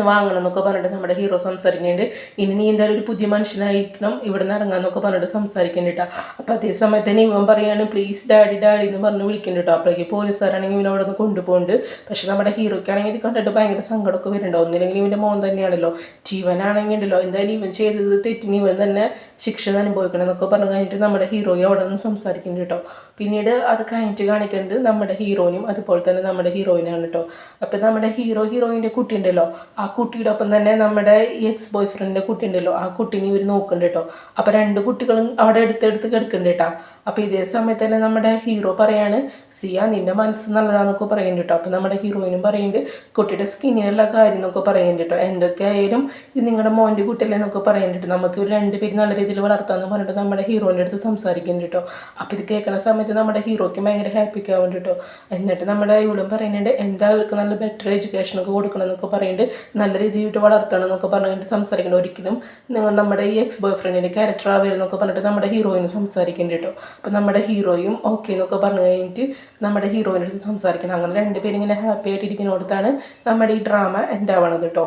വാങ്ങണം എന്നൊക്കെ പറഞ്ഞിട്ട് നമ്മുടെ ഹീറോ സംസാരിക്കുന്നുണ്ട്. ഇനി നീ എന്തായാലും ഒരു പുതിയ മനുഷ്യനായിരിക്കണം, ഇവിടെ നിന്ന് ഇറങ്ങാന്നൊക്കെ പറഞ്ഞിട്ട് സംസാരിക്കുന്നുണ്ട് കേട്ടോ. അപ്പോൾ അതേ സമയത്ത് തന്നെ ഇവൻ പറയാണ് പ്ലീസ് ഡാഡി ഡാഡി എന്ന് പറഞ്ഞ് വിളിക്കുന്നുണ്ട് കേട്ടോ. അപ്പോഴേക്ക് പോലീസുകാരാണെങ്കിൽ ഇവനവിടെ നിന്ന് കൊണ്ടുപോകുന്നുണ്ട്. പക്ഷെ നമ്മുടെ ഹീറോയ്ക്കാണെങ്കിൽ ഇത് കണ്ടിട്ട് ഭയങ്കര സങ്കടമൊക്കെ വരുന്നുണ്ടോ. ഒന്നില്ലെങ്കിൽ ഇവൻ്റെ മോൻ തന്നെയാണല്ലോ. ജീവനാണെങ്കിൽ ഉണ്ടല്ലോ എന്തായാലും ഇവൻ ചെയ്തത് തെറ്റിന് ഇവൻ തന്നെ ശിക്ഷ അനുഭവിക്കണം എന്നൊക്കെ പറഞ്ഞു കഴിഞ്ഞിട്ട് നമ്മുടെ ഹീറോയെ അവിടെ നിന്ന് സംസാരിക്കുന്നുണ്ട് കേട്ടോ. പിന്നീട് അത് കഴിഞ്ഞിട്ട് കാണിക്കുന്നത് നമ്മുടെ ഹീറോയിനും അതുപോലെ തന്നെ നമ്മുടെ ഹീറോയിനാണ് കേട്ടോ. അപ്പോൾ നമ്മുടെ ഹീറോയിൻ്റെ കുട്ടി ഉണ്ടല്ലോ, ആ കുട്ടിയുടെ ഒപ്പം തന്നെ നമ്മുടെ ഈ എക്സ് ബോയ് ഫ്രണ്ടിൻ്റെ കുട്ടി ഉണ്ടല്ലോ, ആ കുട്ടീനെ ഇവർ നോക്കുന്നുണ്ട് കേട്ടോ. അപ്പോൾ രണ്ട് കുട്ടികളും അവിടെ എടുത്തെടുത്ത് കിടക്കുന്നുണ്ട് കേട്ടോ. അപ്പോൾ ഇതേ സമയത്ത് തന്നെ നമ്മുടെ ഹീറോ പറയാണ് സിയ നിൻ്റെ മനസ്സ് നല്ലതാണെന്നൊക്കെ പറയുന്നുണ്ട് കേട്ടോ. അപ്പോൾ നമ്മുടെ ഹീറോയിനും പറയുന്നുണ്ട് കുട്ടിയുടെ സ്കിന്നിനുള്ള കാര്യം എന്നൊക്കെ പറയുന്നുണ്ട് കേട്ടോ. എന്തൊക്കെയായാലും ഇത് നിങ്ങളുടെ മോൻ്റെ കുട്ടിയല്ലേ എന്നൊക്കെ പറയുന്നുണ്ട്. നമുക്ക് ഇവർ രണ്ടുപേരും നല്ല രീതിയിൽ വളർത്താമെന്ന് പറഞ്ഞിട്ട് നമ്മുടെ ഹീറോൻ്റെ അടുത്ത് സംസാരിക്കുന്നുണ്ട് കേട്ടോ. അപ്പോൾ ഇത് കേൾക്കുന്ന സമയത്ത് നമ്മുടെ ഹീറോയ്ക്ക് ഭയങ്കര ഹാപ്പിക്ക് ആവുന്നുണ്ട് കേട്ടോ. എന്നിട്ട് നമ്മുടെ ഇവളും പറയുന്നുണ്ട് എന്താ അവർക്ക് നല്ല ബെറ്റർ എഡ്യൂക്കേഷനൊക്കെ കൊടുക്കണം എന്നൊക്കെ പറയുന്നുണ്ട്, നല്ല രീതിയിൽ വളർത്തണം എന്നൊക്കെ പറഞ്ഞിട്ട് സംസാരിക്കണം. ഒരിക്കലും നിങ്ങൾ നമ്മുടെ ഈ എക്സ് ബോയ് ഫ്രണ്ടിൻ്റെ ക്യാരക്ടർ ആവുമെന്നൊക്കെ പറഞ്ഞിട്ട് നമ്മുടെ ഹീറോയിനും സംസാരിക്കുന്നുണ്ട് കേട്ടോ. അപ്പോൾ നമ്മുടെ ഹീറോയും ഓക്കെ എന്നൊക്കെ പറഞ്ഞു കഴിഞ്ഞിട്ട് നമ്മുടെ ഹീറോയിൻ്റെ അടുത്ത് സംസാരിക്കണം. അങ്ങനെ രണ്ടുപേരും ഇങ്ങനെ ഹാപ്പി ആയിട്ടിരിക്കുന്നിടത്താണ് നമ്മുടെ ഈ ഡ്രാമ എൻഡ് ആവണത് കേട്ടോ.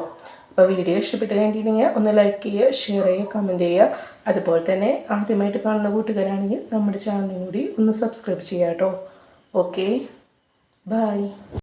അപ്പോൾ വീഡിയോ ഇഷ്ടപ്പെട്ട് കഴിഞ്ഞിട്ടുണ്ടെങ്കിൽ ഒന്ന് ലൈക്ക് ചെയ്യുക, ഷെയർ ചെയ്യുക, കമൻറ്റ് ചെയ്യുക. അതുപോലെ തന്നെ ആദ്യമായിട്ട് കാണുന്ന കൂട്ടുകാരാണെങ്കിൽ നമ്മുടെ ചാനലും കൂടി ഒന്ന് സബ്സ്ക്രൈബ് ചെയ്യുക കേട്ടോ. Okay, by.